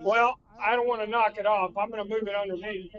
Well, I don't want to knock it off. I'm going to move it underneath.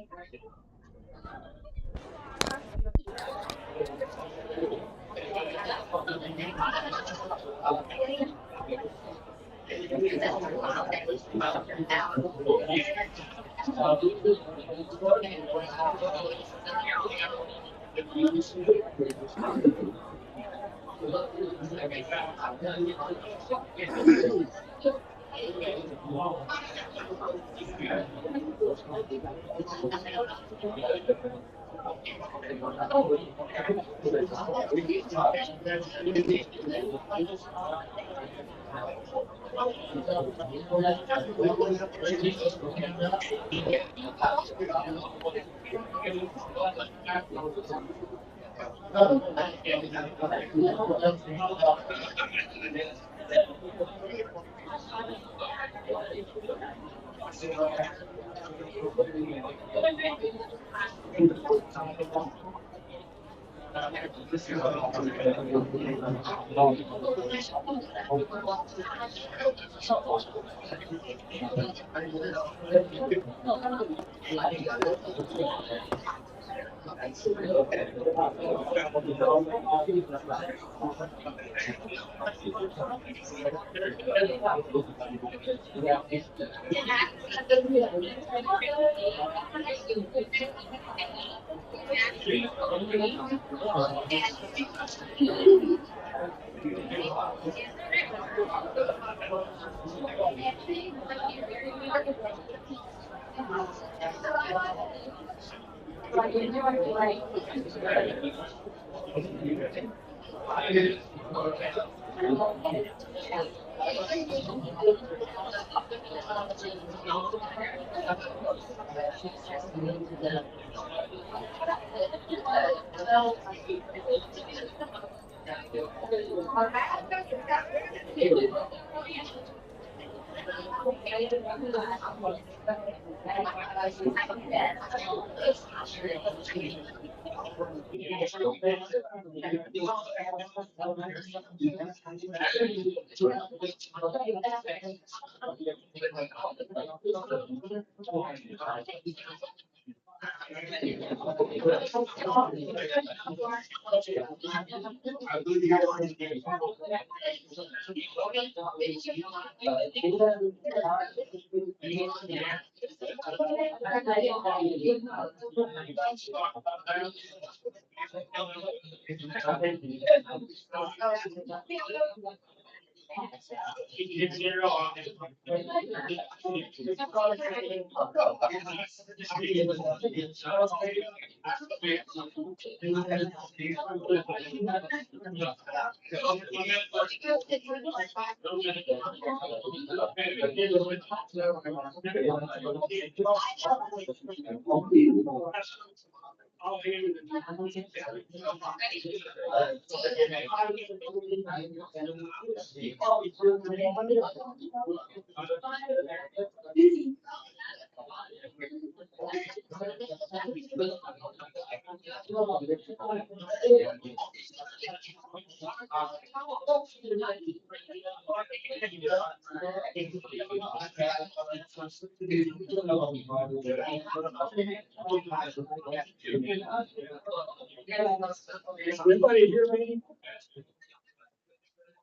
Everybody hear me?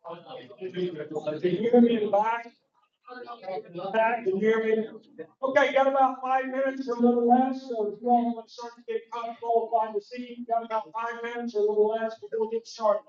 Can you hear me in the back? Back, can you hear me? Okay, got about 5 minutes or a little less, so if you all want to start to get comfortable, find a seat, got about 5 minutes or a little less before we get started.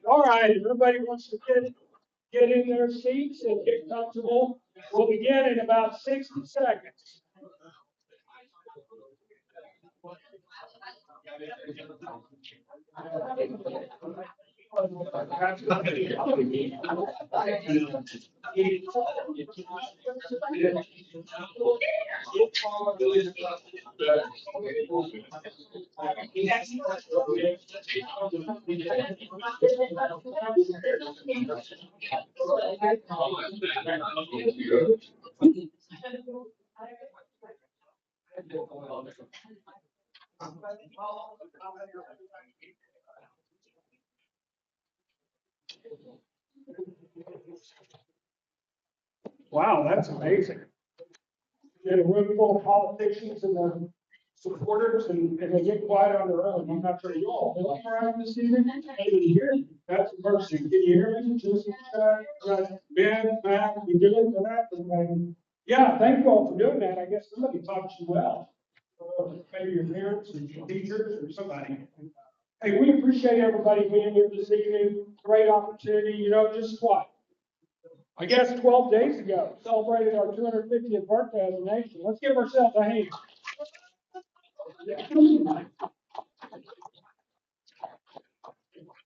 All right, everybody wants to get in their seats and get comfortable. We'll begin in about 60 seconds. Wow, that's amazing. In a room full of politicians and their supporters, and they get quiet on their own. I'm not sure you all feel around this evening. Can you hear me? That's the first thing. Can you hear me? Just Ben, Matt, you doing for that? And, yeah, thank you all for doing that. I guess somebody taught you well. Maybe your parents or your teachers or somebody. Hey, we appreciate everybody being here this evening. Great opportunity. You know, just what? I guess 12 days ago, celebrated our 250th birthday as a nation. Let's give ourselves a hand.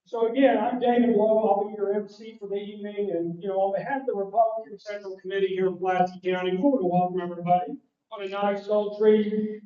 So again, I'm David Lowe. I'll be your MC for the evening. And, you know, on behalf of the Republican Central Committee here in Pulaski County, we want to welcome everybody on a nice, sultry,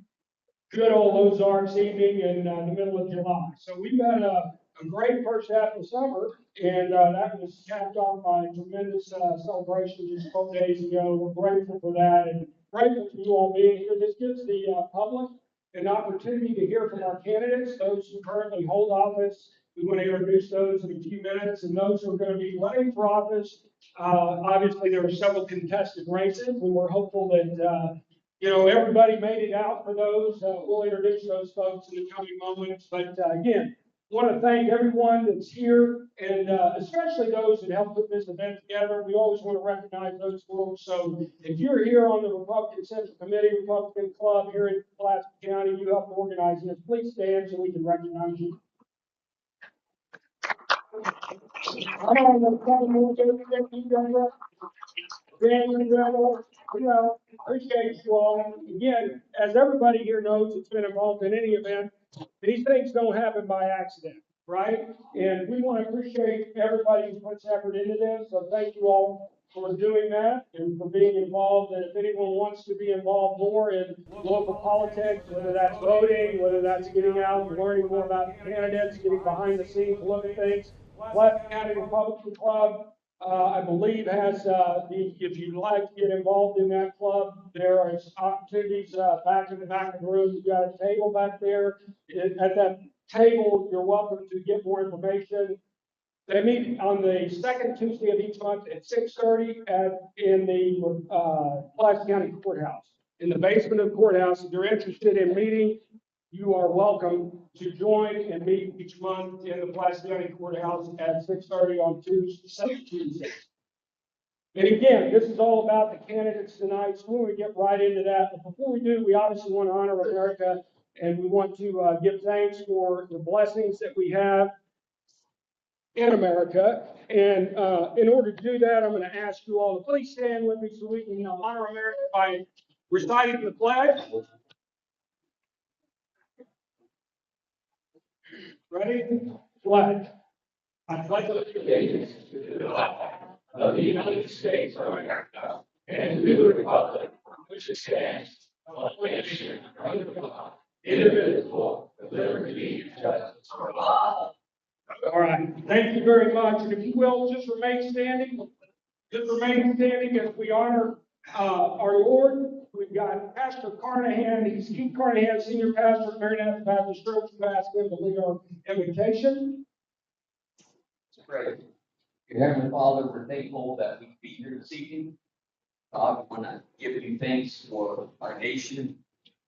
good old Ozarks evening in the middle of July. So we've had a great first half of summer, and that was capped off by a tremendous celebration just 12 days ago. We're grateful for that and grateful for you all being here. This gives the public an opportunity to hear from our candidates, those who currently hold office. We want to introduce those in a few minutes, and those who are going to be running for office. Obviously, there are several contested races, and we're hopeful that you know, everybody made it out for those. We'll introduce those folks in the coming moments. But again, want to thank everyone that's here, and especially those that helped put this event together. We always want to recognize those folks. So if you're here on the Republican Central Committee, Republican Club here in Pulaski County, you helped organize this. Please stand so we can recognize you. I'm on the county you know, appreciate you all. Again, as everybody here knows, it's been involved in any event. These things don't happen by accident, right? And we want to appreciate everybody who puts effort into this. So thank you all for doing that and for being involved. And if anyone wants to be involved more in local politics, whether that's voting, whether that's getting out and learning more about the candidates, getting behind the scenes, look at things, Pulaski County Republican Club. I believe has, if you'd like to get involved in that club, there is opportunities, back in the back of the room. You've got a table back there. At that table, you're welcome to get more information. They meet on the second Tuesday of each month at 6:30 in the, Pulaski County Courthouse. In the basement of the courthouse. If you're interested in meeting, you are welcome to join and meet each month in the Pulaski County Courthouse at 6:30 on Tuesdays. And again, this is all about the candidates tonight, so we're going to get right into that. But before we do, we obviously want to honor America, and we want to give thanks for the blessings that we have in America. And in order to do that, I'm going to ask you all to please stand with me so we can honor America by reciting the pledge. Ready? Pledge. I pledge allegiance to the flag of the United States of America and to the republic which stands one nation under God, indivisible, with liberty and justice for all. All right. Thank you very much. And if you will, just remain standing. Just remain standing as we honor our Lord. We've got Pastor Carnahan. He's Keith Carnahan, Senior Pastor at Maranatha Baptist Church. We've asked him to lead our invitation. Great. Dear Heavenly Father, we're thankful that we can be here this evening. God, we want to give you thanks for our nation,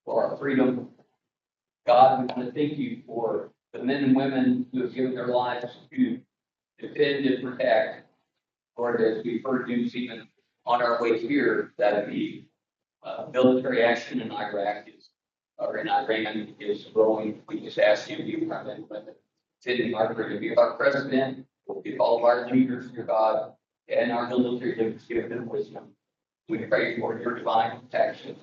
for our freedom. God, we want to thank you for the men and women who have given their lives to defend and protect. Lord, as we've heard news even on our way here, that the military action in Iraq or in Iran is growing. We just ask you to be present with it. Sending our to be our president, we'll give all of our leaders, your God, and our military leaders, give them wisdom. We pray for your divine protection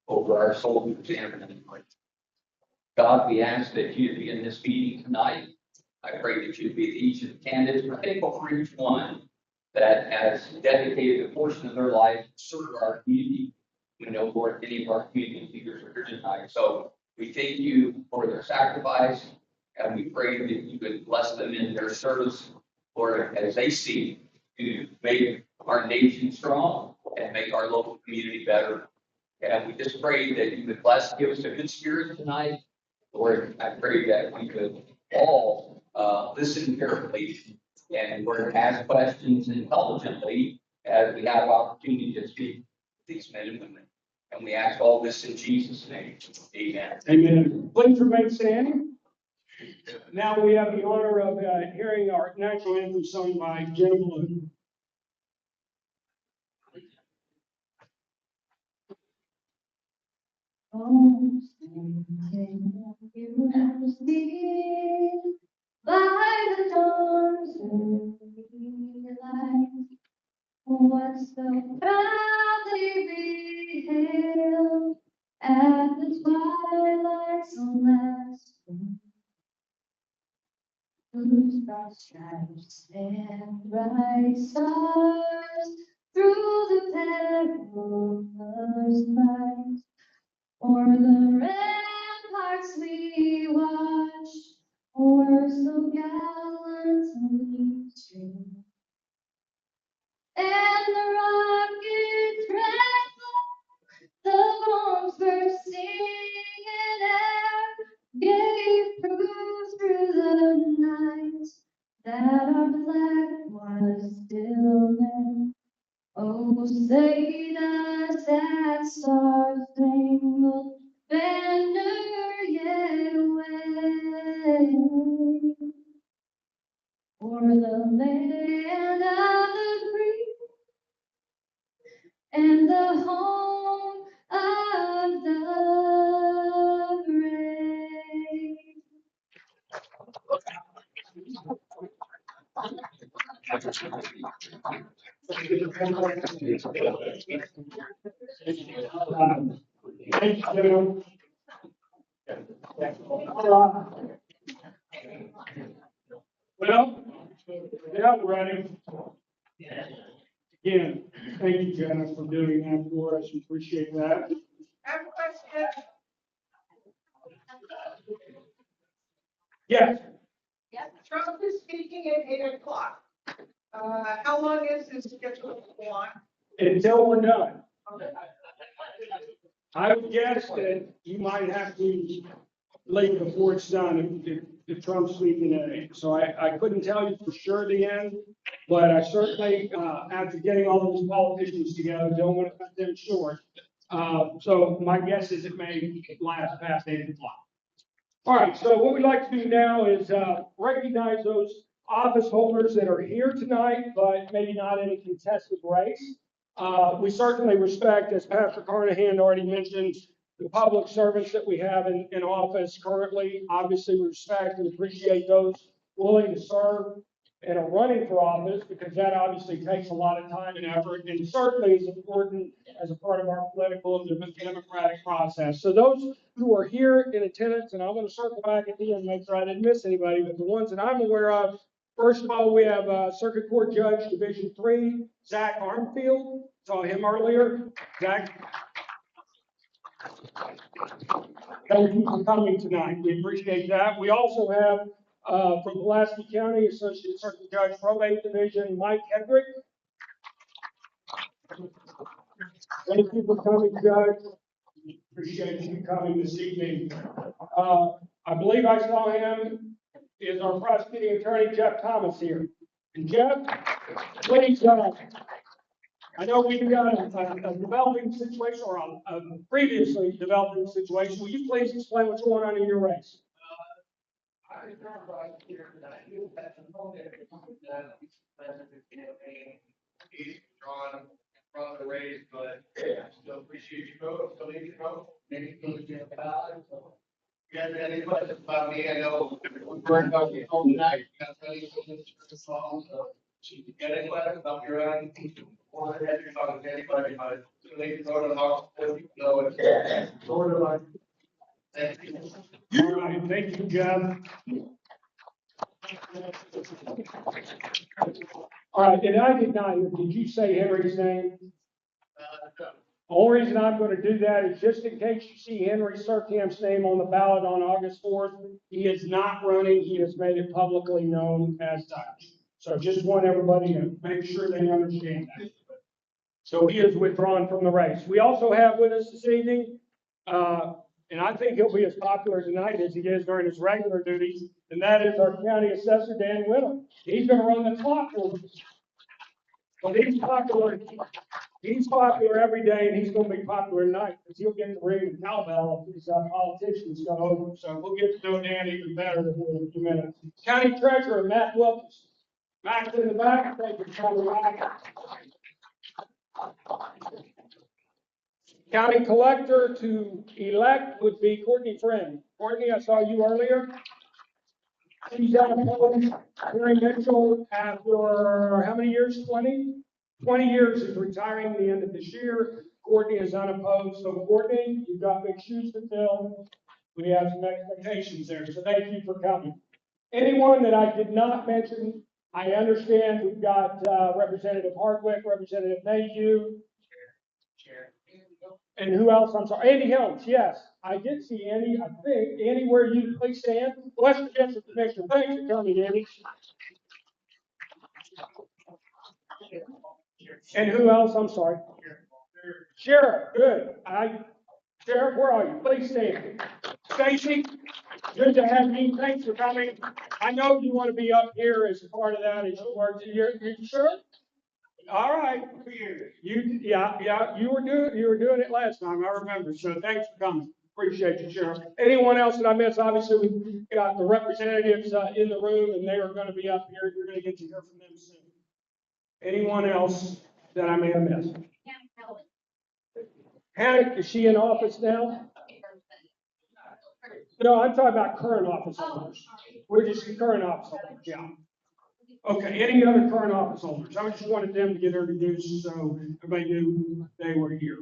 over our soldiers and men. God, we ask that you be in this meeting tonight. I pray that you be each of the candidates. We're thankful for each one that has dedicated a portion of their life to serve our community. We know, Lord, many of our community leaders are here tonight. So we thank you for their sacrifice, and we pray that you would bless them in their service, Lord, as they seek to make our nation strong and make our local community better. And we just pray that you would bless, give us a good spirit tonight. Lord, I pray that we could all listen carefully and Lord, ask questions intelligently as we have opportunity to speak to these men and women. And we ask all this in Jesus' name. Amen. Amen. Please remain standing. Now we have the honor of hearing our national anthem sung by Jennifer Blue. Oh, you see by the dawn's early light, was so proudly beheld at the twilight's last gleam, whose broad stripes and bright stars through the perilous night. O'er the ramparts we watched, o'er so gallantly streamed, and the rockets trembled, the bombs bursting in air, gave proof through the night that our flag was still there. Oh, say does that star-spangled banner yet wave o'er the land of the free and the home of the brave? Thank you. Well, yeah, we're ready. Again, thank you, Janice, for doing that for us. We appreciate that. Yes. Yes, Trump is speaking at 8 o'clock. How long is this scheduled to go on? Until we're done. I would guess that you might have to leave before it's done if Trump's sweeping it. So I couldn't tell you for sure the end, but I certainly, after getting all those politicians together, don't want to cut them short. So my guess is it may last past 8 o'clock. All right, so what we'd like to do now is recognize those office holders that are here tonight, but maybe not in a contested race. We certainly respect, as Pastor Carnahan already mentioned, the public servants that we have in office currently. Obviously, we respect and appreciate those willing to serve and are running for office, because that obviously takes a lot of time and effort, and certainly is important as a part of our political and democratic process. So those who are here in attendance, and I'm going to circle back at the end, make sure I didn't miss anybody, but the ones that I'm aware of, first of all, we have Circuit Court Judge Division 3, Zach Armfield. Saw him earlier. Zach, thank you for coming tonight. We appreciate that. We also have from Pulaski County, Associate Circuit Judge Probate Division, Mike Hedrick. Thank you for coming, Judge. Appreciate you coming this evening. I believe I saw him, is our prosecuting attorney, Jeff Thomas, here. And Jeff, please, I know we've got a developing situation, or a previously developing situation. Will you please explain what's going on in your race? I remember right here that I knew that the moment that he's drawn from the race, but I still appreciate you, bro. Still need you, bro. Maybe you guys got any questions about me? I know we're worried about you all tonight. You got ready for this song, so you got any questions about your own? Or if you're talking to anybody about it, so they can go to the house, you know it. Sort of like. Thank you. All right, thank you, Jeff. All right, and I did not hear, did you say Henry's name? No. The only reason I'm going to do that is just in case you see Henry Surkamp's name on the ballot on August 4th. He is not running. He has made it publicly known as such. So just want everybody to make sure they understand that. So he is withdrawn from the race. We also have with us this evening, and I think he'll be as popular tonight as he is during his regular duties, and that is our county assessor, Dan Whittle. He's going to run the clock for us. But he's popular. He's popular every day, and he's going to be popular tonight because he'll get to ring the cowbell if these politicians go over. So we'll get to know Dan even better in a few minutes. County Treasurer Matt Wilkins. Matt's in the back. Thank you for coming back. County Collector to elect would be Courtney Friend. Courtney, I saw you earlier. She's unopposed. Henry Mitchell, after how many years? 20? 20 years, is retiring at the end of this year. Courtney is unopposed. So Courtney, you've got big shoes to fill. We have some expectations there. So thank you for coming. Anyone that I did not mention, I understand we've got Representative Hardwick, Representative Mayhew. And who else? I'm sorry. Andy Helms, yes. I did see Andy, I think. Andy, where you please stand? Western District Commissioner. Thanks for coming, Andy. And who else? I'm sorry. Sheriff, good. Sheriff, where are you? Please stand. Stacy, good to have you. Thanks for coming. I know you want to be up here as a part of that as you work. You sure? All right. You were doing it last time. I remember. So thanks for coming. Appreciate you, Sheriff. Anyone else that I missed? Obviously, we've got the representatives in the room, and they are going to be up here. You're going to get to hear from them soon. Anyone else that I may have missed? Hannah, is she in office now? No, I'm talking about current office holders. We're just current office holders, yeah. Okay, any other current office holders? I just wanted them to get introduced so everybody knew they were here.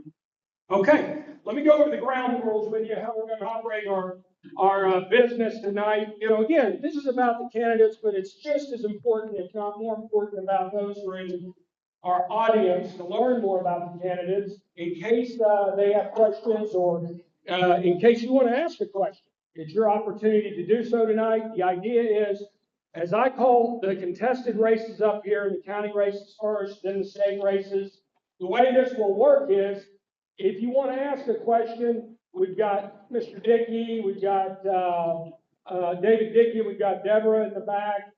Okay, let me go over the ground rules with you, how we're going to operate our business tonight. You know, again, this is about the candidates, but it's just as important, if not more important, about those who are in our audience to learn more about the candidates in case they have questions or in case you want to ask a question. It's your opportunity to do so tonight. The idea is As I call the contested races up here, the county races first, then the state races, the way this will work is, if you want to ask a question, we've got Mr. Dickey, we've got, David Dickey, we've got Deborah in the back.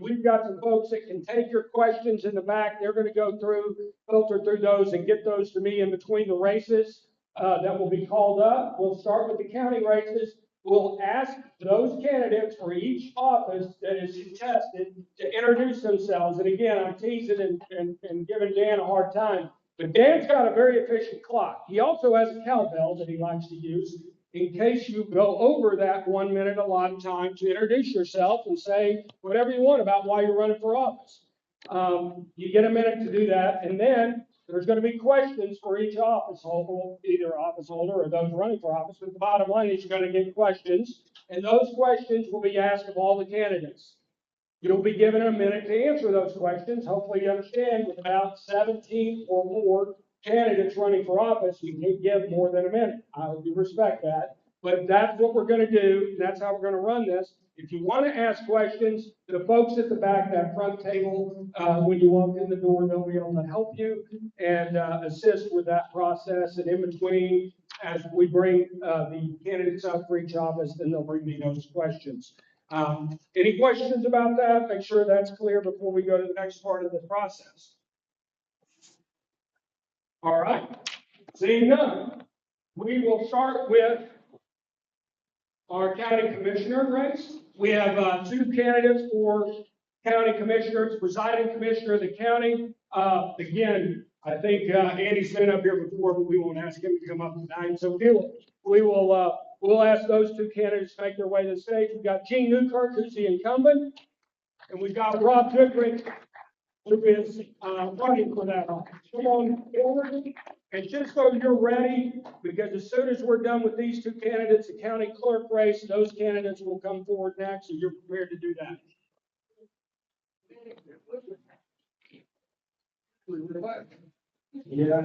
We've got some folks that can take your questions in the back. They're going to go through, filter through those and get those to me in between the races that will be called up. We'll start with the county races. We'll ask those candidates for each office that is contested to introduce themselves. And again, I'm teasing and giving Dan a hard time, but Dan's got a very efficient clock. He also has a cowbell that he likes to use in case you go over that 1 minute a lot of time to introduce yourself and say whatever you want about why you're running for office. You get a minute to do that, and then there's going to be questions for each office holder, either office holder or those running for office. But the bottom line is you're going to get questions, and those questions will be asked of all the candidates. You'll be given a minute to answer those questions. Hopefully you understand with about 17 or more candidates running for office, you can't give more than a minute. I hope you respect that. But that's what we're going to do. That's how we're going to run this. If you want to ask questions, the folks at the back, that front table, when you walk in the door, they'll be able to help you and assist with that process. And in between, as we bring the candidates up for each office, then they'll bring me those questions. Any questions about that? Make sure that's clear before we go to the next part of the process. All right, seeing none, we will start with our county commissioner race. We have two candidates for county commissioners, presiding commissioner of the county. Again, I think Andy's been up here before, but we won't ask him to come up tonight. So we'll ask those two candidates to make their way to the stage. We've got Gene Newkirk, who's the incumbent, and we've got Rob Goodrich, who is running for that office. Come on forward, and just so you're ready, because as soon as we're done with these two candidates, the county clerk race, those candidates will come forward next, so you're prepared to do that. Yeah.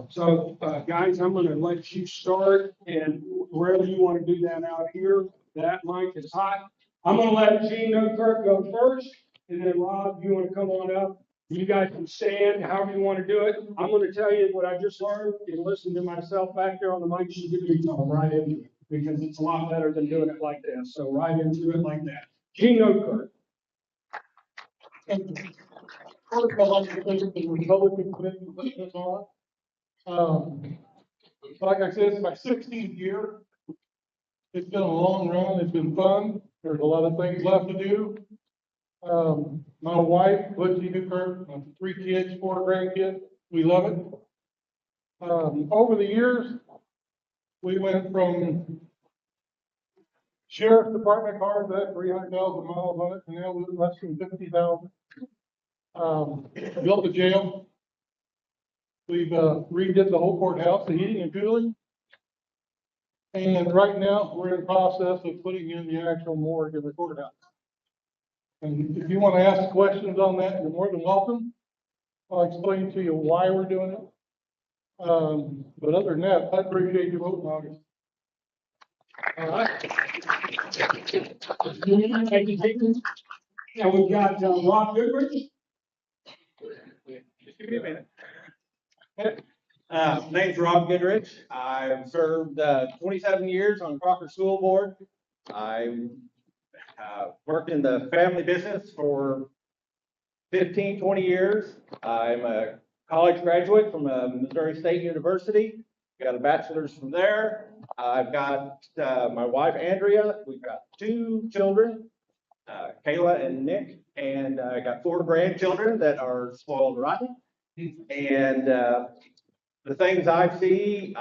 So, guys, I'm going to let you start, and wherever you want to do that out here, that mic is hot. I'm going to let Gene Newkirk go first, and then Rob, you want to come on up. You guys can stand however you want to do it. I'm going to tell you what I just learned and listen to myself back there on the mic. You give me right into it, because it's a lot better than doing it like this. So right into it like that. Gene Newkirk. First, I'd like to thank the Republican committee for putting this on. Like I said, it's my 16th year. It's been a long run. It's been fun. There's a lot of things left to do. My wife, Pulaski Newkirk, 3 kids, 4 grandkids. We love it. Over the years, we went from sheriff's department cars that had 300,000 miles on it, and now we're less than 50,000. Built a jail. We've redid the whole courthouse, the heating and cooling. And right now, we're in the process of putting in the actual morgue in the courthouse. And if you want to ask questions on that, you're more than welcome. I'll explain to you why we're doing it. But other than that, I appreciate you voting on it. All right. Now we've got Rob Goodrich. Just give me a minute. Name's Rob Goodrich. I've served 27 years on Crocker School Board. I worked in the family business for 15, 20 years. I'm a college graduate from Missouri State University. Got a bachelor's from there. I've got my wife, Andrea. We've got 2 children, Kayla and Nick, and I got 4 grandchildren that are spoiled rotten. And the things I see,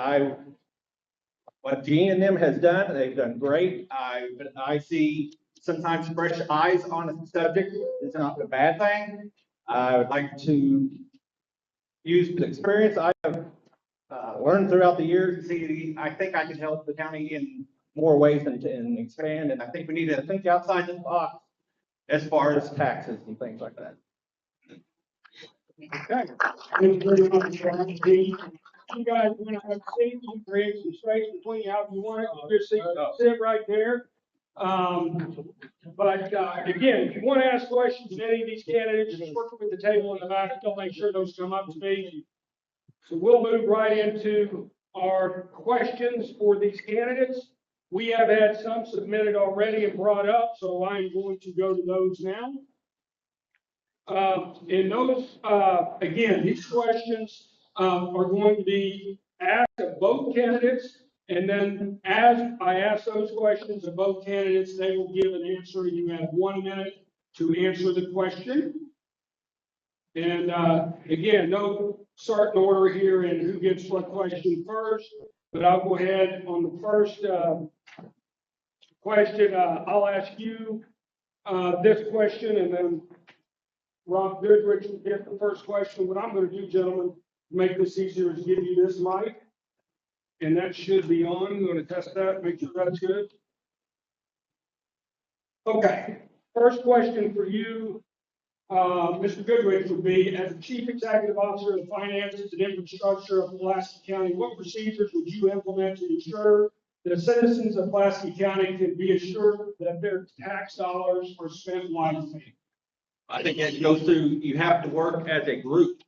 what Gene and them has done, they've done great. I see sometimes fresh eyes on a subject. It's not a bad thing. I would like to use the experience I have learned throughout the years to see. I think I can help the county in more ways and expand. And I think we need to think outside the box as far as taxes and things like that. Okay. Thank you very much, Rob. You guys want to have a seat? You create some space between you, however you want it. You just sit right there. But again, if you want to ask questions of any of these candidates, just work with the table in the back. I'll make sure those come up to me. So we'll move right into our questions for these candidates. We have had some submitted already and brought up, so I'm going to go to those now. In those, again, these questions are going to be asked of both candidates, and then as I ask those questions of both candidates, they will give an answer. You have 1 minute to answer the question. And again, no certain order here in who gets what question first, but I'll go ahead on the first question. I'll ask you this question, and then Rob Goodrich will get the first question. What I'm going to do, gentlemen, to make this easier, is give you this mic, and that should be on. I'm going to test that, make sure that's good. Okay, first question for you, Mr. Goodrich, would be, as the Chief Executive Officer of the Finances and Infrastructure of Pulaski County, what procedures would you implement to ensure that citizens of Pulaski County can be assured that their tax dollars are spent wisely? I think it goes through, you have to work as a group.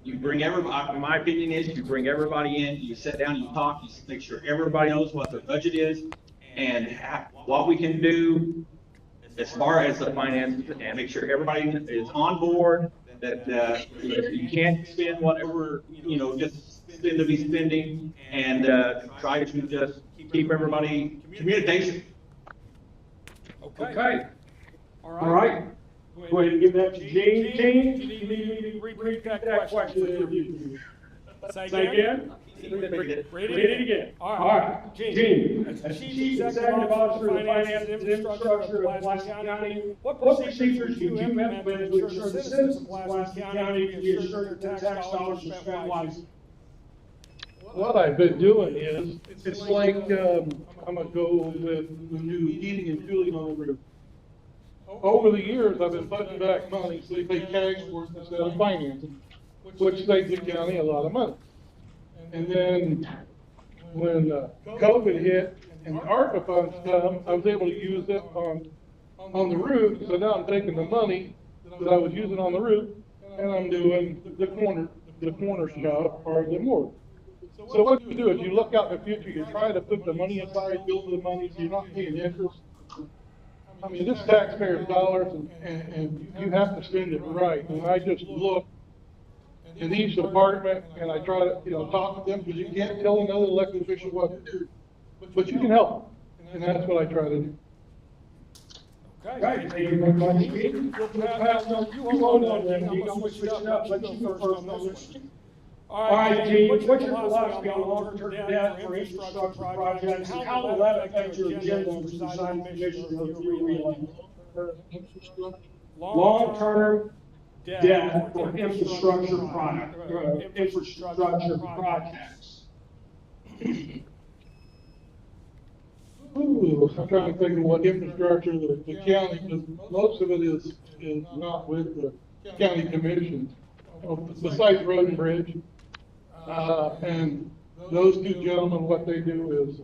You bring everybody, my opinion is you bring everybody in, you sit down, you talk, you make sure everybody knows what their budget is and what we can do as far as the finances, and make sure everybody is on board, that you can't spend whatever, just spend to be spending, and try to just keep everybody communication. Okay. All right. Go ahead and give that to Gene. Gene, you need me to repeat that question. Say again. Read it again. All right. Gene, as Chief Executive Officer of the Finance and Infrastructure of Pulaski County, what procedures do you implement to ensure the citizens of Pulaski County can be assured that their tax dollars are spent wisely? What I've been doing is, it's like, I'm gonna go with the new heating and cooling on the roof. Over the years, I've been putting back money, so they pay cash for it instead of financing, which saves the county a lot of money. And then, when COVID hit and the ARPA funds come, I was able to use it on the roof, so now I'm taking the money that I was using on the roof, and I'm doing the corner shop or the morgue. So what you do is you look out in the future, you try to put the money aside, build the money, so you're not paying interest. I mean, this taxpayer's dollars, and you have to spend it right. And I just look in each department, and I try to, talk to them, because you can't tell another elected official what to do. But you can help, and that's what I try to do. Okay, thank you very much, Gene. We'll pass on, you hold on then, Gene, I'm gonna switch it up, let you go first on this. All right, Gene, what's your philosophy on long-term debt for infrastructure projects, and how will that affect your agenda as design commissioner of your reelection? Long-term debt for infrastructure projects. Ooh, I'm trying to think of what infrastructure the county, because most of it is not with the county commission, besides road and bridge. And those two gentlemen, what they do is,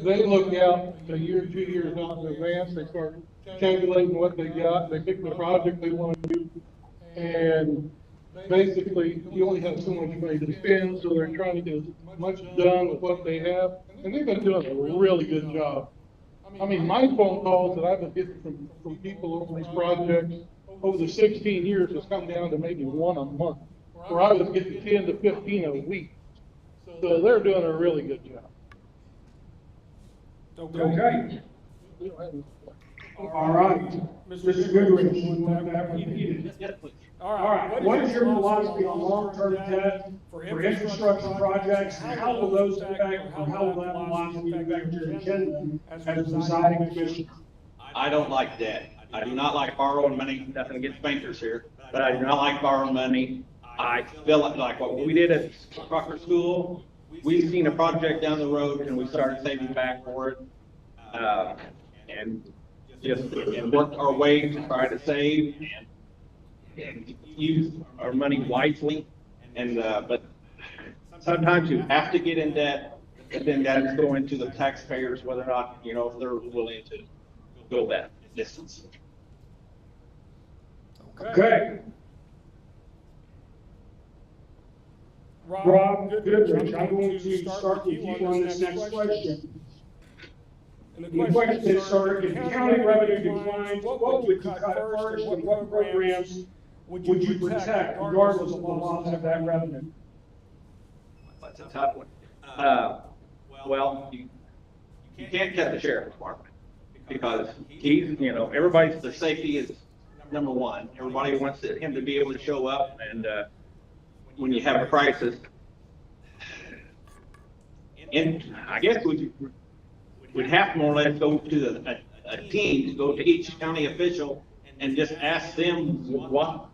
they look out a year, 2 years out in advance, they start calculating what they got, they pick the project they want to do, and basically, you only have so much money to spend, so they're trying to get as much done with what they have, and they've been doing a really good job. I mean, my phone calls that I've been getting from people over these projects over the 16 years has come down to maybe 1 a month, where I was getting 10 to 15 a week. So they're doing a really good job. Okay. All right, Mr. Goodrich, you want that repeated? Yes, please. All right, what is your philosophy on long-term debt for infrastructure projects, and how will those affect, or how will that philosophy affect your agenda as presiding commissioner? I don't like debt. I do not like borrowing money, nothing against bankers here, but I do not like borrowing money. I feel like what we did at Crocker School, we've seen a project down the road and we started saving back for it. And worked our way to try to save and use our money wisely. And, but sometimes you have to get in debt And then that's going to the taxpayers, whether or not, you know, if they're willing to go that distance. Okay. Rob Goodrich, I'm going to start with you on this next question. And the question is, sir, if the county revenue declines, what would you cut first and what programs would you protect regardless of the loss of that revenue? That's a tough one. Well, you can't cut the sheriff's department because he's, you know, everybody's, their safety is number one. Everybody wants him to be able to show up, and when you have a crisis, and I guess we'd have to more or less go to a team to go to each county official and just ask them what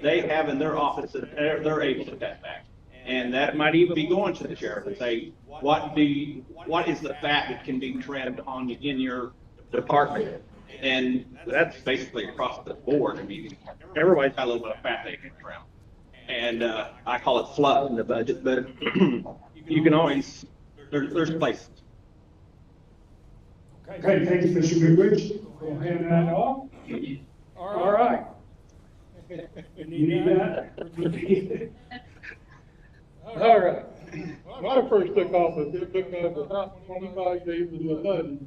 they have in their office that they're able to cut back. And that might even be going to the sheriff and say, what is the fat that can be trimmed in your department? And that's basically across the board. I mean, everybody's got a little bit of fat they can trim. And I call it fluff in the budget, but you can always, there's places. Okay, thank you, Mr. Goodrich. We'll hand that off. All right. You need that? All right. When I first took office, it took us about 25 days to do a budget.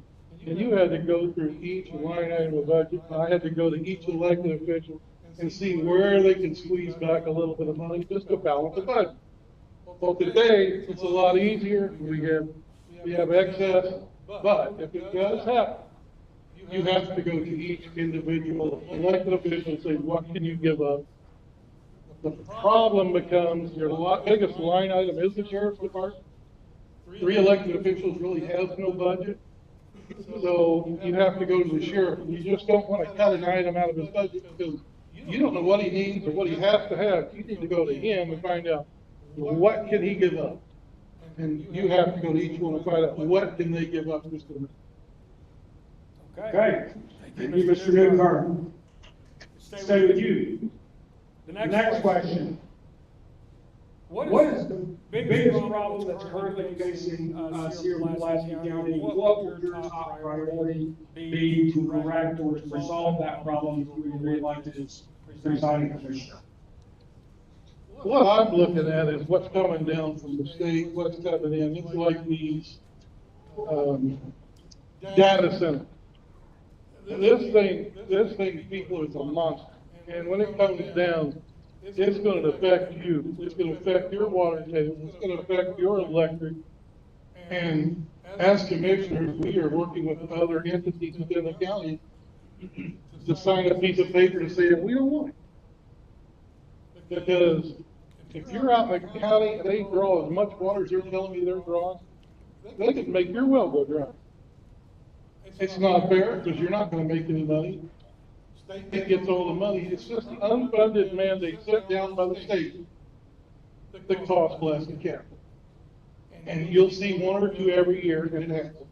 And you had to go through each line item of budget. I had to go to each elected official and see where they can squeeze back a little bit of money just to balance the budget. Well, today, it's a lot easier. We have excess, but if it does happen, you have to go to each individual elected official and say, what can you give up? The problem becomes your biggest line item is the sheriff's department. 3 elected officials really have no budget. So you have to go to the sheriff. You just don't want to cut an item out of his budget because you don't know what he needs or what he has to have. You need to go to him and find out what can he give up. And you have to go to each one and find out what can they give up just a minute. Okay. Thank you, Mr. Newkirk. Stay with you. The next question. What is the biggest problem that's currently facing us here in Pulaski County? What would your top priority be to correct or to resolve that problem if we were elected as presiding commissioner? What I'm looking at is what's coming down from the state, what's coming in. It's like these data centers. This thing, people, is a monster. And when it comes down, it's going to affect you. It's going to affect your water table. It's going to affect your electric. And as commissioners, we are working with other entities within the county to sign a piece of paper to say that we don't want it. Because if you're out in the county and they draw as much water as they're telling me they're drawing, they can make your well go dry. It's not fair because you're not going to make any money. State gets all the money. It's just an unfunded mandate set down by the state that costs Pulaski County. And you'll see 1 or 2 every year, and it happens.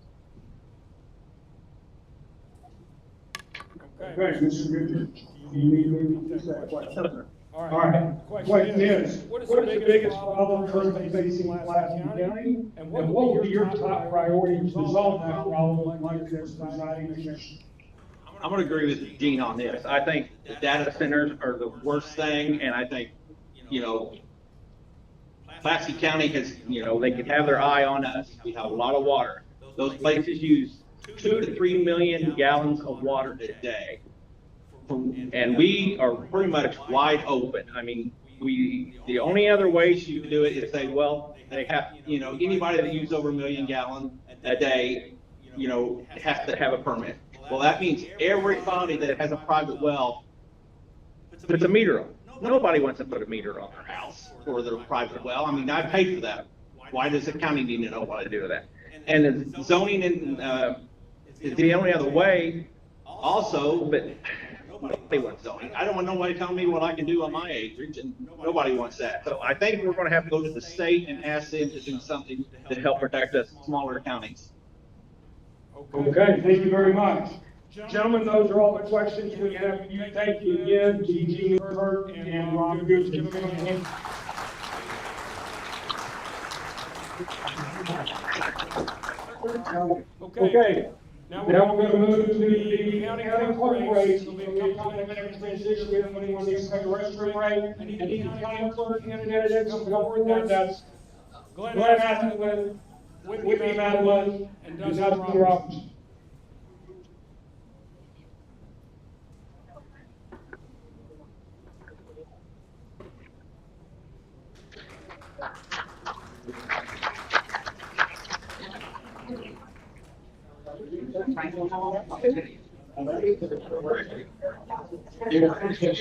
Okay, Mr. Goodrich, you need to repeat that question. All right. Question is, what is the biggest problem currently facing Pulaski County? And what would be your top priority to resolve that problem like this presiding commissioner? I'm going to agree with Gene on this. I think the data centers are the worst thing, and I think, you know, Pulaski County has, you know, they can have their eye on us. We have a lot of water. Those places use 2 to 3 million gallons of water a day. And we are pretty much wide open. I mean, the only other way you can do it is say, well, they have, you know, anybody that uses over 1 million gallons a day, you know, has to have a permit. Well, that means everybody that has a private well puts a meter on. Nobody wants to put a meter on their house or their private well. I mean, I pay for that. Why does the county need to know what to do with that? And the zoning is the only other way also, but nobody wants zoning. I don't want nobody telling me what I can do on my acreage, and nobody wants that. So I think we're going to have to go to the state and ask them to do something to help protect us smaller counties. Okay, thank you very much. Gentlemen, those are all the questions we have for you. Thank you again, Gene, Kurt, and Rob Goodrich. Okay, now we're gonna move to the county clerk race. It'll be a couple of minutes transition if anyone needs to take a restroom break. And the county clerk candidates come forward, that's Glenn Askeland, Whitney Medlen, and Dustin Robertson.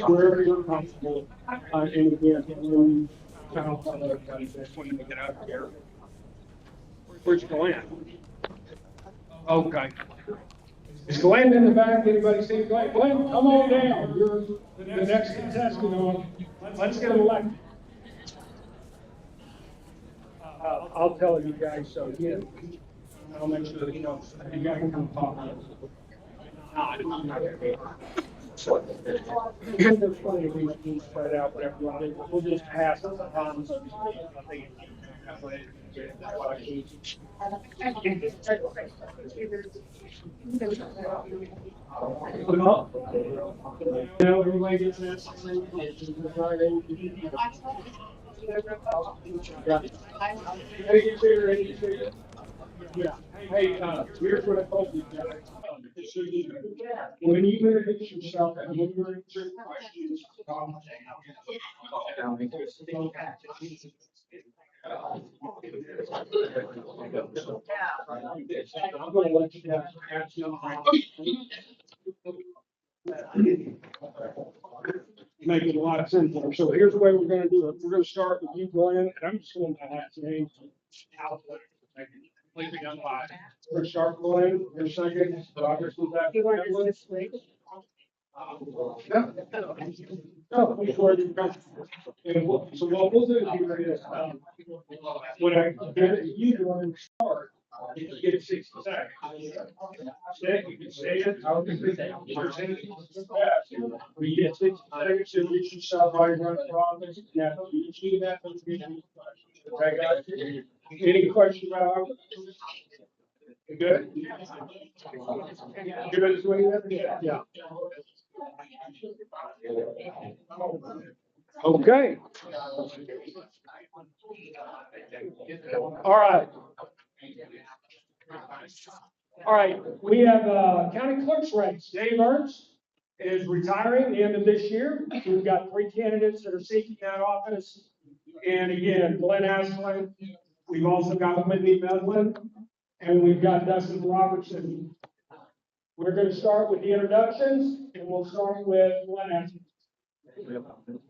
Wherever you're comfortable, and again, that's when you get out here. Where's Glenn? Okay. Is Glenn in the back? Anybody see Glenn? Glenn, come on down. You're the next contestant on. Let's get elected. I'll tell you guys, so yeah. I'll make sure that you know, you guys can come talk. I'm not gonna be. There's plenty of things you can spread out, whatever you want to do. We'll just pass it. Now everybody gets that. Yeah. Hey, here's what I told you guys. When you introduce yourself and when you're answering questions, I'm gonna let you guys ask you. Making a lot of sense there. So here's the way we're gonna do it. We're gonna start with you, Glenn, and I'm just going to have to name completely unbiased. We're gonna start with Glenn, your second, Robertson, no, he's where you're comfortable. And so what we'll do here is, when I get you to start, you get 60 seconds. Stay, you can stay in, I'll be there. We get 60 seconds to reach yourself while you're running for office. Yeah, you see that. Okay, guys? Any questions about it? Good? Good as well? Yeah. Okay. All right. All right, we have county clerk's race. Dave Ernst is retiring at the end of this year. So we've got 3 candidates that are seeking that office. And again, Glenn Askeland. We've also got Whitney Medlen, and we've got Dustin Robertson. We're going to start with the introductions, and we'll start with Glenn Askeland.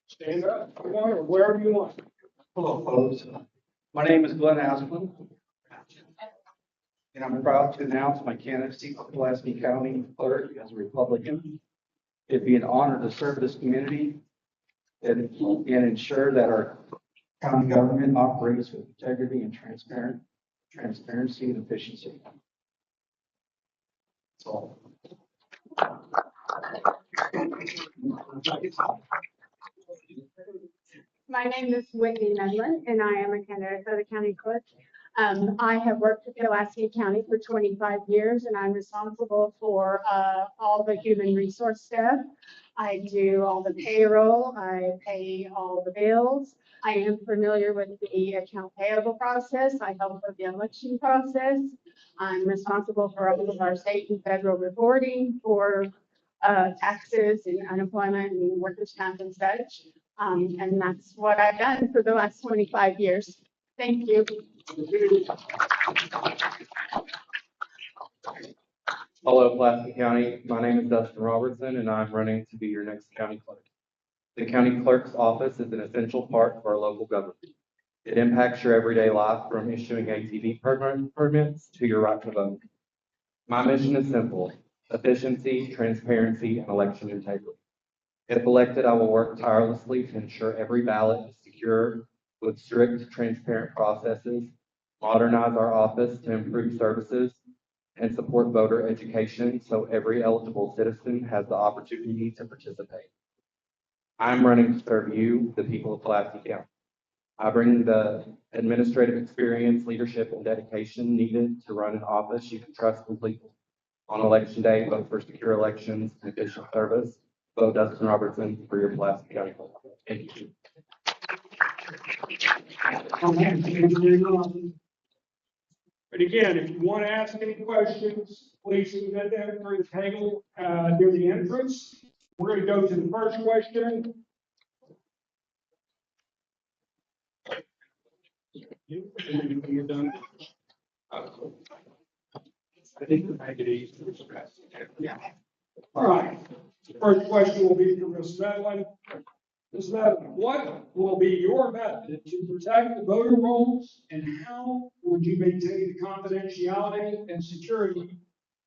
Stand up, if you want, or wherever you want. Hello, folks. My name is Glenn Askeland, and I'm proud to announce my candidacy for Pulaski County Clerk as a Republican. It'd be an honor to serve this community and ensure that our county government operates with integrity and transparency and efficiency. That's all. My name is Whitney Medlen, and I am a candidate for the county clerk. I have worked with Pulaski County for 25 years, and I'm responsible for all the human resource staff. I do all the payroll, I pay all the bills. I am familiar with the account payable process. I help with the election process. I'm responsible for all of our state and federal reporting for taxes and unemployment and workers' comp and such. And that's what I've done for the last 25 years. Thank you. Hello, Pulaski County. My name is Dustin Robertson, and I'm running to be your next county clerk. The county clerk's office is an essential part of our local government. It impacts your everyday life from issuing ATV permits to your right to vote. My mission is simple: efficiency, transparency, and election integrity. If elected, I will work tirelessly to ensure every ballot is secure with strict, transparent processes, modernize our office to improve services, and support voter education so every eligible citizen has the opportunity to participate. I'm running to serve you, the people of Pulaski County. I bring the administrative experience, leadership, and dedication needed to run an office you can trust completely. On election day, vote for secure elections and efficient service. Vote Dustin Robertson for your Pulaski County Clerk. Thank you. But again, if you want to ask any questions, please submit them through the table near the entrance. We're going to go to the first question. You're done. I think we'll make it easy. Yeah. All right. First question will be from Ms. Medlen. Ms. Medlen, what will be your method to protect the voter rolls, and how would you maintain the confidentiality and security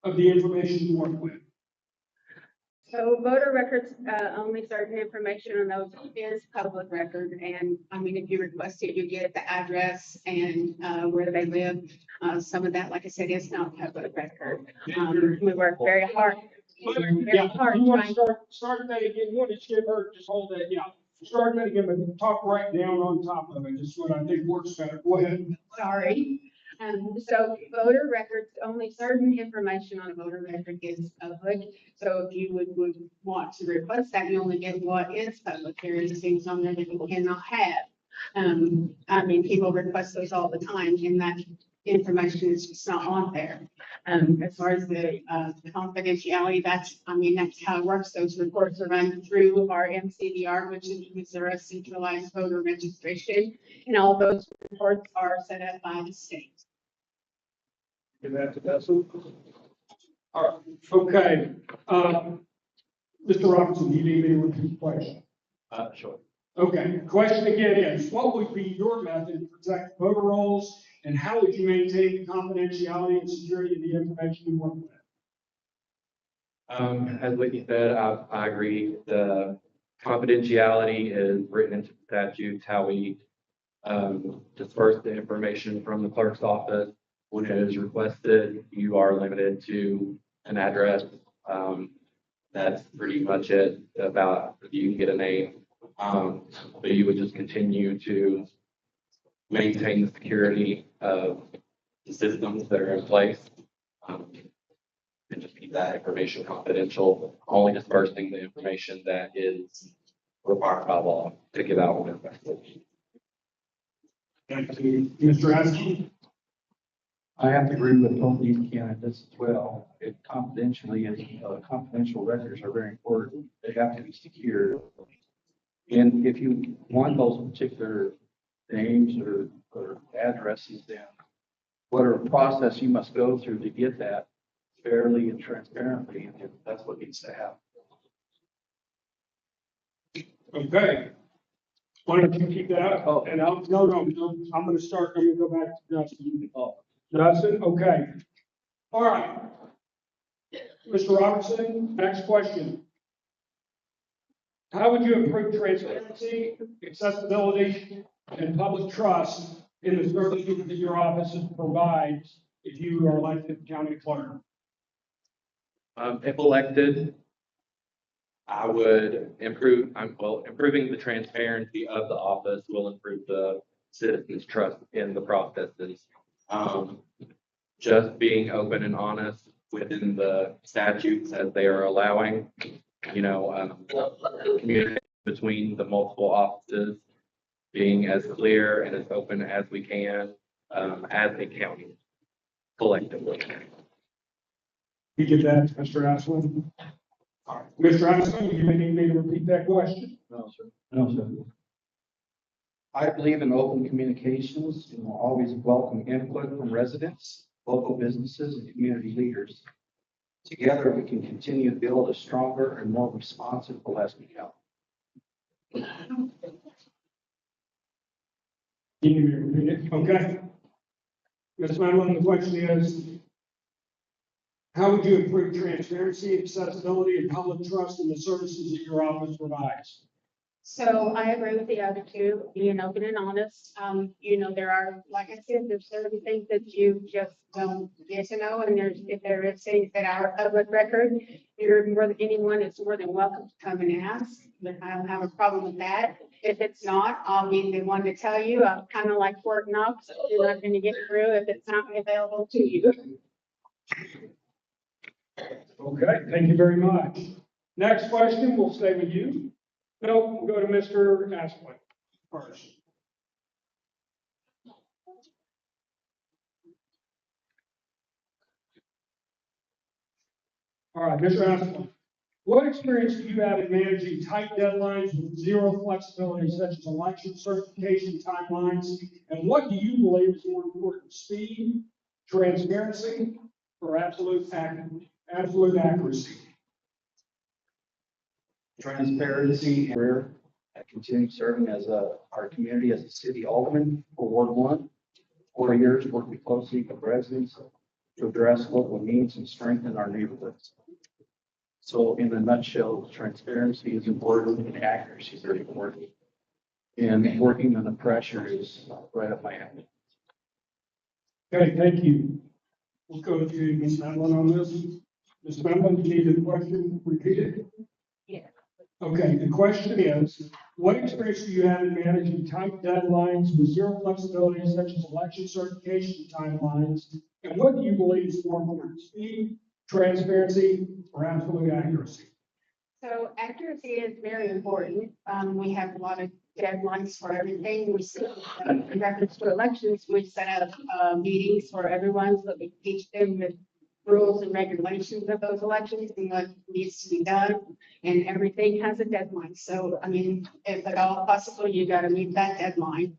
of the information you work with? So voter records, only certain information on those is public record. And I mean, if you request it, you get the address and where they live. Some of that, like I said, is not public record. We work very hard. Yeah, you want to start that again. You want to give her, just hold that, yeah. Start that again, but talk right down on top of it. Just what I think works better. Go ahead. Sorry. So voter records, only certain information on a voter record is public. So if you would want to request that, you only get what is public. There is things on there that you cannot have. I mean, people request those all the time, and that information is just not on there. As far as the confidentiality, that's how it works. Those reports are run through our MCDR, which is Missouri Centralized Voter Registration, and all those reports are set up by the state. Give that to Dustin. All right, okay. Mr. Robertson, do you need me to repeat the question? Sure. Okay, the question again is, what would be your method to protect voter rolls, and how would you maintain the confidentiality and security of the information you work with? As Whitney said, I agree. The confidentiality is written into the statutes, how we disperse the information from the clerk's office. When it is requested, you are limited to an address. That's pretty much it. About you can get a name, but you would just continue to maintain the security of the systems that are in place, and just keep that information confidential. Only dispersing the information that is required by law to give out when requested. Thank you, Mr. Askeland. I have to agree with both these candidates as well. It confidentially is, confidential records are very important. They have to be secured. And if you want those particular names or addresses, then whatever process you must go through to get that fairly and transparently, and that's what needs to happen. Okay. Why don't you keep that? Oh, and no, I'm going to start. I'm going to go back to Dustin. Dustin, okay. All right. Mr. Robertson, next question. How would you improve transparency, accessibility, and public trust in the services that your office provides if you are elected county clerk? If elected, I would improving the transparency of the office will improve the citizens' trust in the processes. Just being open and honest within the statutes as they are allowing, communication between the multiple offices, being as clear and as open as we can, as a county collectively. You give that to Mr. Askeland? All right. Mr. Askeland, you may need me to repeat that question. No, sir. No, sir. I believe in open communications and will always welcome input from residents, local businesses, and community leaders. Together, we can continue to build a stronger and more responsive Pulaski County. You need me to repeat it? Okay. Ms. Medlen, the question is, how would you improve transparency, accessibility, and public trust in the services that your office provides? So I agree with the other two, being open and honest. There are, like I said, there's certain things that you just don't get to know. And if there is things that are public record, anyone is more than welcome to come and ask, but I don't have a problem with that. If it's not, I'll be the one to tell you. I'm kind of like Fort Knox. You're not going to get through if it's not available to you. Okay, thank you very much. Next question, we'll stay with you. No, we'll go to Mr. Askeland first. All right, Mr. Askeland, what experience do you have in managing tight deadlines with zero flexibility, such as election certification timelines? And what do you believe is more important, speed, transparency, or absolute accuracy? Transparency and career. I continue serving as our community as a city alderman for Ward 1. 4 years working closely with residents to address local needs and strengthen our neighborhoods. So in a nutshell, transparency is important and accuracy is very important. And working under pressure is right up my alley. Okay, thank you. We'll go to Ms. Medlen on this. Ms. Medlen, do you need the question repeated? Yeah. Okay, the question is, what experience do you have in managing tight deadlines with zero flexibility, such as election certification timelines? And what do you believe is more important, speed, transparency, or absolute accuracy? So accuracy is very important. We have a lot of deadlines for everything. We see in reference to elections, we set up meetings for everyone so that we teach them the rules and regulations of those elections and what needs to be done. And everything has a deadline. So, I mean, if at all possible, you got to meet that deadline.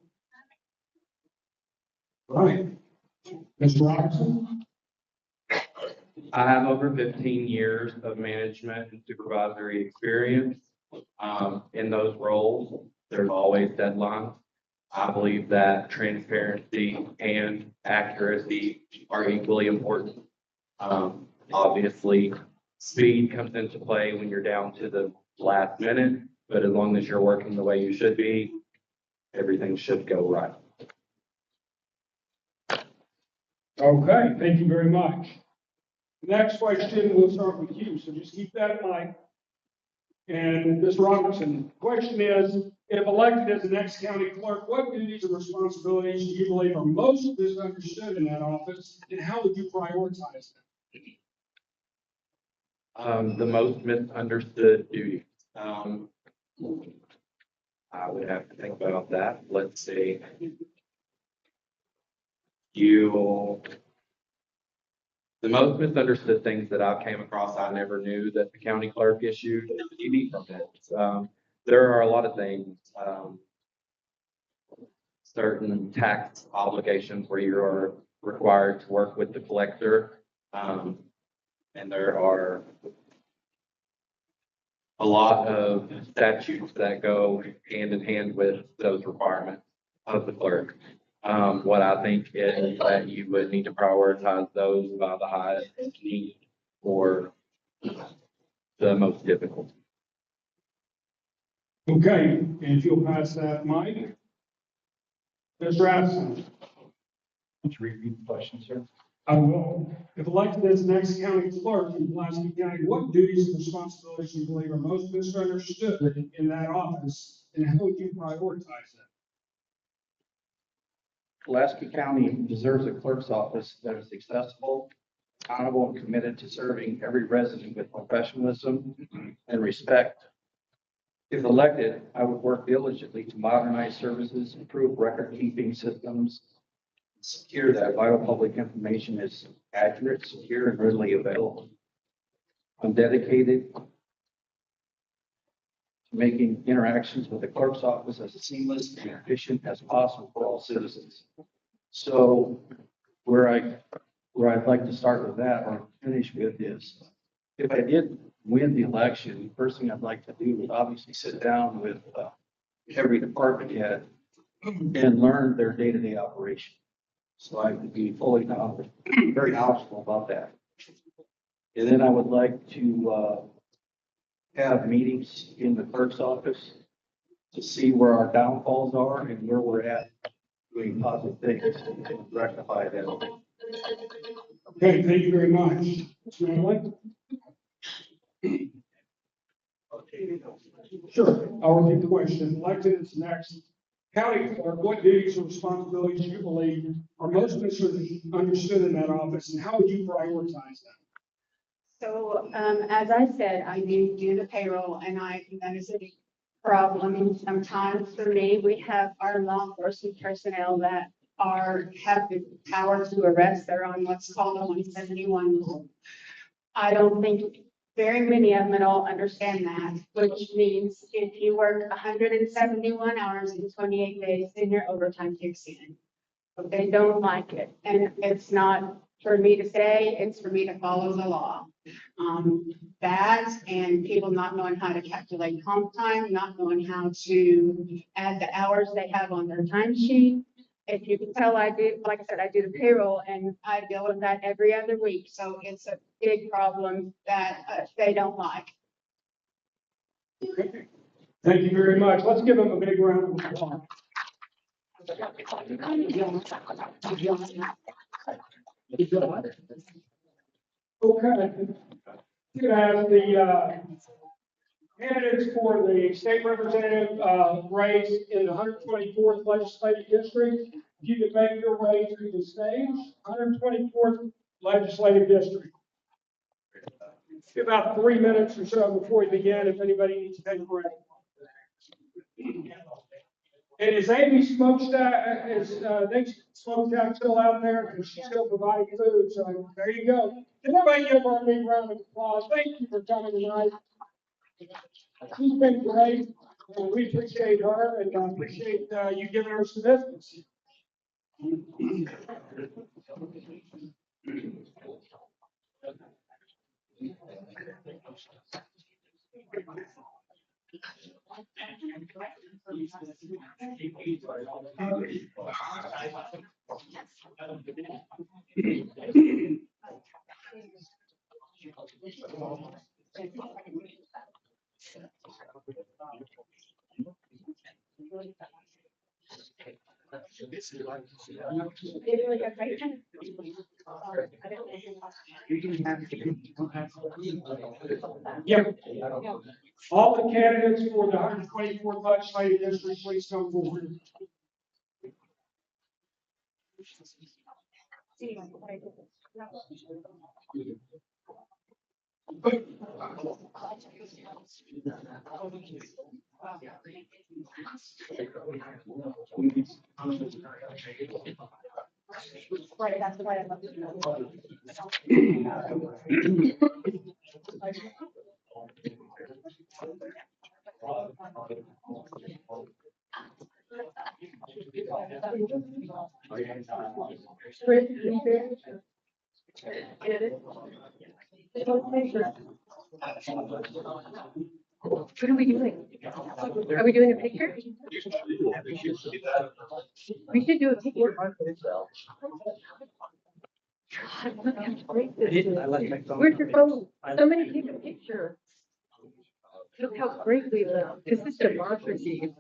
Right. Mr. Robertson? I have over 15 years of management and supervisory experience. In those roles, there's always deadlines. I believe that transparency and accuracy are equally important. Obviously, speed comes into play when you're down to the last minute, but as long as you're working the way you should be, everything should go right. Okay, thank you very much. Next question, we'll start with you, so just keep that in mind. And Ms. Robertson, the question is, if elected as the next county clerk, what duties and responsibilities do you believe are most misunderstood in that office, and how would you prioritize them? The most misunderstood duties. I would have to think about that. Let's see. The most misunderstood things that I've came across, I never knew that the county clerk issued TV permits. There are a lot of things, certain tax obligations where you are required to work with the collector. And there are a lot of statutes that go hand in hand with those requirements of the clerk. What I think is that you would need to prioritize those by the highest need or the most difficult. Okay, and if you'll pass that mic. Mr. Askeland. Would you repeat the question, sir? I will. If elected as the next county clerk in Pulaski County, what duties and responsibilities do you believe are most misunderstood in that office, and how would you prioritize them? Pulaski County deserves a clerk's office that is accessible, accountable, and committed to serving every resident with professionalism and respect. If elected, I would work diligently to modernize services, improve record-keeping systems, secure that vital public information is accurate, secure, and readily available. I'm dedicated to making interactions with the clerk's office as seamless and efficient as possible for all citizens. So where I'd like to start with that or finish with is, if I did win the election, the first thing I'd like to do is obviously sit down with every department head and learn their day-to-day operation. So I would be fully knowledgeable, very knowledgeable about that. And then I would like to have meetings in the clerk's office to see where our downfalls are and where we're at doing positive things to rectify that. Okay, thank you very much. Mr. Medlen? Sure, I'll repeat the question. Elected is next. County clerk, what duties or responsibilities do you believe are most understood in that office, and how would you prioritize them? So, as I said, I do the payroll, and that is a problem. Sometimes for me, we have our law enforcement personnel that have the power to arrest. They're on what's called a 171 rule. I don't think very many of them at all understand that, which means if you work 171 hours in 28 days, then your overtime kicks in. But they don't like it, and it's not for me to say, it's for me to follow the law. That and people not knowing how to calculate comp time, not knowing how to add the hours they have on their timesheet. If you can tell, I do, like I said, I do the payroll and I deal with that every other week. So it's a big problem that they don't like. Thank you very much. Let's give them a big round of applause. Okay. Could I have the candidates for the state representative race in the 124th legislative district? If you could make your way through the stage, 124th legislative district. About 3 minutes or so before we begin, if anybody needs to take a break. And is Amy Smokestack, Smokestack still out there? Because she's still providing food, so there you go. Can everybody give her a big round of applause? Thank you for coming tonight. She's been great, and we appreciate her, and appreciate you giving her some business. Yep. All the candidates for the 124th legislative district, please come forward. Right, that's why I love it. What are we doing? Are we doing a picture? We should do a picture. God, look how great this is. Where's your phone? Somebody take a picture. Look how great we look. This is democracy.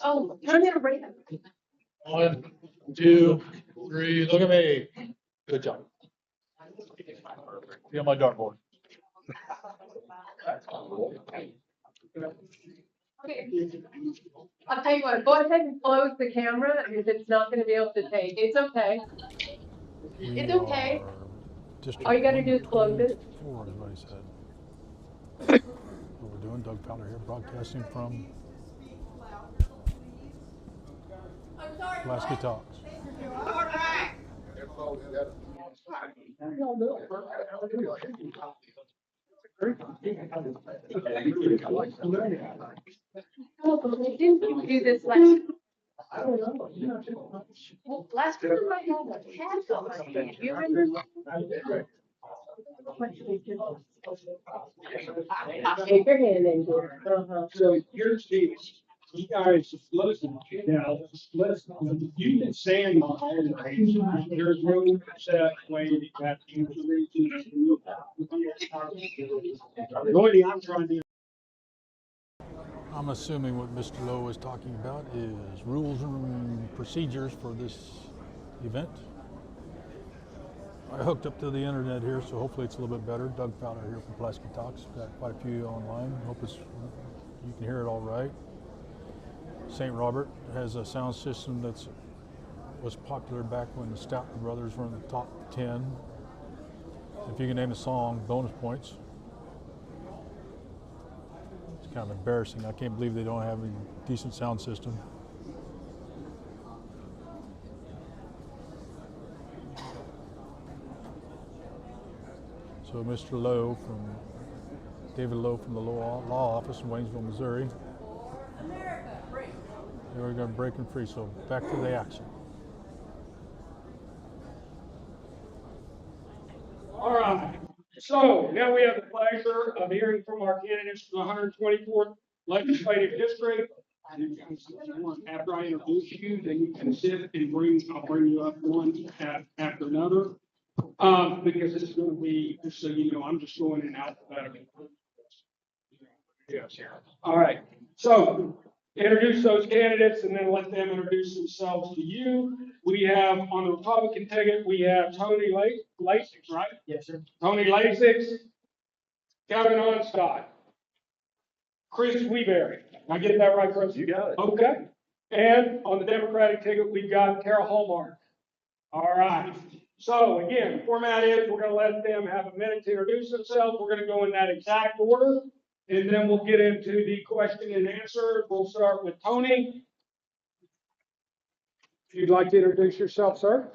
Oh, turn it around. 1, 2, 3, look at me. Good job. Be on my dartboard. I'll tell you what, go ahead and close the camera because it's not going to be able to take. It's okay. It's okay. All you got to do is close it. Four is what he said. What we're doing, Doug Powder here, broadcasting from Pulaski Talks. Didn't you do this last? I don't know. Well, last time I had a cat on my hand. You remember? I'll shake your hand in here. So here's the, you guys listen, now, listen, you can stand on all range. There's no set way that you have to use the Roy, I'm trying to. I'm assuming what Mr. Lowe is talking about is rules and procedures for this event. I hooked up to the internet here, so hopefully it's a little bit better. Doug Fowler here from Pulaski Talks. Got quite a few online. Hope you can hear it all right. St. Robert has a sound system was popular back when the Staabs brothers were in the top 10. If you can name a song, bonus points. It's kind of embarrassing. I can't believe they don't have a decent sound system. So Mr. David Lowe from the law office in Waynesville, Missouri. America, break. They were going to break and free, so back to the action. All right, so now we have the pleasure of hearing from our candidates for the 124th Legislative District. After I introduce you, then you can sit and I'll bring you up one after another. Because it's going to be, just so you know, I'm just going in alphabetical. Yes. All right, so introduce those candidates and then let them introduce themselves to you. We have, on the Republican ticket, we have Tony Laszacs, right? Yes, sir. Tony Laszacs, Kevin Onstott, Chris Webery. Did I get that right, Chris? You got it. Okay. And on the Democratic ticket, we've got Carol Hallmark. All right. So again, the format is we're going to let them have a minute to introduce themselves. We're going to go in that exact order, and then we'll get into the question and answer. We'll start with Tony. If you'd like to introduce yourself, sir.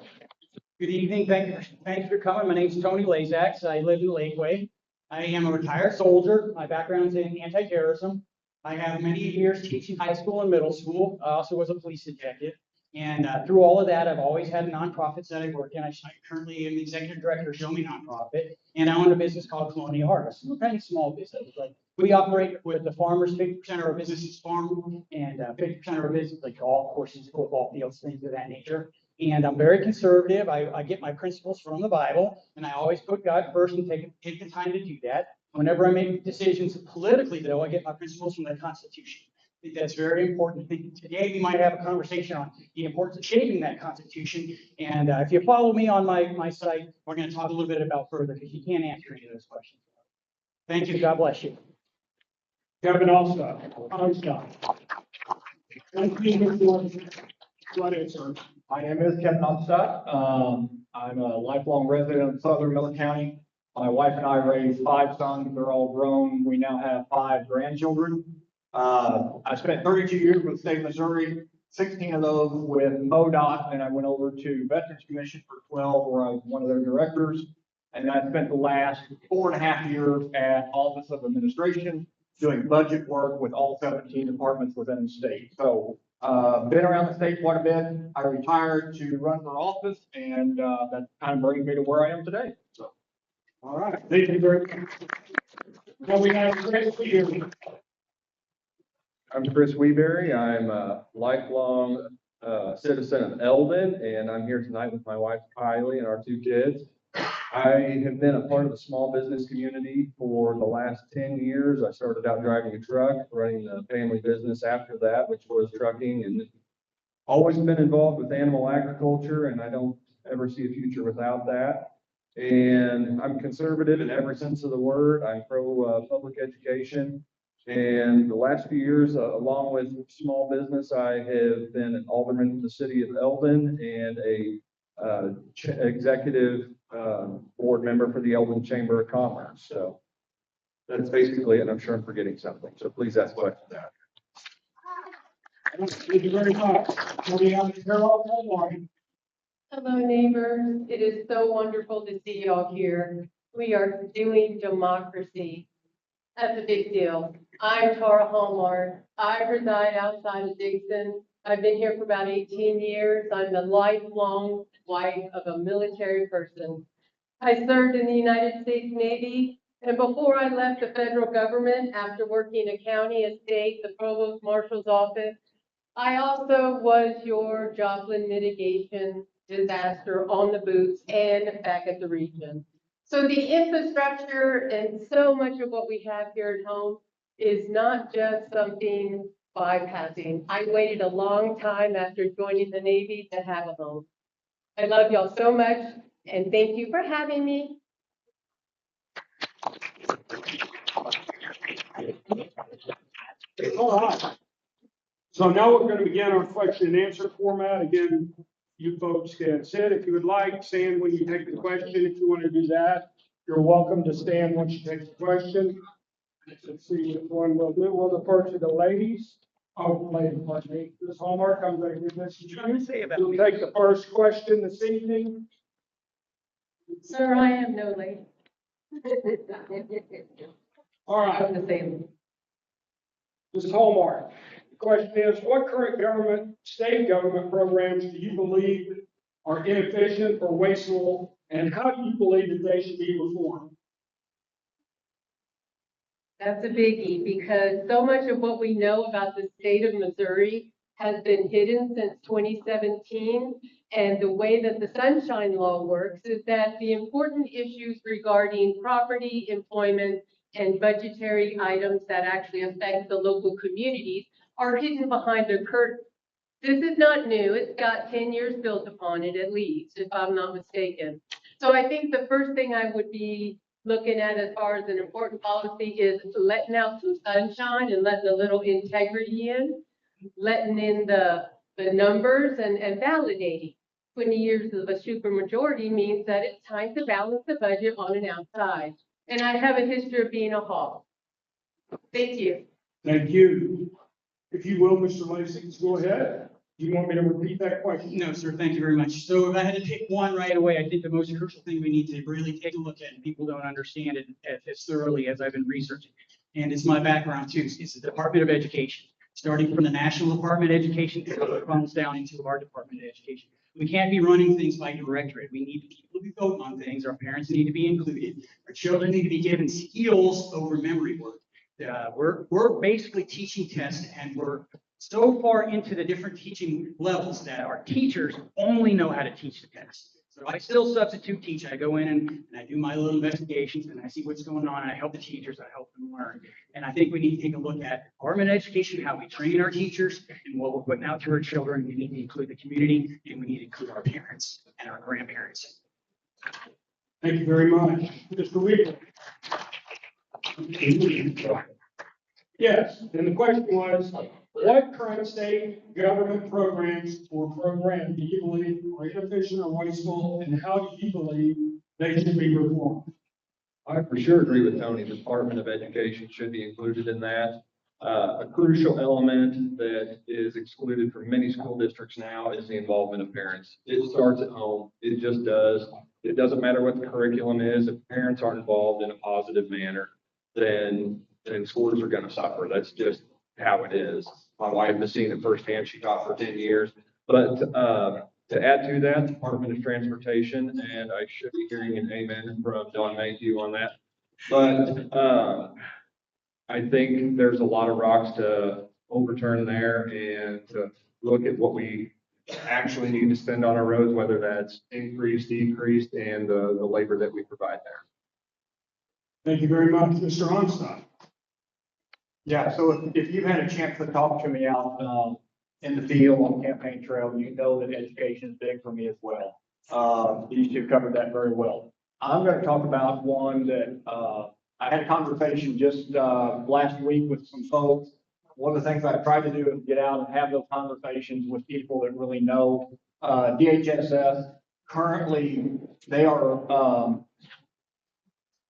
Good evening. Thanks for coming. My name's Tony Laszacs. I live in Lakeway. I am a retired soldier. My background's in anti-terrorism. I have many years teaching high school and middle school. I also was a police detective. And through all of that, I've always had nonprofits that I work in. I currently am the executive director of Show Me Nonprofit, and I own a business called Colonial Harvest. We're kind of small business. Like we operate with the farmers. 50% of our business is farm, and 50% of our business like golf courses, football fields, things of that nature. And I'm very conservative. I get my principles from the Bible, and I always put God first and take the time to do that. Whenever I make decisions politically, though, I get my principles from the Constitution. I think that's very important. I think today we might have a conversation on the importance of shaping that Constitution. And if you follow me on my site, we're going to talk a little bit about further because you can't answer any of those questions. Thank you. God bless you. Kevin Onstott. Go ahead, sir. My name is Kevin Onstott. I'm a lifelong resident of southern Medlen County. My wife and I raised 5 sons. They're all grown. We now have 5 grandchildren. I spent 32 years with the state of Missouri, 16 of those with MoDOT, and I went over to Veterans Commission for 12, where I was one of their directors. And I spent the last 4.5 years at Office of Administration doing budget work with all 17 departments within the state. So been around the state quite a bit. I retired to run for office, and that kind of brings me to where I am today. So, all right, thank you very much. Now we have Chris here. I'm Chris Webery. I'm a lifelong citizen of Eldon, and I'm here tonight with my wife Kylie and our 2 kids. I have been a part of the small business community for the last 10 years. I started out driving a truck, running the family business after that, which was trucking, and always been involved with animal agriculture, and I don't ever see a future without that. And I'm conservative in every sense of the word. I'm pro public education. And the last few years, along with small business, I have been an alderman in the city of Eldon and a executive board member for the Eldon Chamber of Commerce. So that's basically it. And I'm sure I'm forgetting something. So please ask questions after. Thank you very much. We have Carol Hallmark. Hello, neighbors. It is so wonderful to see you all here. We are doing democracy. That's a big deal. I'm Tara Hallmark. I reside outside of Dixon. I've been here for about 18 years. I'm the lifelong wife of a military person. I served in the United States Navy, and before I left the federal government, after working a county, a state, the provost marshal's office, I also was your Joplin mitigation disaster on the boots and back at the region. So the infrastructure and so much of what we have here at home is not just something bypassing. I waited a long time after joining the Navy to have a home. I love y'all so much. And thank you for having me. All right. So now we're going to begin our question and answer format. Again, you folks can sit if you would like, stand when you take the question. If you want to do that, you're welcome to stand once you take the question. Let's see which one we'll do. We'll defer to the ladies. Oh, lady, pardon me. Ms. Hallmark, I'm going to give this to you. You'll take the first question this evening. Sir, I am no lady. All right. I'm the same. Ms. Hallmark, the question is, what current government, state government programs do you believe are inefficient or wasteful, and how do you believe that they should be reformed? That's a biggie because so much of what we know about the state of Missouri has been hidden since 2017. And the way that the Sunshine Law works is that the important issues regarding property, employment, and budgetary items that actually affect the local communities are hidden behind the curtain. This is not new. It's got 10 years built upon it at least, if I'm not mistaken. So I think the first thing I would be looking at as far as an important policy is letting out some sunshine and letting a little integrity in, letting in the numbers and validating. 20 years of a supermajority means that it's time to balance the budget on and outside. And I have a history of being a hawk. Thank you. Thank you. If you will, Mr. Laszacs, go ahead. Do you want me to repeat that question? No, sir, thank you very much. So if I had to pick one right away, I think the most crucial thing we need to really take a look at, and people don't understand it as thoroughly as I've been researching, and it's my background too, is the Department of Education. Starting from the National Department of Education, it comes down into our Department of Education. We can't be running things by directorate. We need people to be voting on things. Our parents need to be included. Our children need to be given skills over memory work. We're basically teaching tests, and we're so far into the different teaching levels that our teachers only know how to teach the test. So I still substitute teach. I go in and I do my little investigations and I see what's going on and I help the teachers, I help them learn. And I think we need to take a look at Department of Education, how we train our teachers and what we're putting out to our children. We need to include the community and we need to include our parents and our grandparents. Thank you very much. Mr. Weaver. Yes, and the question was, what current state government programs or programs do you believe are inefficient or wasteful, and how do you believe they should be reformed? I for sure agree with Tony. The Department of Education should be included in that. A crucial element that is excluded from many school districts now is the involvement of parents. It starts at home. It just does. It doesn't matter what the curriculum is. If parents aren't involved in a positive manner, then schools are going to suffer. That's just how it is. My wife has seen it firsthand. She taught for 10 years. But to add to that, Department of Transportation, and I should be hearing an amen from Don Mayhew on that. But I think there's a lot of rocks to overturn there and to look at what we actually need to spend on our roads, whether that's increased, decreased, and the labor that we provide there. Thank you very much, Mr. Onstott. Yeah, so if you've had a chance to talk to me out in the field on campaign trail, you know that education is big for me as well. These two covered that very well. I'm going to talk about one that I had a conversation just last week with some folks. One of the things I tried to do is get out and have those conversations with people that really know. DHSS, currently, they are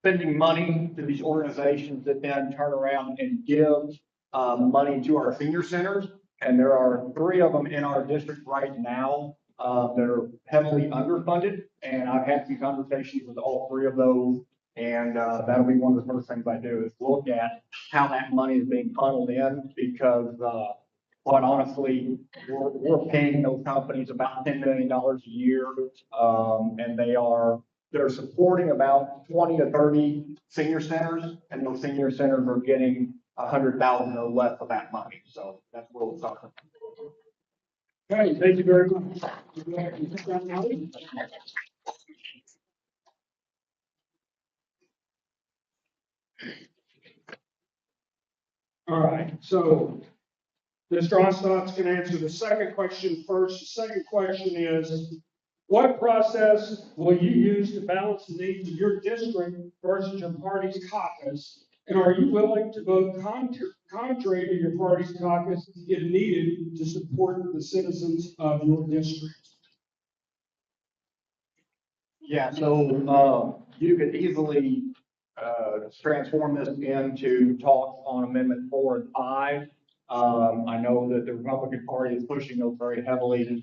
spending money to these organizations that then turn around and give money to our senior centers. And there are 3 of them in our district right now that are heavily underfunded. And I've had some conversations with all 3 of those. And that'll be one of the first things I do is look at how that money is being funneled in, because quite honestly, we're paying those companies about $10 million a year. And they're supporting about 20 to 30 senior centers, and those senior centers are getting 100,000 or less of that money. So that's where we're talking. Okay, thank you very much. All right, so Mr. Onstott's going to answer the second question first. The second question is, What process will you use to balance the needs of your district versus your party's caucus? And are you willing to vote contrary to your party's caucus if needed to support the citizens of your district? Yeah, so, you could easily, transform this into talks on Amendment 4 and 5. I know that the Republican Party is pushing those very heavily.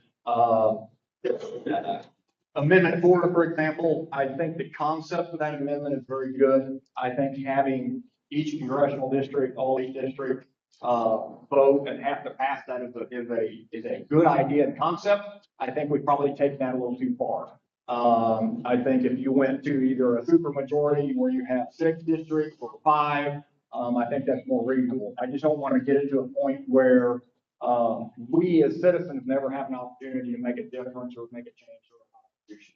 Amendment 4, for example, I think the concept of that amendment is very good. I think having each congressional district, all these districts, vote and have to pass that is a good idea and concept. I think we've probably taken that a little too far. I think if you went to either a supermajority where you have 6 districts or 5, I think that's more reasonable. I just don't want to get into a point where, we as citizens never have an opportunity to make a difference or make a change to our constitution.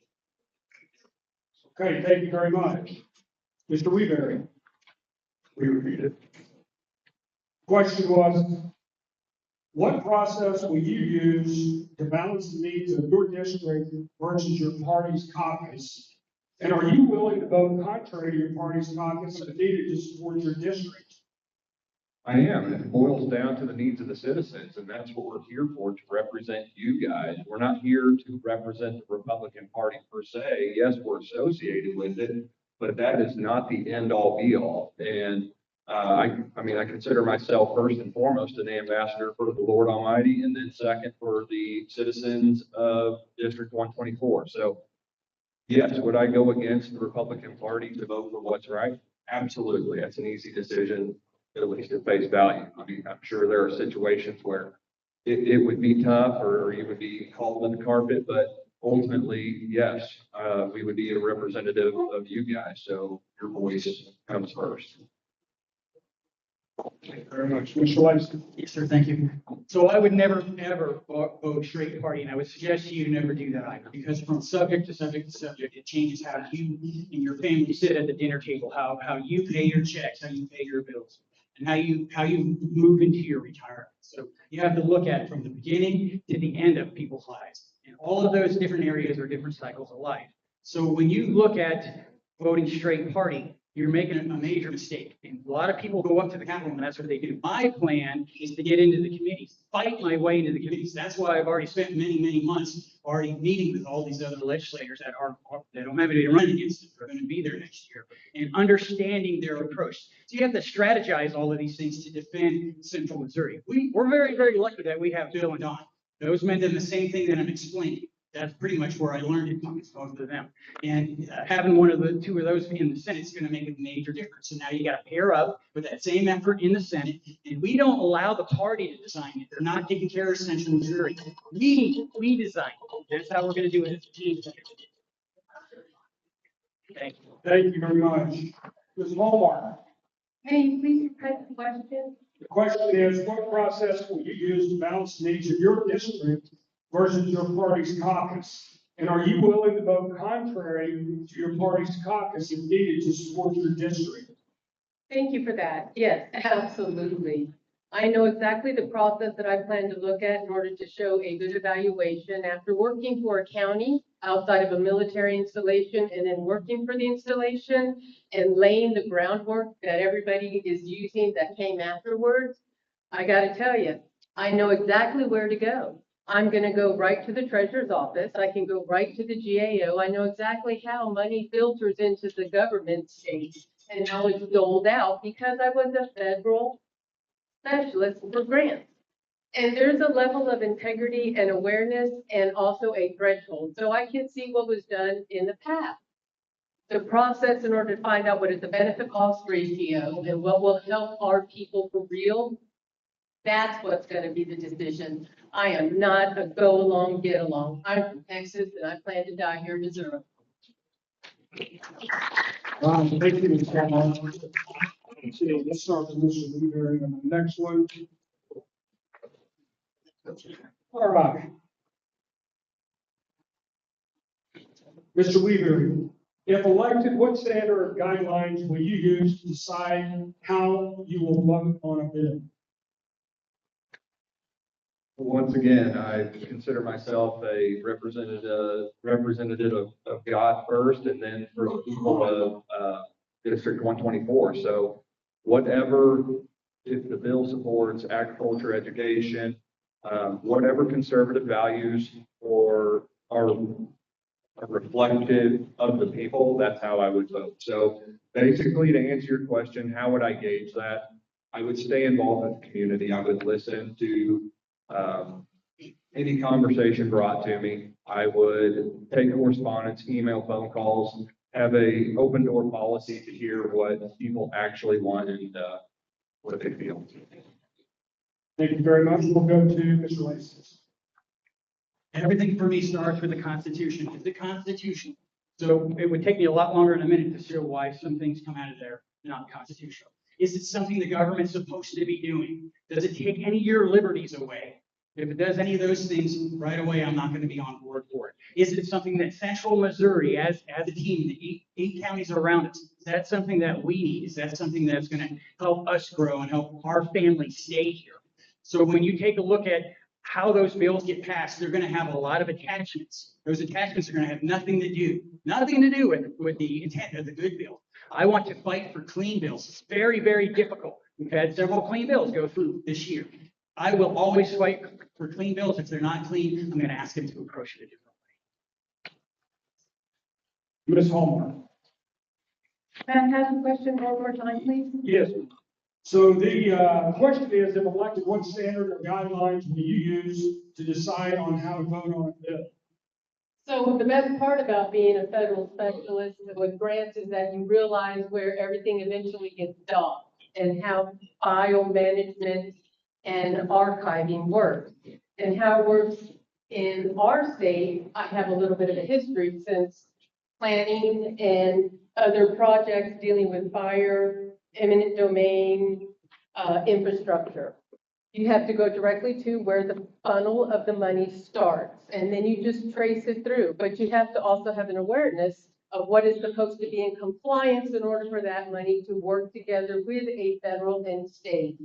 Okay, thank you very much. Mr. Webery. We repeat it. Question was, what process will you use to balance the needs of your district versus your party's caucus? And are you willing to vote contrary to your party's caucus if needed to support your district? I am. It boils down to the needs of the citizens, and that's what we're here for, to represent you guys. We're not here to represent the Republican Party per se. Yes, we're associated with it, but that is not the end all be all. And I consider myself first and foremost an ambassador for the Lord Almighty, and then second for the citizens of District 124. So yes, would I go against the Republican Party to vote for what's right? Absolutely. That's an easy decision, at least at face value. I mean, I'm sure there are situations where it would be tough or you would be called on the carpet, but ultimately, yes, we would be a representative of you guys. So your voice comes first. Thank you very much. Mr. Langston. Yes, sir, thank you. So I would never, ever vote straight party, and I would suggest to you to never do that either, because from subject to subject to subject, it changes how you and your family sit at the dinner table, how you pay your checks, how you pay your bills, and how you move into your retirement. So you have to look at it from the beginning to the end of people's lives. And all of those different areas are different cycles of life. So when you look at voting straight party, you're making a major mistake. And a lot of people go up to the Capitol and that's what they do. My plan is to get into the committees, fight my way into the committees. That's why I've already spent many, many months already meeting with all these other legislators that don't have anybody to run against them. They're going to be there next year and understanding their approach. So you have to strategize all of these things to defend Central Missouri. We're very, very lucky that we have Bill and Don. Those men did the same thing that I'm explaining. That's pretty much where I learned it from, both of them. And having one of the two of those in the Senate is going to make a major difference. So now you got to pair up with that same effort in the Senate. And we don't allow the party to design it. They're not taking care of Central Missouri. We design it. That's how we're going to do it. Thank you. Thank you very much. Ms. Hallmark. Can you please repeat the question? The question is, what process will you use to balance the needs of your district versus your party's caucus? And are you willing to vote contrary to your party's caucus if needed to support your district? Thank you for that. Yes, absolutely. I know exactly the process that I plan to look at in order to show a good evaluation. After working for a county outside of a military installation and then working for the installation and laying the groundwork that everybody is using that came afterwards, I got to tell you, I know exactly where to go. I'm going to go right to the treasurer's office. I can go right to the GAO. I know exactly how money filters into the government space and how it's doled out because I was a federal specialist for grants. And there's a level of integrity and awareness and also a threshold. So I can see what was done in the past. The process in order to find out what is the benefit cost ratio and what will help our people for real, that's what's going to be the decision. I am not a go along, get along. I'm from Texas and I plan to die here in Missouri. Thank you, Ms. Hallmark. Let's start with Mr. Weaver and the next one. All right. Mr. Weaver, if elected, what standard or guidelines will you use to decide how you will vote on a bill? Once again, I consider myself a representative of God first, and then for the people of District 124. So whatever, if the bill supports agriculture, education, whatever conservative values or are reflective of the people, that's how I would vote. So basically, to answer your question, how would I gauge that? I would stay involved with the community. I would listen to any conversation brought to me. I would take correspondence, email, phone calls, have a open door policy to hear what people actually want and what they feel. Thank you very much. We'll go to Mr. Laszacs. Everything for me starts with the Constitution. It's the Constitution. So it would take me a lot longer in a minute to show why some things come out of there not constitutional. Is it something the government's supposed to be doing? Does it take any of your liberties away? If it does any of those things, right away, I'm not going to be on board for it. Is it something that Central Missouri, as a team, the eight counties around us, is that something that we need? Is that something that's going to help us grow and help our family stay here? So when you take a look at how those bills get passed, they're going to have a lot of attachments. Those attachments are going to have nothing to do with the intent of the good bill. I want to fight for clean bills. It's very, very difficult. We've had several clean bills go through this year. I will always fight for clean bills. If they're not clean, I'm going to ask them to approach it a different way. Ms. Hallmark. Matt has a question one more time, please. Yes. So the question is, if elected, what standard or guidelines will you use to decide on how to vote on a bill? So the best part about being a federal specialist with grants is that you realize where everything eventually gets done and how file management and archiving works. And how it works in our state, I have a little bit of a history since planning and other projects dealing with fire, eminent domain, infrastructure. You have to go directly to where the funnel of the money starts, and then you just trace it through. But you have to also have an awareness of what is supposed to be in compliance in order for that money to work together with a federal and state.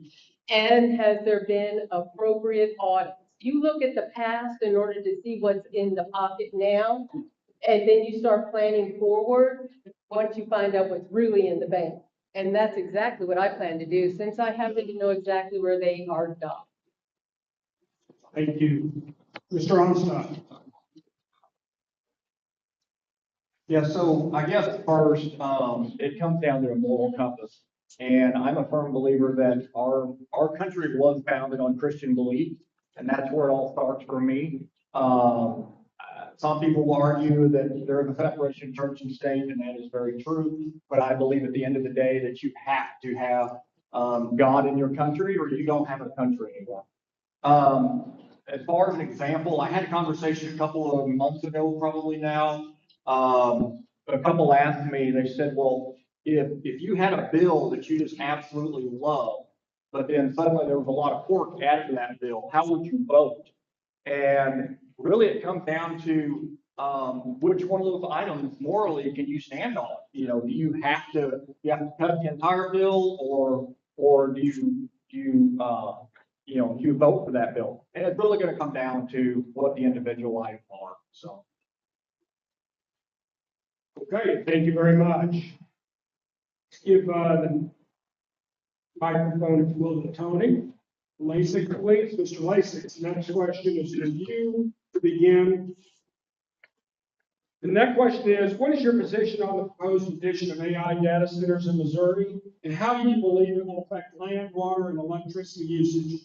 And has there been appropriate audits? You look at the past in order to see what's in the pocket now, and then you start planning forward once you find out what's really in the bank. And that's exactly what I plan to do, since I happen to know exactly where they are done. Thank you. Mr. Onstott. Yeah, so I guess first, it comes down to a moral compass. And I'm a firm believer that our country was founded on Christian belief, and that's where it all starts for me. Some people will argue that there is a separation of church and state, and that is very true. But I believe at the end of the day that you have to have God in your country, or you don't have a country anymore. As far as an example, I had a conversation a couple of months ago, probably now. A couple asked me, they said, well, if you had a bill that you just absolutely love, but then suddenly there was a lot of pork added to that bill, how would you vote? And really it comes down to which one of those items morally can you stand on? You know, do you have to cut the entire bill, or do you vote for that bill? And it's really going to come down to what the individual items are. So. Okay, thank you very much. Let's give the microphone, if you will, to Tony Laszacs, please. Mr. Laszacs, the next question is for you to begin. The next question is, what is your position on the proposed addition of AI data centers in Missouri, and how do you believe it will affect land, water, and electricity usage?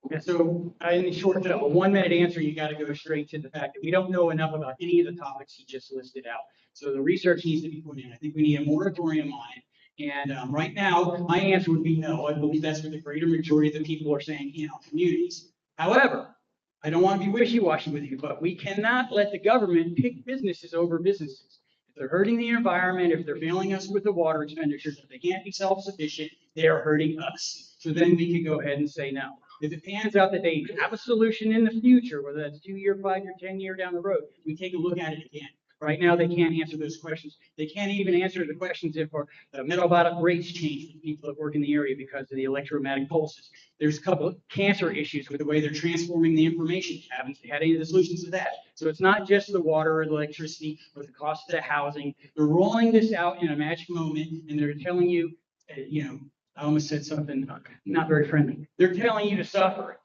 Okay, so in the short, a 1 minute answer, you got to go straight to the fact that we don't know enough about any of the topics he just listed out. So the research needs to be put in. I think we need a moratorium on it. And right now, my answer would be no. I believe that's what the greater majority of the people are saying in our communities. However, I don't want to be wishy-washy with you, but we cannot let the government pick businesses over businesses. If they're hurting the environment, if they're failing us with the water expenditures, if they can't be self-sufficient, they are hurting us. So then we can go ahead and say no. If it pans out that they have a solution in the future, whether that's 2 year, 5 year, 10 year down the road, we take a look at it again. Right now, they can't answer those questions. They can't even answer the questions if our metabolic rates change for people that work in the area because of the electromagnetic pulses. There's a couple of cancer issues with the way they're transforming the information. Haven't had any of the solutions to that. So it's not just the water or the electricity or the cost of the housing. They're rolling this out in a magic moment, and they're telling you, I almost said something not very friendly. They're telling you to suffer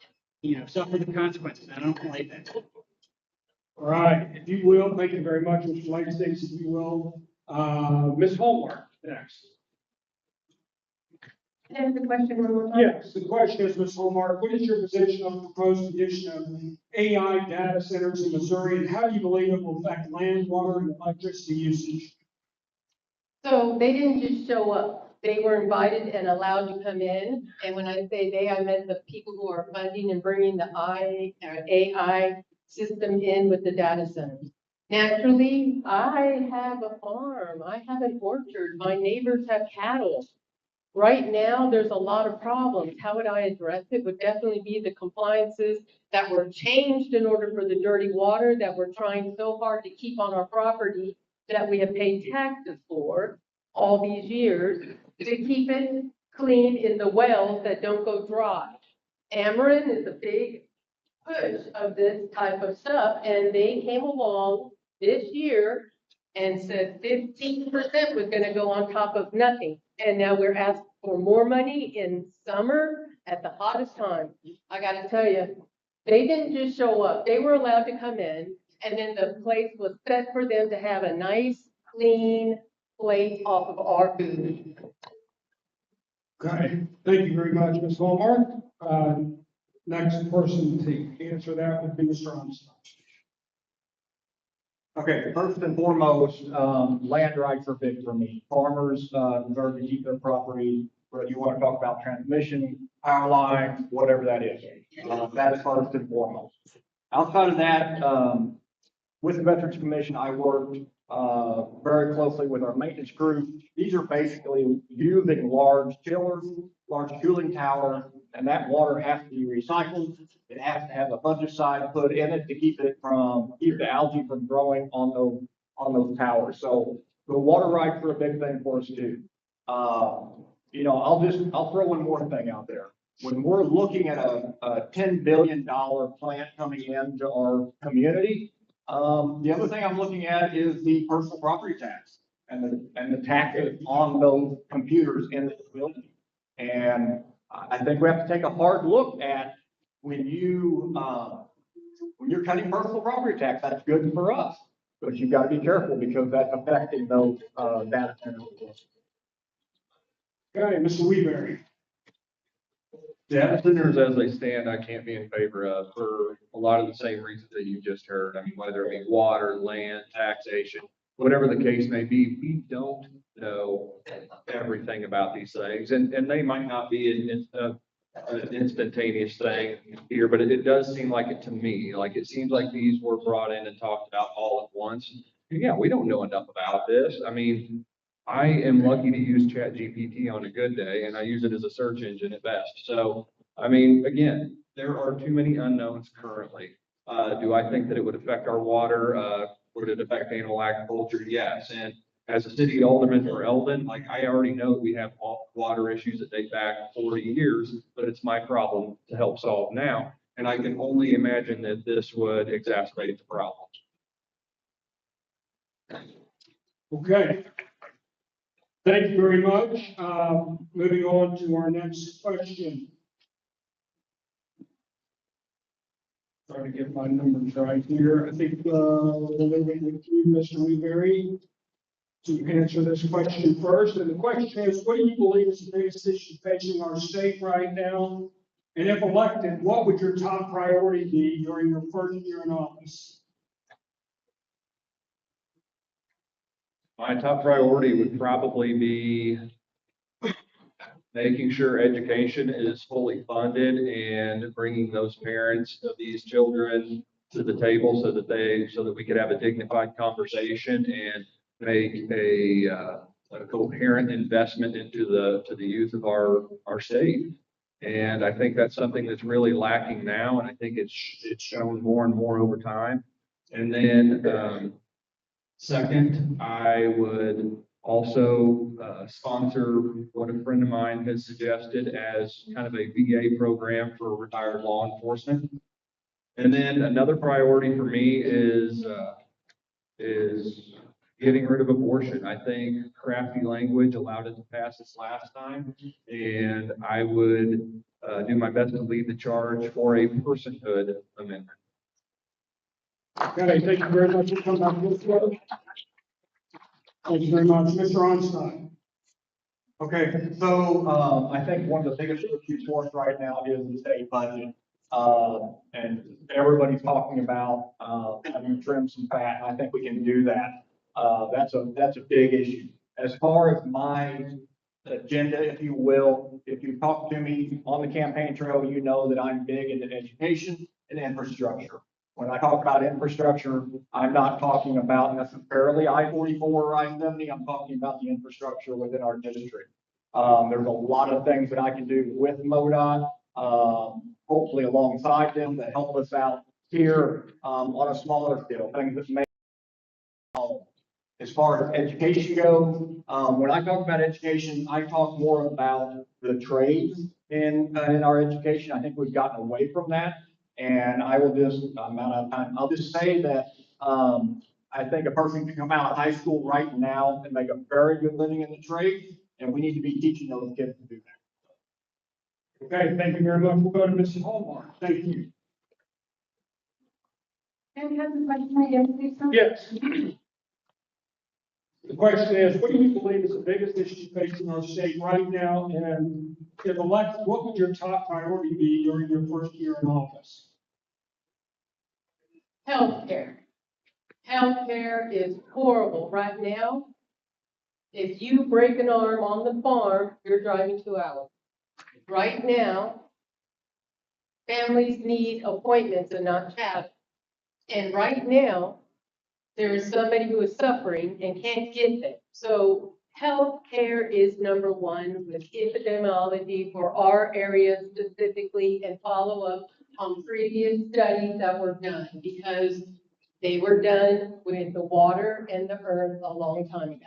it, suffer the consequences. I don't like that. All right, if you will, thank you very much, Mr. Laszacs, if you will. Ms. Hallmark, next. Ask the question one more time. Yes, the question is, Ms. Hallmark, what is your position on the proposed addition of AI data centers in Missouri, and how do you believe it will affect land, water, and electricity usage? So they didn't just show up. They were invited and allowed to come in. And when I say they, I meant the people who are funding and bringing the AI system in with the data centers. Naturally, I have a farm. I have an orchard. My neighbors have cattle. Right now, there's a lot of problems. How would I address it? Would definitely be the compliances that were changed in order for the dirty water that we're trying so hard to keep on our property that we have paid taxes for all these years to keep it clean in the wells that don't go dry. Ameren is a big push of this type of stuff, and they came along this year and said 15% was gonna go on top of nothing. And now we're asking for more money in summer at the hottest time. I gotta tell you, they didn't just show up. They were allowed to come in, and then the place was set for them to have a nice, clean plate off of our food. Okay, thank you very much, Ms. Hallmark. Next person to answer that would be Mr. Onstott. Okay, first and foremost, land rights are big for me. Farmers deserve to keep their property, whether you want to talk about transmission, power lines, whatever that is. That's first and foremost. Outside of that, with the Veterans Commission, I worked very closely with our maintenance crew. These are basically using large chillers, large cooling towers, and that water has to be recycled. It has to have a fungicide put in it to keep the algae from growing on those towers. So the water rights are a big thing for us too. I'll throw one more thing out there. When we're looking at a $10 billion plant coming into our community, the other thing I'm looking at is the personal property tax and the taxes on those computers in the building. And I think we have to take a hard look at when you're cutting personal property tax, that's good for us, but you've got to be careful because that's affecting those data centers. Okay, Mr. Webery. Data centers as they stand, I can't be in favor of for a lot of the same reasons that you just heard. I mean, whether it be water, land, taxation, whatever the case may be, we don't know everything about these things. And they might not be an instantaneous thing here, but it does seem like it to me. Like it seems like these were brought in and talked about all at once. And yeah, we don't know enough about this. I mean, I am lucky to use ChatGPT on a good day, and I use it as a search engine at best. So, I mean, again, there are too many unknowns currently. Do I think that it would affect our water? Would it affect animal agriculture? Yes. And as a city alderman for Eldon, like I already know that we have water issues that date back 40 years, but it's my problem to help solve now. And I can only imagine that this would exacerbate the problem. Okay. Thank you very much. Moving on to our next question. Try to get my numbers right here. I think we'll move with you, Mr. Webery, to answer this question first. And the question is, what do you believe is the biggest issue facing our state right now? And if elected, what would your top priority be during your first year in office? My top priority would probably be making sure education is fully funded and bringing those parents of these children to the table so that we could have a dignified conversation and make a coherent investment into the youth of our state. And I think that's something that's really lacking now, and I think it's shown more and more over time. And then Second, I would also sponsor what a friend of mine has suggested as kind of a VA program for retired law enforcement. And then another priority for me is getting rid of abortion. I think crafty language allowed it to pass this last time, and I would do my best to lead the charge for a personhood amendment. Okay, thank you very much for coming up this way. Thank you very much, Mr. Onstott. Okay, so, I think one of the biggest issues for us right now is the state budget. And everybody's talking about, having to trim some fat, and I think we can do that. That's a big issue. As far as my agenda, if you will, if you talk to me on the campaign trail, you know that I'm big into education and infrastructure. When I talk about infrastructure, I'm not talking about necessarily I-44 or I-70, I'm talking about the infrastructure within our district. There's a lot of things that I can do with MoDOT, hopefully alongside them to help us out here, on a smaller scale, things that may. As far as education goes, when I talk about education, I talk more about the trades in our education. I think we've gotten away from that. And I will just, I'm out of time. I'll just say that, I think a person can come out of high school right now and make a very good living in the trade, and we need to be teaching those kids to do that. Okay, thank you very much. We'll go to Mrs. Hallmark. Thank you. Can I have the question again, please? Sir? Yes. The question is, what do you believe is the biggest issue facing our state right now? And if elected, what would your top priority be during your first year in office? Healthcare. Healthcare is horrible right now. If you break an arm on the farm, you're driving 2 hours. Right now, families need appointments and not chat. And right now, there is somebody who is suffering and can't get there. So healthcare is number one with epidemiology for our area specifically, and follow up on previous studies that were done, because they were done with the water and the earth a long time ago.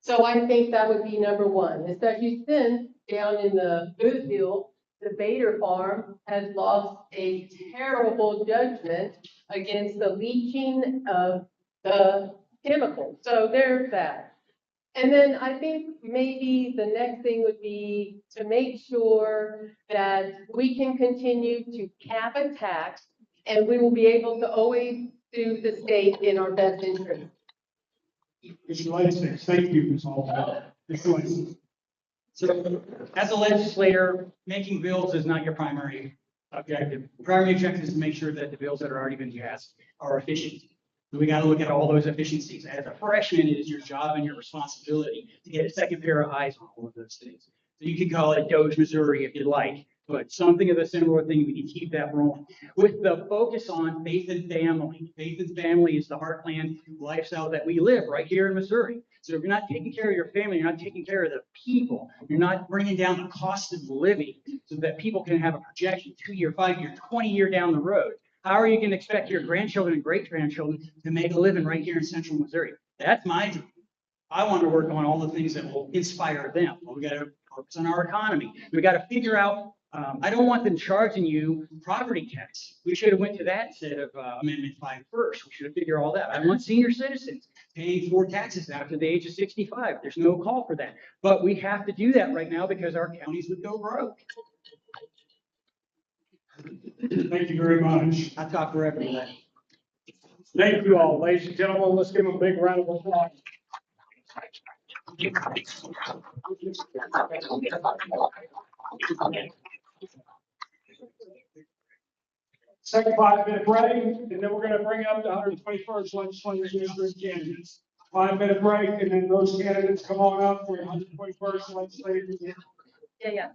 So I think that would be number one, especially since down in the Boothville, the Bader Farm has lost a terrible judgment against the leaching of the chemicals. So there's that. And then I think maybe the next thing would be to make sure that we can continue to cap a tax, and we will be able to always sue the state in our best interest. Mr. Laszacs, thank you, Ms. Hallmark. Mr. Laszacs. So as a legislator, making bills is not your primary objective. The primary objective is to make sure that the bills that are already been passed are efficient. So we got to look at all those efficiencies. As a freshman, it is your job and your responsibility to get a second pair of eyes on all of those things. So you can call it Doge, Missouri if you'd like, but something of a similar thing, we can keep that rolling. With the focus on faith and family. Faith and family is the heartland lifestyle that we live right here in Missouri. So if you're not taking care of your family, you're not taking care of the people, you're not bringing down the cost of living so that people can have a projection 2-year, 5-year, 20-year down the road. How are you going to expect your grandchildren and great-grandchildren to make a living right here in central Missouri? That's my dream. I want to work on all the things that will inspire them. Well, we got to focus on our economy. We got to figure out, I don't want them charging you property tax. We should have went to that instead of Amendment 5 first. We should have figured all that. I want senior citizens paying for taxes after the age of 65. There's no call for that. But we have to do that right now because our counties would go broke. Thank you very much. I talk for everybody. Thank you all, ladies and gentlemen. Let's give them a big round of applause. Second 5-minute break, and then we're going to bring up the 121st legislative district candidates. 5-minute break, and then those candidates come on up for the 121st legislative district. Yeah.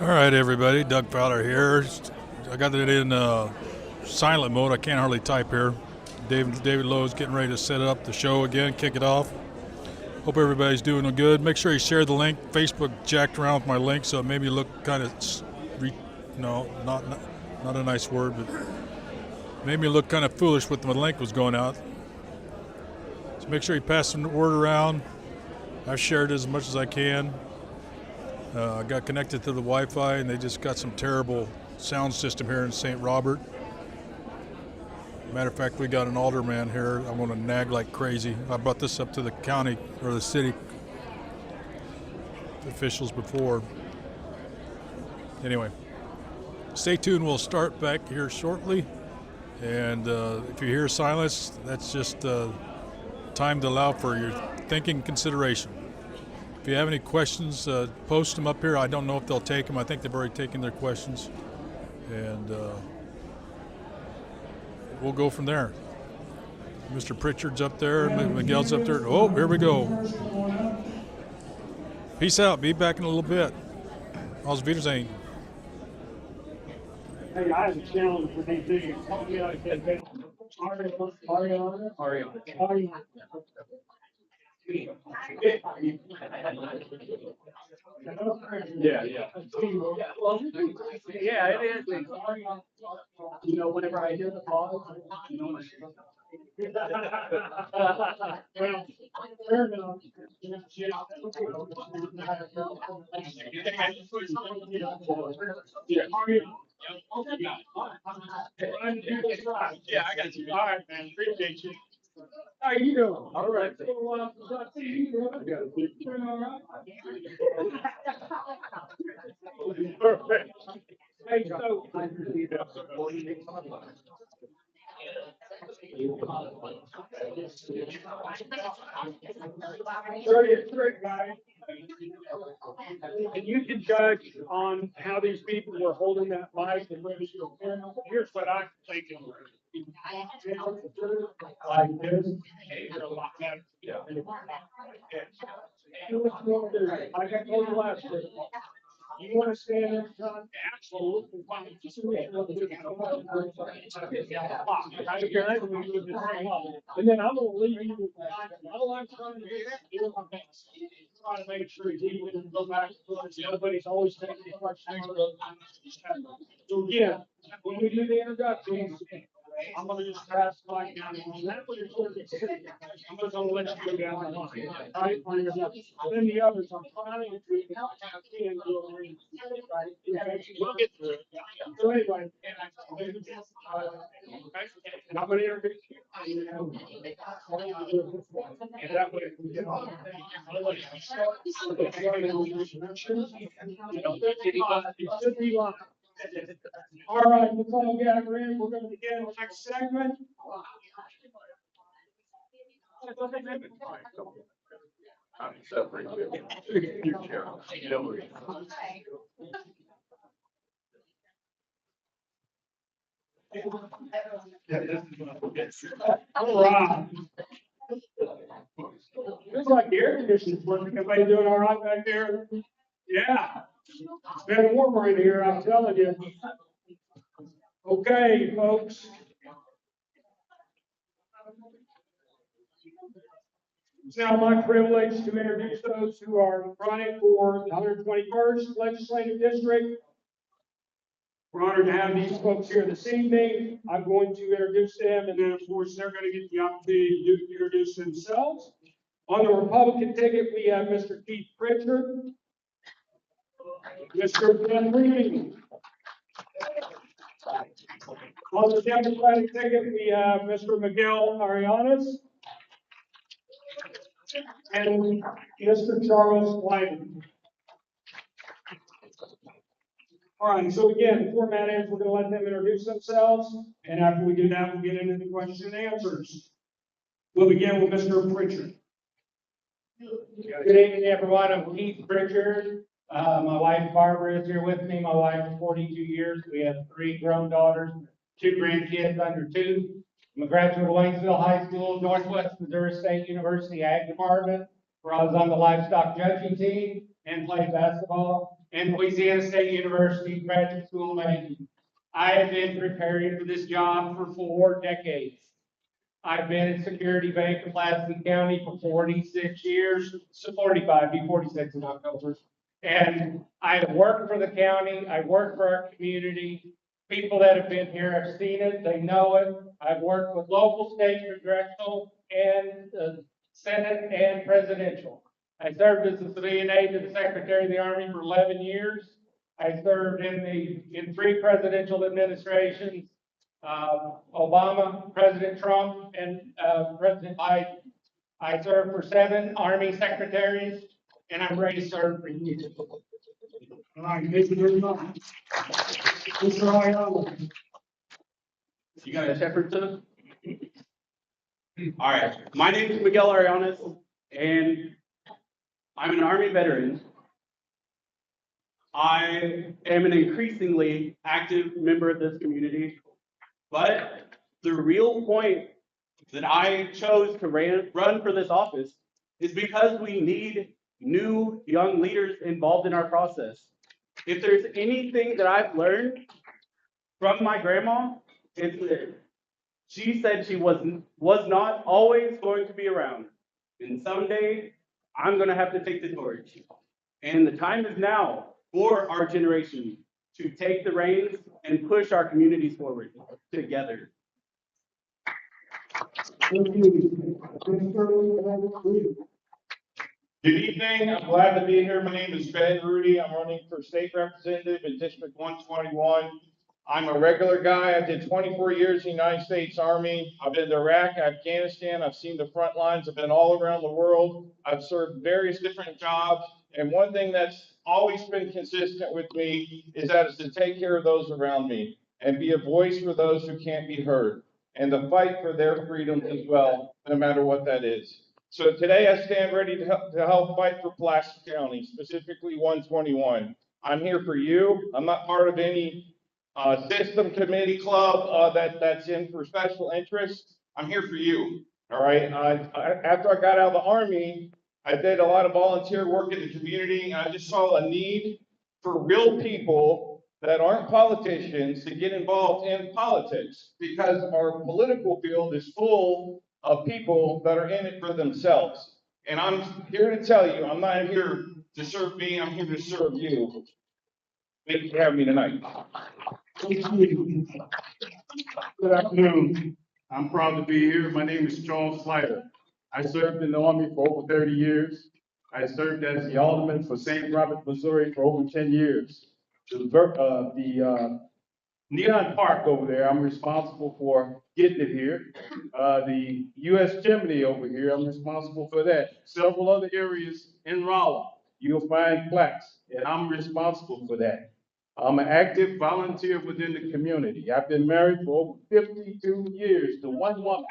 All right, everybody. Doug Fowler here. I got it in silent mode. I can't hardly type here. David Lowe's getting ready to set up the show again, kick it off. Hope everybody's doing good. Make sure you share the link. Facebook jacked around with my link, so it made me look kind of, not a nice word, but made me look kind of foolish when the link was going out. So make sure you pass the word around. I've shared it as much as I can. I got connected to the Wi-Fi, and they just got some terrible sound system here in St. Robert. Matter of fact, we got an alderman here. I'm going to nag like crazy. I brought this up to the county or the city officials before. Anyway, stay tuned. We'll start back here shortly. And if you hear silence, that's just time to allow for your thinking consideration. If you have any questions, post them up here. I don't know if they'll take them. I think they've already taken their questions. And we'll go from there. Mr. Pritchard's up there. Miguel's up there. Oh, here we go. Peace out. Be back in a little bit. How's Wiedersehen? Hey, I have a challenge for these things. Help me out again. Ariana. Yeah. Yeah, it is. You know, whenever I hear the pause, you know, well, fair enough. Yeah, I got you. All right, man. Appreciate you. How you doing? All right. Perfect. Hey, so. And you can judge on how these people were holding that mic and whether you're hearing them. Here's what I'm thinking. Like this. Yeah. Like I told you last year. You want to stand in front? Absolutely fine. I don't care. And then I'm going to leave you with that. All I'm trying to do is my best. Try to make sure you can go back. Nobody's always taking the question. So again, when we do the introductions, I'm going to just pass the mic down. That's what you're going to do. I'm just going to let you go down the line. All right? Then the others, I'm trying to do. We'll get through it. So anyway, and I'm going to introduce you. And that way we get on. It should be live. All right, let's all gather in. We're going to begin the next segment. I'm suffering. All right. Looks like the air conditioning's working. Everybody doing all right back there? Yeah. It's been warmer in here, I'm telling you. Okay, folks. It's now my privilege to introduce those who are running for the 121st Legislative District. We're honored to have these folks here this evening. I'm going to introduce them, and then, of course, they're going to get the opportunity to introduce themselves. On the Republican ticket, we have Mr. Keith Pritchard, Mr. Ben Rudy. On the Democratic ticket, we have Mr. Miguel Arellanes and Mr. Charles Wyden. All right, so again, the format is we're going to let them introduce themselves, and after we do that, we'll get into the question and answers. We'll begin with Mr. Pritchard. Good evening, everyone. I'm Keith Pritchard. My wife Barbara is here with me. My wife is 42 years. We have 3 grown daughters, 2 grandkids under 2. I'm a graduate of Waynesville High School, Northwest Missouri State University Ag Department, where I was on the livestock judging team and played basketball. and Louisiana State University Graduate School of Mayhew. I have been preparing for this job for 4 decades. I've been in security bank in Pulaski County for 46 years, so 45, be 46 in October. And I have worked for the county, I work for our community. People that have been here have seen it, they know it. I've worked with local, state, congressional, and Senate and presidential. I served as a civilian aide to the Secretary of the Army for 11 years. I served in 3 presidential administrations, Obama, President Trump, and President Biden. I served for 7 Army secretaries, and I'm ready to serve for you. All right, thank you very much. Mr. Arellanes. You got a shepherd to? All right, my name is Miguel Arellanes, and I'm an Army veteran. I am an increasingly active member of this community, but the real point that I chose to run for this office is because we need new young leaders involved in our process. If there's anything that I've learned from my grandma, it's that she said she was not always going to be around. And someday I'm going to have to take the torch. And the time is now for our generation to take the reins and push our communities forward together. Thank you. Good evening. I'm glad to be here. My name is Rudy. I'm running for state representative in District 121. I'm a regular guy. I did 24 years in the United States Army. I've been to Iraq, Afghanistan. I've seen the front lines. I've been all around the world. I've served various different jobs. And one thing that's always been consistent with me is that it's to take care of those around me and be a voice for those who can't be heard and to fight for their freedom as well, no matter what that is. So today I stand ready to help fight for Pulaski County, specifically 121. I'm here for you. I'm not part of any system committee club that's in for special interests. I'm here for you. All right. After I got out of the Army, I did a lot of volunteer work in the community, and I just saw a need for real people that aren't politicians to get involved in politics, because our political field is full of people that are in it for themselves. And I'm here to tell you, I'm not here to serve me, I'm here to serve you. Thank you for having me tonight. Good afternoon. I'm proud to be here. My name is Charles Slider. I served in the Army for over 30 years. I served as the alderman for St. Robert, Missouri for over 10 years. The Neon Park over there, I'm responsible for getting it here. The U.S. Chimney over here, I'm responsible for that. Several other areas in Raleigh, you'll find plaques, and I'm responsible for that. I'm an active volunteer within the community. I've been married for over 52 years to one woman.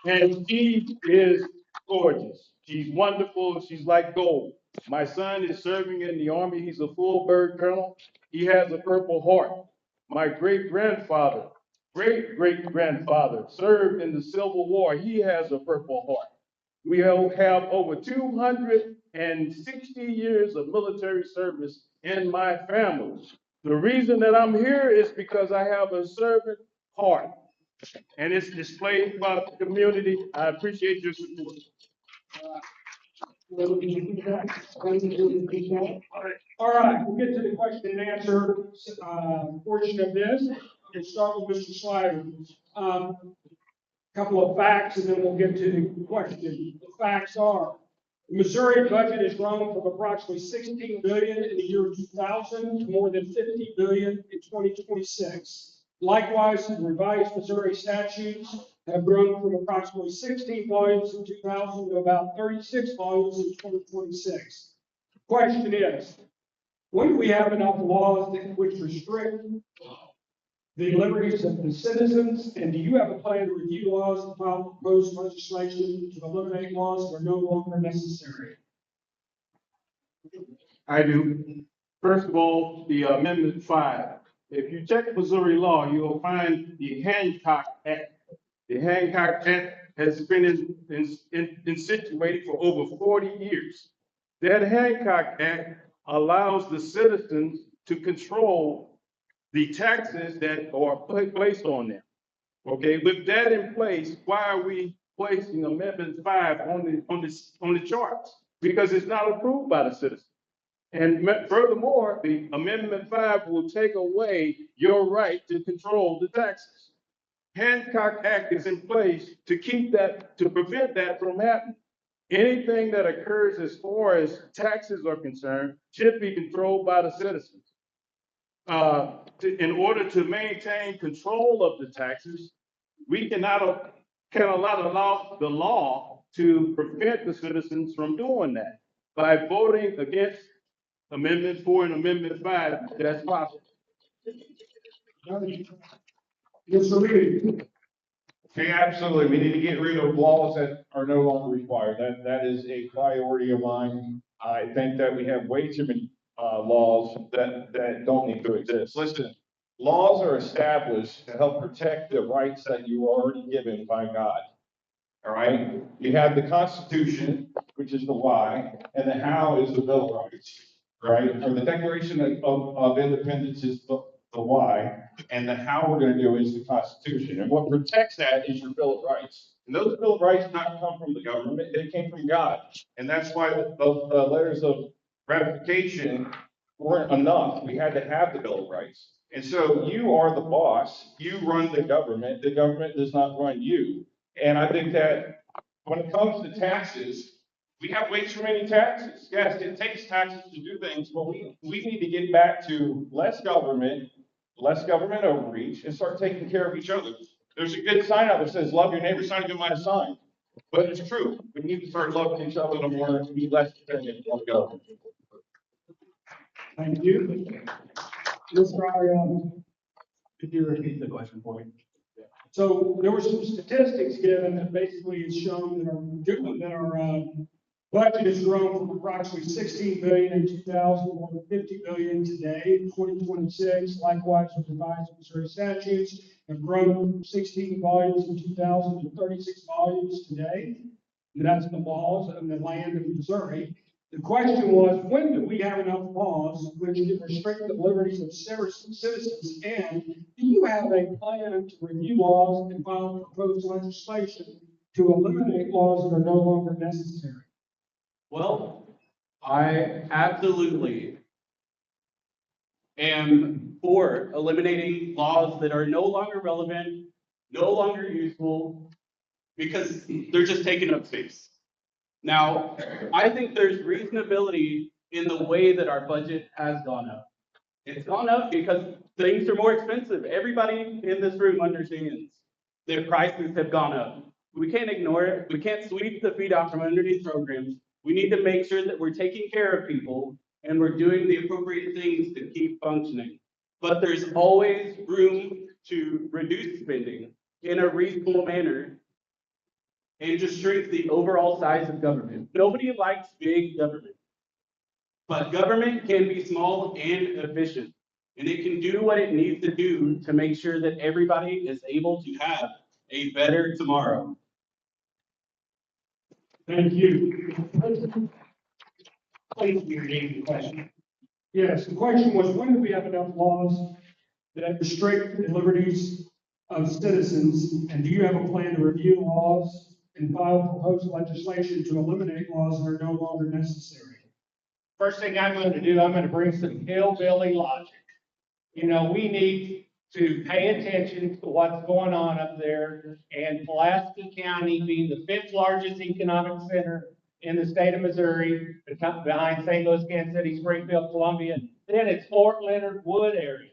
And she is gorgeous. She's wonderful. She's like gold. My son is serving in the Army. He's a full bird colonel. He has a Purple Heart. My great-grandfather served in the Civil War. He has a Purple Heart. We have over 260 years of military service in my family. The reason that I'm here is because I have a servant heart, and it's displayed by the community. I appreciate your support. All right, we'll get to the question and answer portion of this. We'll start with Mr. Slider. Couple of facts, and then we'll get to the question. The facts are: the Missouri budget has grown from approximately $16 billion in the year 2000 to more than $50 billion in 2026. Likewise, the revised Missouri statutes have grown from approximately 16 volumes in 2000 to about 36 volumes in 2026. The question is, when do we have enough laws which restrict the liberties of the citizens, and do you have a plan to review laws and file proposed legislation to eliminate laws that are no longer necessary? I do. First of all, the Amendment 5. If you check Missouri law, you will find the Hancock Act. The Hancock Act has been situated for over 40 years. That Hancock Act allows the citizens to control the taxes that are placed on them. Okay, with that in place, why are we placing Amendment 5 on the charts? Because it's not approved by the citizens. And furthermore, the Amendment 5 will take away your right to control the taxes. Hancock Act is in place to keep that, to prevent that from happening. Anything that occurs as far as taxes are concerned should be controlled by the citizens. In order to maintain control of the taxes, we cannot allow the law to prevent the citizens from doing that. By voting against Amendment 4 and Amendment 5, that's possible. Mr. Rudy. Okay, absolutely. We need to get rid of laws that are no longer required. That is a priority of mine. I think that we have way too many laws that don't need to exist. Listen, laws are established to help protect the rights that you are already given by God. All right? You have the Constitution, which is the why, and the how is the Bill of Rights. Right? Or the Declaration of Independence is the why, and the how we're going to do is the Constitution. And what protects that is your Bill of Rights. And those Bill of Rights did not come from the government, they came from God. And that's why the letters of ratification weren't enough. We had to have the Bill of Rights. And so you are the boss, you run the government does not run you. And I think that when it comes to taxes, we have way too many taxes. Yes, it takes taxes to do things, but we need to get back to less government overreach, and start taking care of each other. There's a good sign out that says, love your neighbor, sign give my sign. But it's true. We need to start loving each other more and be less dependent on government. Thank you. Mr. Ariano. Could you repeat the question for me? So there were some statistics given that basically has shown that our budget has grown from approximately 16 billion in 2000 to 50 billion today in 2026. Likewise, with revised Missouri statutes have grown from 16 volumes in 2000 to 36 volumes today. And that's the laws and the land of Missouri. The question was, when do we have enough laws which can restrict the liberties of citizens? And do you have a plan to review laws and file proposed legislation to eliminate laws that are no longer necessary? Well, I absolutely am for eliminating laws that are no longer relevant, no longer useful, because they're just taking up space. Now, I think there's reasonability in the way that our budget has gone up. It's gone up because things are more expensive. Everybody in this room understands that prices have gone up. We can't ignore it. We can't sweep the feet out from underneath programs. We need to make sure that we're taking care of people and we're doing the appropriate things to keep functioning. But there's always room to reduce spending in a reasonable manner and just shrink the overall size of government. Nobody likes big government, but government can be small and efficient, and it can do what it needs to do to make sure that everybody is able to have a better tomorrow. Thank you. Please repeat the question. Yes, the question was, when do we have enough laws that restrict the liberties of citizens? And do you have a plan to review laws and file proposed legislation to eliminate laws that are no longer necessary? First thing I'm going to do, I'm going to bring some hillbilly logic. You know, we need to pay attention to what's going on up there, and Pulaski County being the 5th largest economic center in the state of Missouri, behind St. Louis, Kansas City, Springfield, Columbia, then it's Fort Leonard Wood area.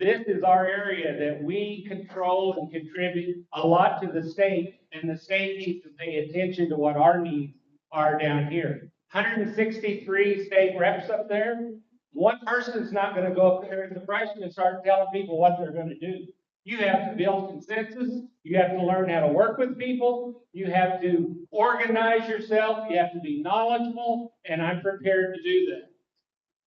This is our area that we control and contribute a lot to the state, and the state needs to pay attention to what our needs are down here. 163 state reps up there. One person's not going to go up there as a freshman and start telling people what they're going to do. You have to build consensus. You have to learn how to work with people. You have to organize yourself. You have to be knowledgeable, and I'm prepared to do that.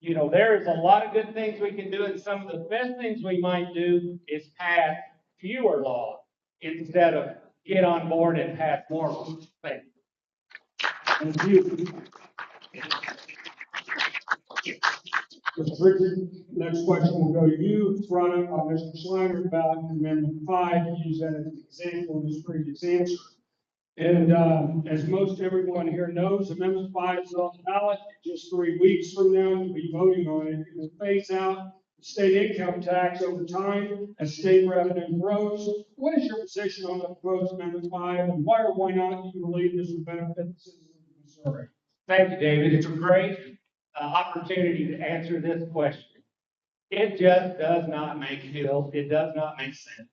You know, there's a lot of good things we can do, and some of the best things we might do is pass fewer laws instead of get on board and pass more laws. Thank you. Thank you. Mr. Pritchard, next question will go to you. It's brought up by Mr. Schreiner about Amendment 5. He used that as an example in his previous answer. And as most everyone here knows, Amendment 5 is on the ballot. Just 3 weeks from now, you'll be voting on it. It will phase out the state income tax over time as state revenue grows. What is your position on the proposed Amendment 5, and why or why not do you believe this will benefit the citizens of Missouri? Thank you, David. It's a great opportunity to answer this question. It just does not make it does not make sense.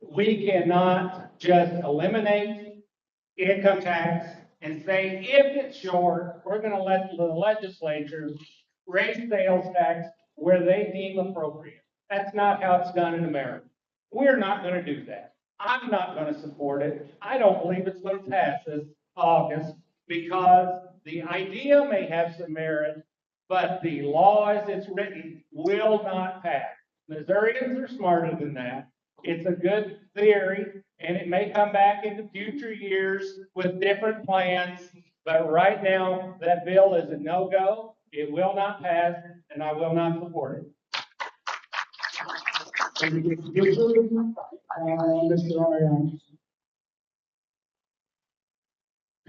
We cannot just eliminate income tax and say, if it's short, we're gonna let the legislature raise sales tax where they deem appropriate. That's not how it's done in America. We're not gonna do that. I'm not gonna support it. I don't believe it's gonna pass this August because the idea may have some merit, but the law as it's written will not pass. Missourians are smarter than that. It's a good theory, and it may come back into future years with different plans, but right now, that bill is a no-go. It will not pass, and I will not support it. Mr. Arellanes.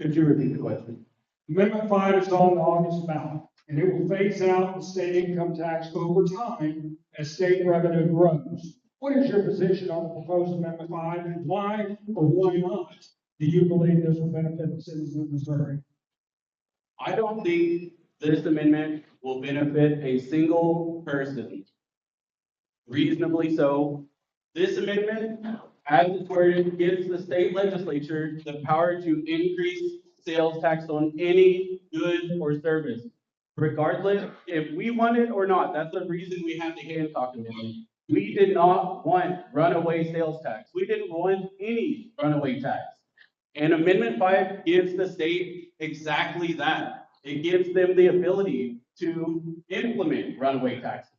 Could you repeat the question? Amendment 5 is on the August ballot, and it will phase out the state income tax over time as state revenue grows. What is your position on the proposed Amendment 5, and why or why not do you believe this will benefit the citizens of Missouri? I don't think this amendment will benefit a single person. Reasonably so. This amendment, as it's worded, gives the state legislature the power to increase sales tax on any good or service. Regardless, if we want it or not, that's the reason we have the Hancock Amendment. We did not want runaway sales tax. We didn't want any runaway tax. And Amendment 5 gives the state exactly that. It gives them the ability to implement runaway taxes.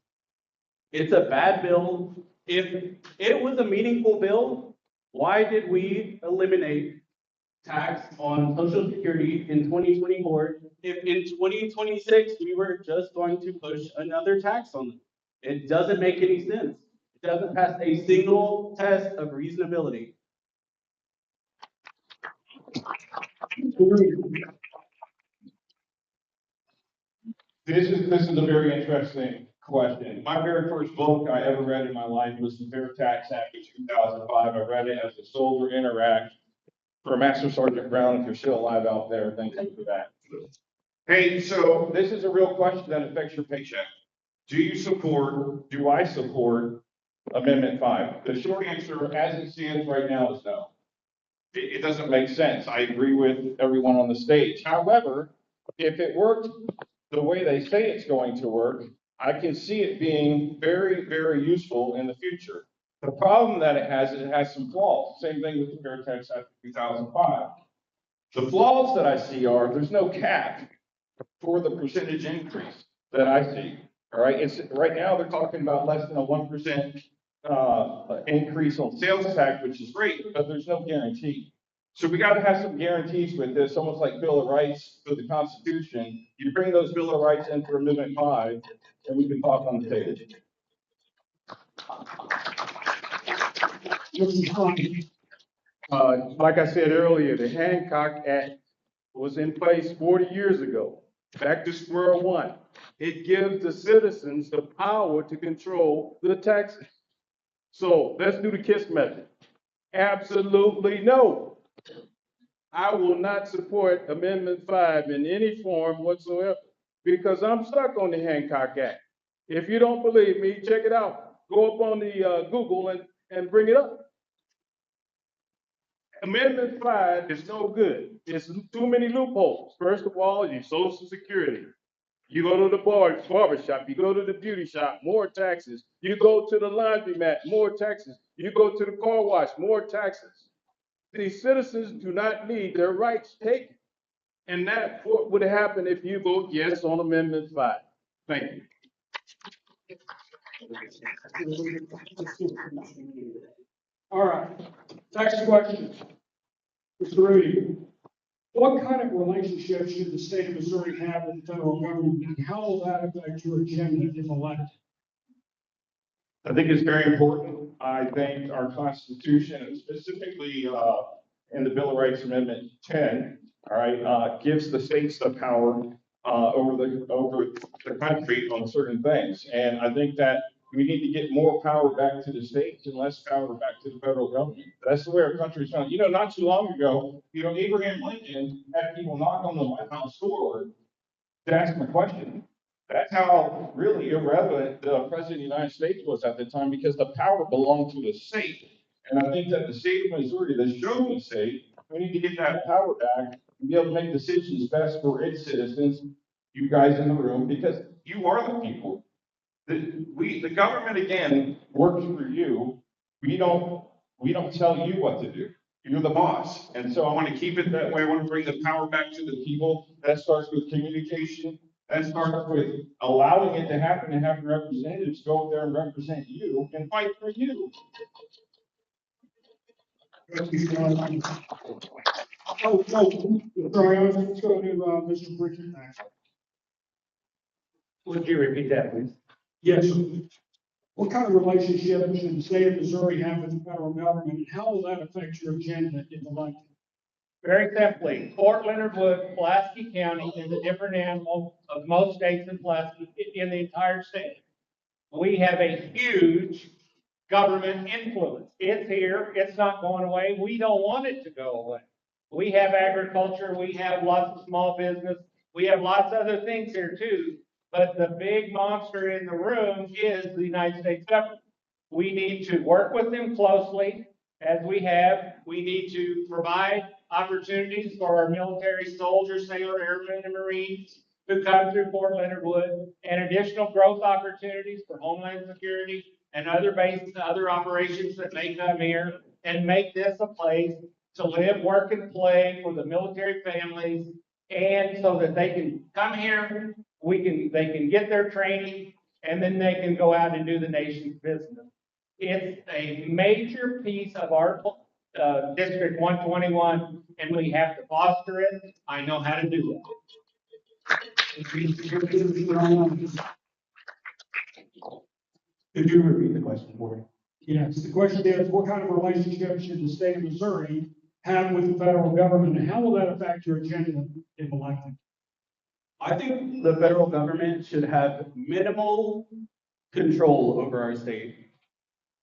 It's a bad bill. If it was a meaningful bill, why did we eliminate tax on Social Security in 2024 if in 2026 we were just going to push another tax on them? It doesn't make any sense. It doesn't pass a single test of reasonability. This is a very interesting question. My very first book I ever read in my life was the Fair Tax Act of 2005. I read it as a soldier in Iraq for Master Sergeant Brown. If you're still alive out there, thank you for that. Hey, so this is a real question that affects your paycheck. Do I support Amendment 5? The short answer, as it stands right now, is no. It doesn't make sense. I agree with everyone on the stage. However, if it worked the way they say it's going to work, I can see it being very, very useful in the future. The problem that it has some flaws. Same thing with the Fair Tax Act of 2005. The flaws that I see are there's no cap for the percentage increase that I see. All right, right now they're talking about less than a 1% increase on sales tax, which is great, but there's no guarantee. So we got to have some guarantees with this, almost like Bill of Rights for the Constitution. You bring those Bill of Rights in for Amendment 5, and we can talk on the table. Like I said earlier, the Hancock Act was in place 40 years ago. Back to square one. It gives the citizens the power to control the taxes. So let's do the KISS method. Absolutely no. I will not support Amendment 5 in any form whatsoever because I'm stuck on the Hancock Act. If you don't believe me, check it out. Go up on the Google and bring it up. Amendment 5 is no good. It's too many loopholes. First of all, your Social Security. You go to the barber shop, you go to the beauty shop, more taxes. You go to the laundromat, more taxes. You go to the car wash, more taxes. These citizens do not need their rights taken. And that's what would happen if you vote yes on Amendment 5. Thank you. All right, next question. Mr. Rudy, What kind of relationship should the state of Missouri have with the federal government, and how will that affect your agenda if elected? I think it's very important. I think our Constitution, and specifically in the Bill of Rights Amendment 10, all right, gives the states the power over the country on certain things. And I think that we need to get more power back to the states and less power back to the federal government. That's the way our country's going. You know, not too long ago, Abraham Lincoln had people knock on the White House door to ask him a question. That's how really irrelevant the President of the United States was at the time, because the power belonged to the state. And I think that the state of Missouri, the showing state, we need to get that power back and be able to make decisions best for its citizens, you guys in the room, because you are the people. The government, again, works for you. We don't tell you what to do. You're the boss. And so I want to keep it that way. I want to bring the power back to the people. That starts with communication. That starts with allowing it to happen and having representatives go up there and represent you and fight for you. Oh, sorry, I was just going to Mr. Pritchard next. Would you repeat that, please? Yes. What kind of relationship should the state of Missouri have with the federal government, and how will that affect your agenda if elected? Very simply, Fort Leonard Wood, Pulaski County is a different animal of most states in Pulaski, in the entire state. We have a huge government influence. It's here, it's not going away. We don't want it to go away. We have agriculture, we have lots of small business, we have lots of other things here too. But the big monster in the room is the United States government. We need to work with them closely, as we have. We need to provide opportunities for our military soldiers, sailor, airmen, and Marines who come through Fort Leonard Wood, and additional growth opportunities for Homeland Security and other bases, other operations that may come here, and make this a place to live, work, and play for the military families, and so that they can come here, they can get their training, and then they can go out and do the nation's business. It's a major piece of our District 121, and we have to foster it. I know how to do it. Could you repeat the question for me? Yes, the question is, what kind of relationship should the state of Missouri have with the federal government, and how will that affect your agenda if elected? I think the federal government should have minimal control over our state.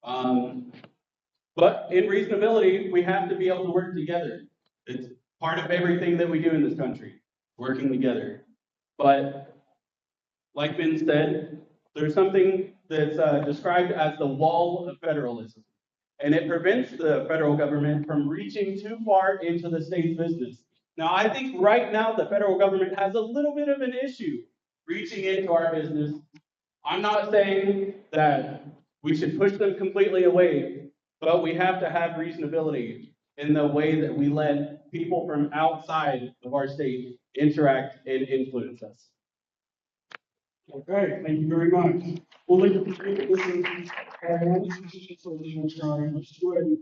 But in reasonability, we have to be able to work together. It's part of everything that we do in this country, working together. But like Ben said, there's something that's described as the wall of federalism. And it prevents the federal government from reaching too far into the state's business. Now, I think right now the federal government has a little bit of an issue reaching into our business. I'm not saying that we should push them completely away, but we have to have reasonability in the way that we let people from outside of our state interact and influence us. Okay, thank you very much. We'll leave it to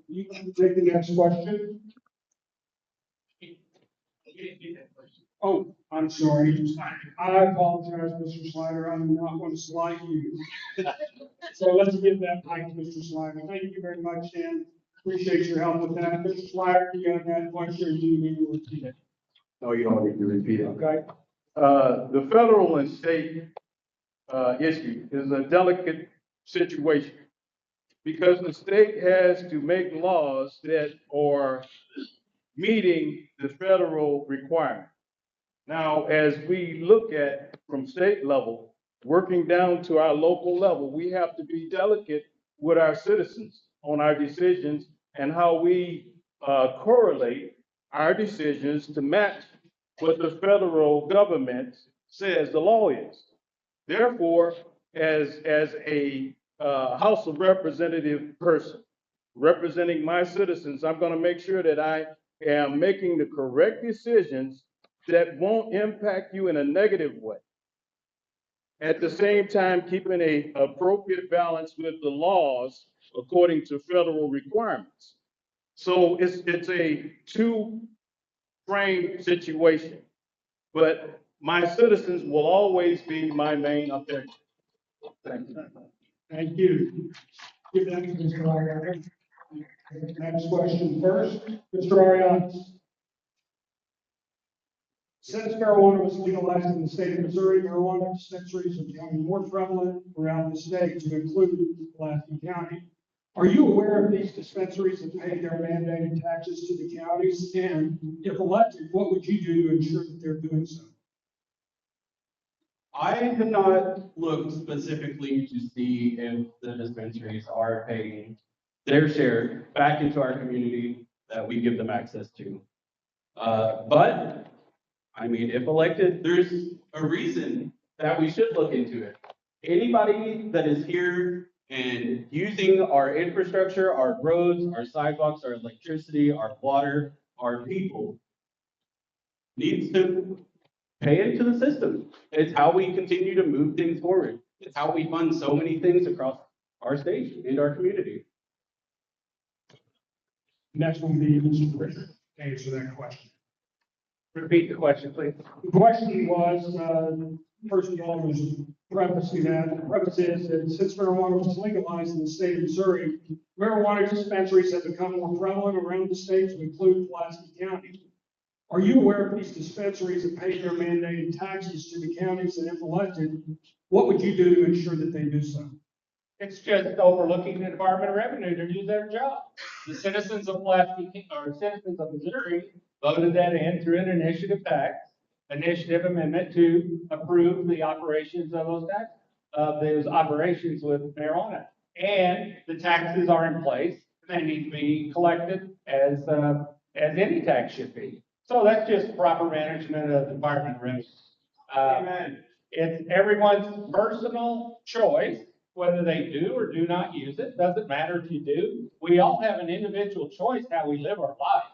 you can take the next question. Oh, I'm sorry. I apologize, Mr. Slider. I do not want to slight you. So let's give that mic to Mr. Slider. Thank you very much, Dan. Appreciate your help with that. Mr. Slider, do you have that question, or do you need to repeat it? No, you don't need to repeat it. Okay. The federal and state issue is a delicate situation because the state has to make laws that are meeting the federal requirement. Now, as we look at from state level, working down to our local level, we have to be delicate with our citizens on our decisions and how we correlate our decisions to match what the federal government says the law is. Therefore, as a House of Representative person representing my citizens, I'm going to make sure that I am making the correct decisions that won't impact you in a negative way. At the same time, keeping an appropriate balance with the laws according to federal requirements. So it's a two frame situation. But my citizens will always be my main objective. Thank you. Thank you. Give that to Mr. Arias. Next question first, Mr. Arias. Since marijuana was legalized in the state of Missouri, marijuana dispensaries are becoming more prevalent around the state, to include Pulaski County. Are you aware of these dispensaries that pay their mandated taxes to the counties? And if elected, what would you do to ensure that they're doing so? I have not looked specifically to see if the dispensaries are paying their share back into our community that we give them access to. But, I mean, if elected, there's a reason that we should look into it. Anybody that is here and using our infrastructure, our roads, our sidewalks, our electricity, our water, our people, needs to pay into the system. It's how we continue to move things forward. It's how we fund so many things across our state and our community. Next one will be Mr. Pritchard to answer that question. Repeat the question, please. The question was, first of all, there's a preface to that. The preface is that since marijuana was legalized in the state of Missouri, marijuana dispensaries have become more prevalent around the state, to include Pulaski County. Are you aware of these dispensaries that pay their mandated taxes to the counties, and if elected, what would you do to ensure that they do so? It's just overlooking the Department of Revenue to do their job. The citizens of Pulaski, or citizens of Missouri, voted that in through an initiative amendment to approve the operations of those operations with marijuana. And the taxes are in place. They need to be collected as any tax should be. So that's just proper management of the Department of Revenue. It's everyone's personal choice whether they do or do not use it. Doesn't matter if you do. We all have an individual choice how we live our life.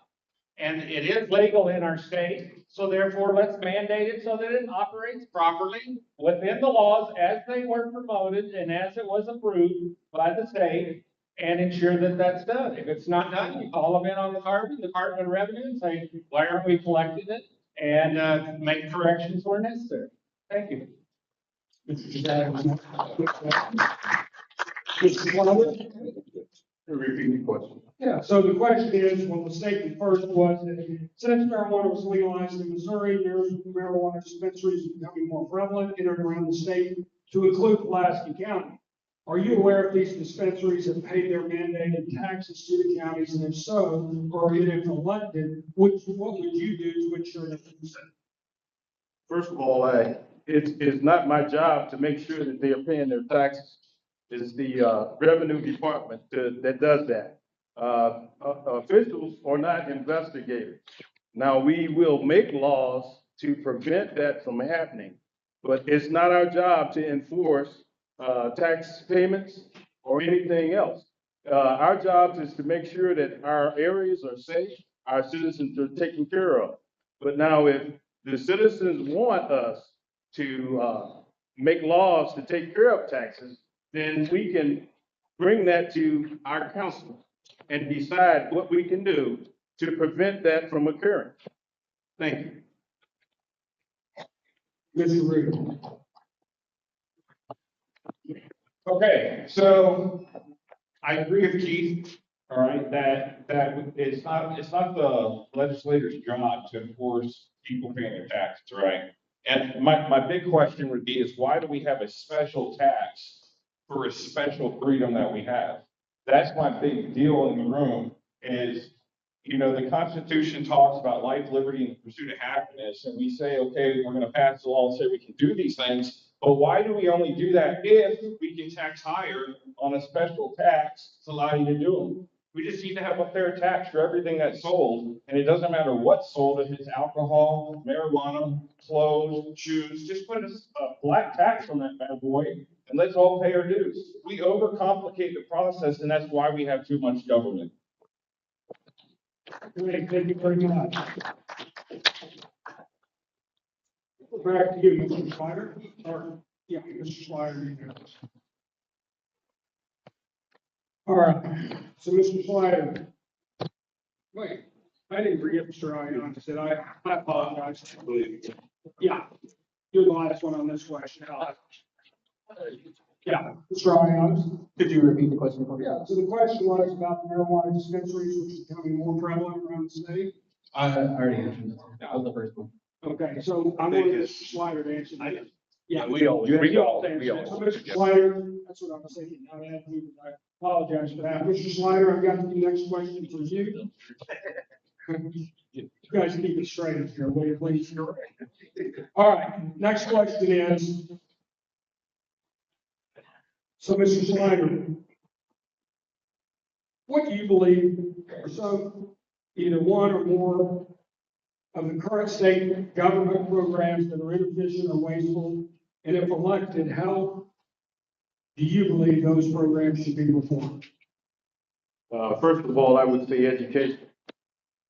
And it is legal in our state, so therefore let's mandate it so that it operates properly within the laws as they were promoted and as it was approved by the state, and ensure that that's done. If it's not done, you call them in on the Department of Revenue, and say, why aren't we collecting it? And make corrections where necessary. Thank you. Repeat the question. Yeah, so the question is, well, the statement first was that since marijuana was legalized in Missouri, marijuana dispensaries are becoming more prevalent in and around the state, to include Pulaski County. Are you aware if these dispensaries have paid their mandated taxes to the counties, and if so, or if elected, what would you do to ensure that they do so? First of all, it's not my job to make sure that they are paying their taxes. It's the revenue department that does that. Officials are not investigators. Now, we will make laws to prevent that from happening, but it's not our job to enforce tax payments or anything else. Our job is to make sure that our areas are safe, our citizens are taken care of. But now, if the citizens want us to make laws to take care of taxes, then we can bring that to our council and decide what we can do to prevent that from occurring. Thank you. Mr. Rudy. Okay, so I agree with Keith, all right, that it's not the legislator's job to enforce people paying their taxes, right? And my big question would be is why do we have a special tax for a special freedom that we have? That's my big deal in the room is, you know, the Constitution talks about life, liberty, and the pursuit of happiness. And we say, okay, we're going to pass the law and say we can do these things. But why do we only do that if we can tax higher on a special tax to allow you to do them? We just need to have a fair tax for everything that's sold. And it doesn't matter what's sold, if it's alcohol, marijuana, clothes, shoes, just put a flat tax on that bad boy and let's all pay our dues. We overcomplicate the process, and that's why we have too much government. Great, thank you very much. Back to you, Mr. Slider. Yeah, Mr. Slider, you know. All right, so Mr. Slider. Wait, I didn't forget Mr. Ion, I said, I apologize. Yeah, you're the last one on this question. Yeah, Mr. Ion. Could you repeat the question for me? Yeah, so the question was about the marijuana dispensaries, which is becoming more prevalent around the state. I already answered that. That was the first one. Okay, so I'm going to Mr. Slider to answer that. Yeah. We all answer answered that. that. So Mr. Slider, that's what I was saying. I apologize for that. Mr. Slider, I've got the next question for you. You guys keep it straight here, will you please? All right, next question is, so Mr. Slider, what do you believe are some, either one or more of the current state government programs that are inefficient or wasteful? And if elected, how do you believe those programs should be reformed? First of all, I would say education.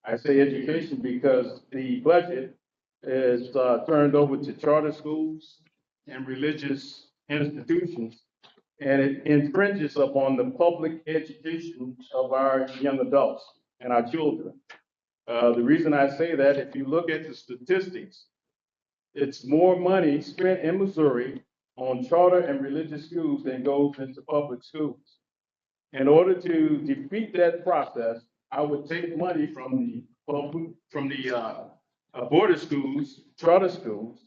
I say education because the budget is turned over to charter schools and religious institutions, and it infringes upon the public education of our young adults and our children. The reason I say that, if you look at the statistics, it's more money spent in Missouri on charter and religious schools than goes into public schools. In order to defeat that process, I would take money from the border schools, charter schools,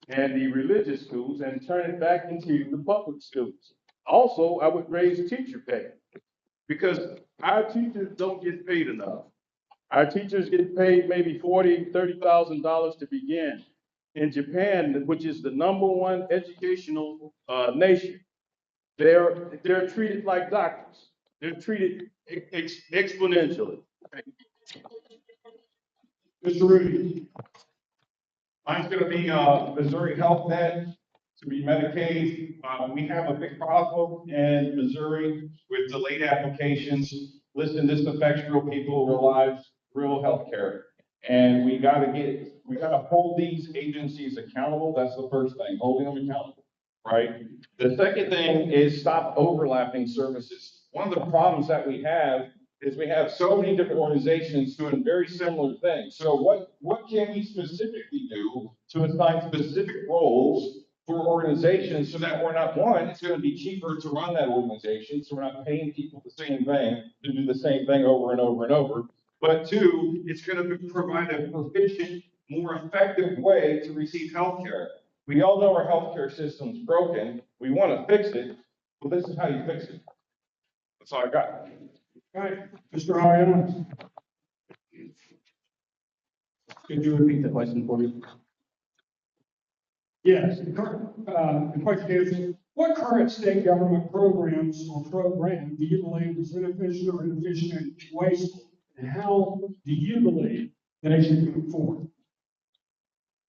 and the religious schools and turn it back into the public schools. Also, I would raise teacher pay because our teachers don't get paid enough. Our teachers get paid maybe $40,000, $30,000 to begin. In Japan, which is the #1 educational nation, they're treated like doctors. They're treated exponentially. Mr. Rudy. Mine's gonna be, Missouri Health Net, to be Medicaid. We have a big problem in Missouri with delayed applications. Listen, this affects real people, real lives, real healthcare. And we gotta hold these agencies accountable. That's the first thing, holding them accountable, right? The second thing is stop overlapping services. One of the problems that we have is we have so many different organizations doing very similar things. So what can we specifically do to assign specific roles for organizations so that we're not, one, it's gonna be cheaper to run that organization, so we're not paying people the same thing to do the same thing over and over and over. But two, it's gonna provide a efficient, more effective way to receive healthcare. We all know our healthcare system's broken. We wanna fix it. Well, this is how you fix it. That's all I got. All right, Mr. Ariano. Could you repeat the question for me? Yes, the question is, what current state government programs or program do you believe is inefficient or inefficient and wasteful? And how do you believe they should be reformed?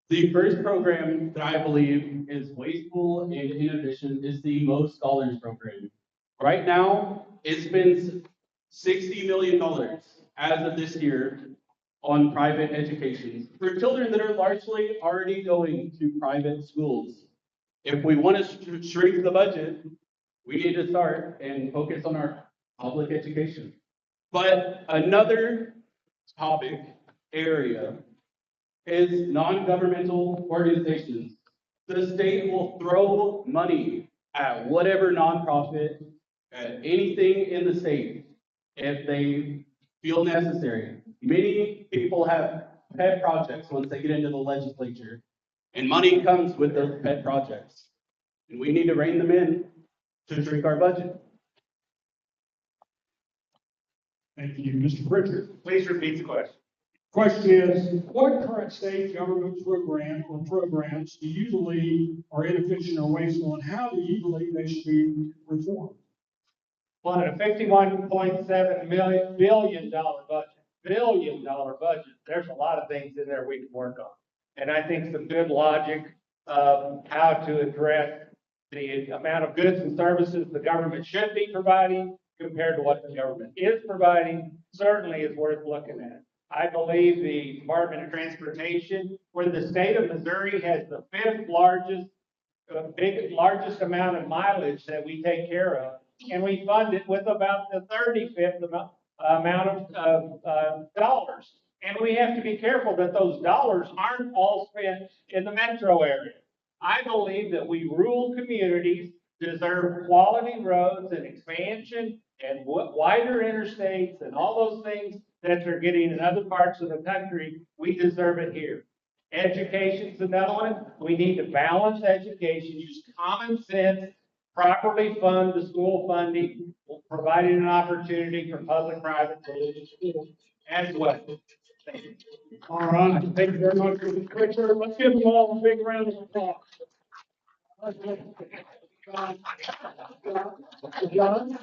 The first program that I believe is wasteful and inefficient is the Most Scholars Program. Right now, it spends $60 million as of this year on private education for children that are largely already going to private schools. If we want to shrink the budget, we need to start and focus on our public education. But another topic area is non-governmental organizations. The state will throw money at whatever nonprofit, at anything in the state, if they feel necessary. Many people have pet projects once they get into the legislature, and money comes with those pet projects. And we need to rein them in to shrink our budget. Thank you, Mr. Pritchard. Please repeat the question. Question is, what current state government program or programs do you believe are inefficient or wasteful, and how do you believe they should be reformed? On a $51.7 billion budget, there's a lot of things in there we can work on. And I think some good logic of how to address the amount of goods and services the government should be providing compared to what the government is providing certainly is worth looking at. I believe the Department of Transportation, where the state of Missouri has the fifth largest amount of mileage that we take care of, and we fund it with about the 35th amount of dollars. And we have to be careful that those dollars aren't all spent in the metro area. I believe that we rural communities deserve quality roads and expansion and wider interstates and all those things that they're getting in other parts of the country. We deserve it here. Education's another one. We need to balance education, use common sense, properly fund the school funding, providing an opportunity for public, private, religious schools as well. Thank you. All right, thank you very much, Mr. Pritchard. Let's give them all a big round of applause. John?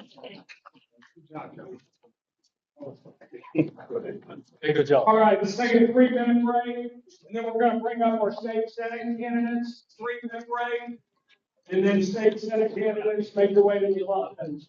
Good job. All right, let's take a 3-minute break, and then we're gonna bring up our state senate candidates, 3-minute break, and then state senate candidates make their way to the office.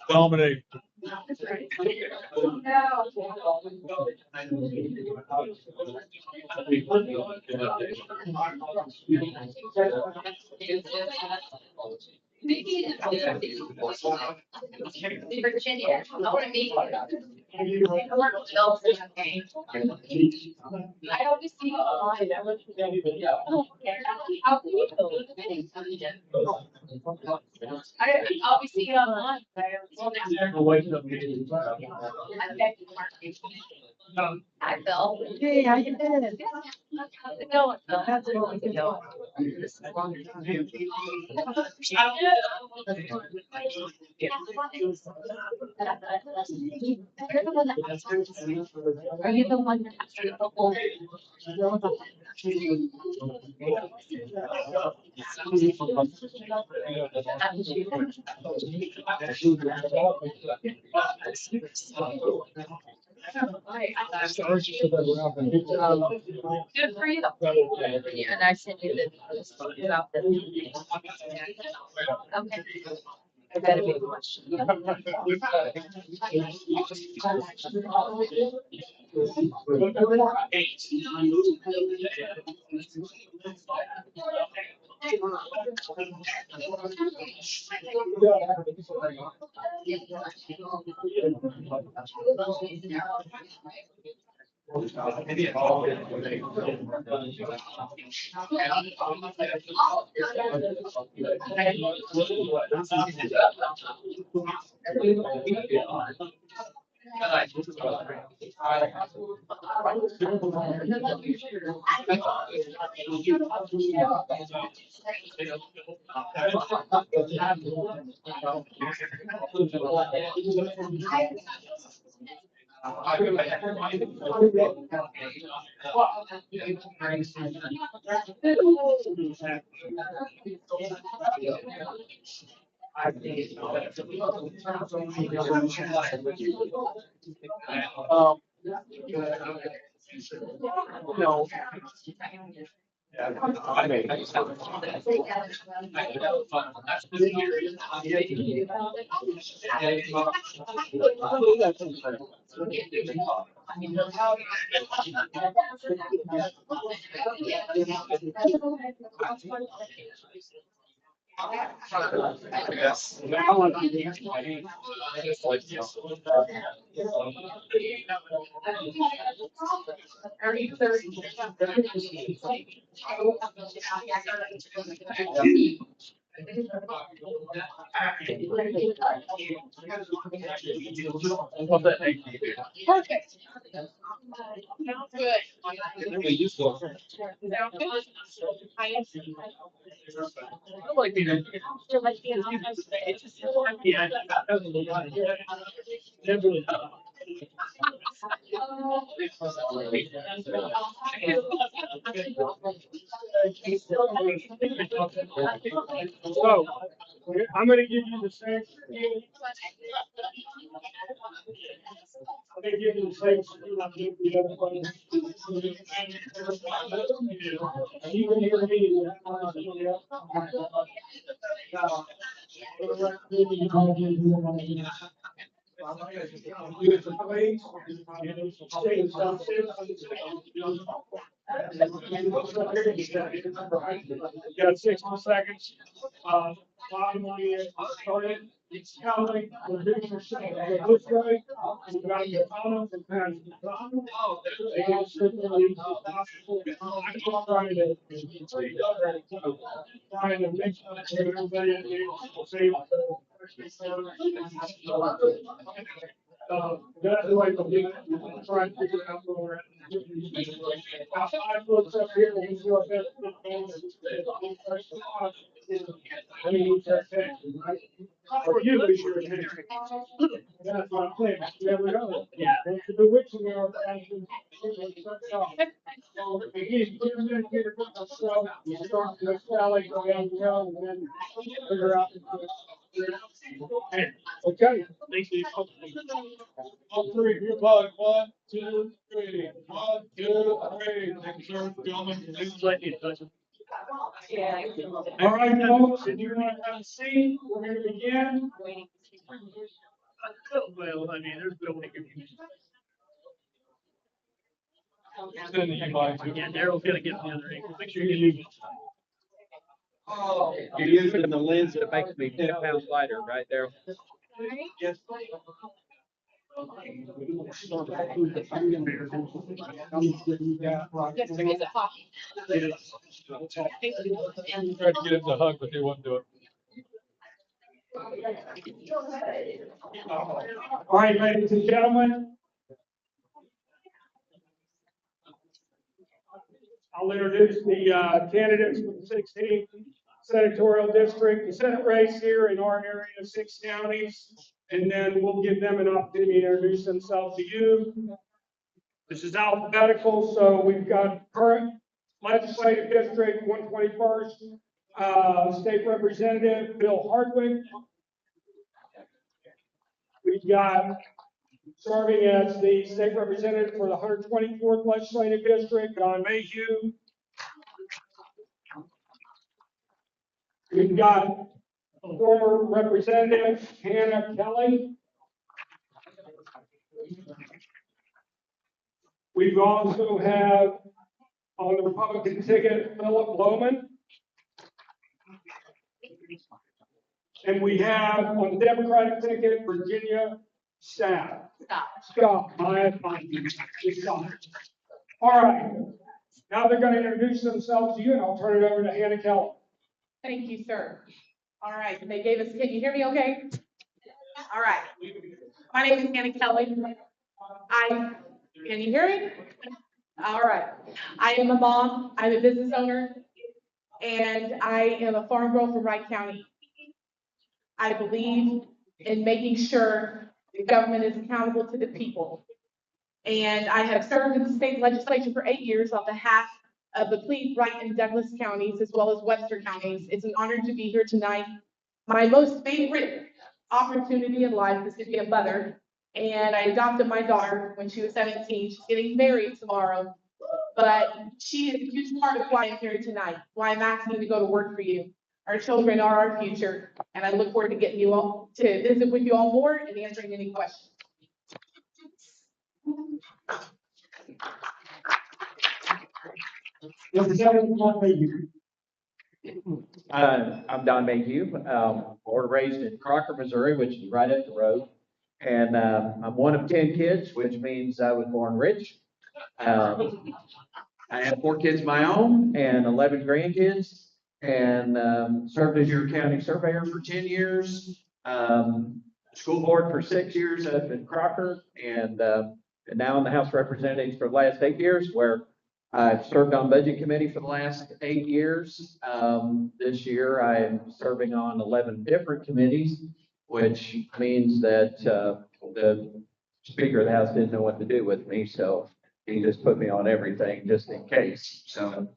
Dominate. Virginia, I want to meet you. I always see you online. I look for them. How can you I always see you online. Hi, Bill. Hey, how you been? No, that's a really good deal. Are you the one that has to the whole? Good for you. And I sent you the about the. Okay. I got a big question. No. Yes. Perfect. Sounds good. Sounds good. I like being in. Yeah. So, I'm gonna give you the same. I'm gonna give you the same. I'll give you the other one. You can hear me. You got 60 seconds. Bottom line is, started, it's counting, we're doing your shit. This way, we got your comments and parents. And certainly, I'm trying to make sure that everybody is safe. That's the way I'm trying to figure out where we're at. I looked up here and he's your best. I mean, for you, it's your hand. That's what I'm saying. You never know. Yeah. And to the witching hour, again, you're gonna get a book of stuff, you start to sally, go down the hill, and then figure out. Okay. Thank you. All three, you're bug. 1, 2, 3. 1, 2, 3. Thank you, sir, gentlemen. Please let me touch it. All right, folks, if you're gonna have a seat, we're gonna begin. Well, I mean, there's no way. Yeah, Daryl's gonna get the other angle. Make sure you leave it. You're using the lens that makes me 10 pounds lighter, right there. Yes. Tried to get him to hug, but he wouldn't do it. All right, ladies and gentlemen. I'll introduce the candidates for the 16th senatorial district, the Senate race here in our area, 6 counties, and then we'll give them an opportunity to introduce themselves to you. This is alphabetical, so we've got current legislative district, 121st, state representative Bill Hardwick. We've got serving as the state representative for the 124th legislative district, Don Mayhew. We've got a former representative, Hannah Kelly. We've also have on the Republican ticket, Philip Lohmann. And we have on the Democratic ticket, Virginia Staabs. Scott. All right. Now they're going to introduce themselves to you, and I'll turn it over to Hannah Kelly. Thank you, sir. All right, they gave us, can you hear me okay? All right. My name is Hannah Kelly. Can you hear me? All right. I am a mom, I'm a business owner, and I am a farm girl from Wright County. I believe in making sure the government is accountable to the people. And I have served in the state legislature for 8 years on behalf of the Cleve, Wright, and Douglas counties, as well as Webster counties. It's an honor to be here tonight. My most favorite opportunity in life is to be a mother. And I adopted my daughter when she was 17. She's getting married tomorrow. But she is a huge part of why I'm here tonight, why I'm asking to go to work for you. Our children are our future, and I look forward to getting you all to visit with you all more and answering any questions. I'm Don Mayhew, born and raised in Crocker, Missouri, which is right up the road. And I'm one of 10 kids, which means I was born rich. I have 4 kids of my own and 11 grandkids. and served as your county surveyor for 10 years. School board for 6 years up in Crocker, and now in the House of Representatives for the last 8 years, where I've served on budget committee for the last 8 years. This year I am serving on 11 different committees, which means that the Speaker of the House didn't know what to do with me, so he just put me on everything just in case. So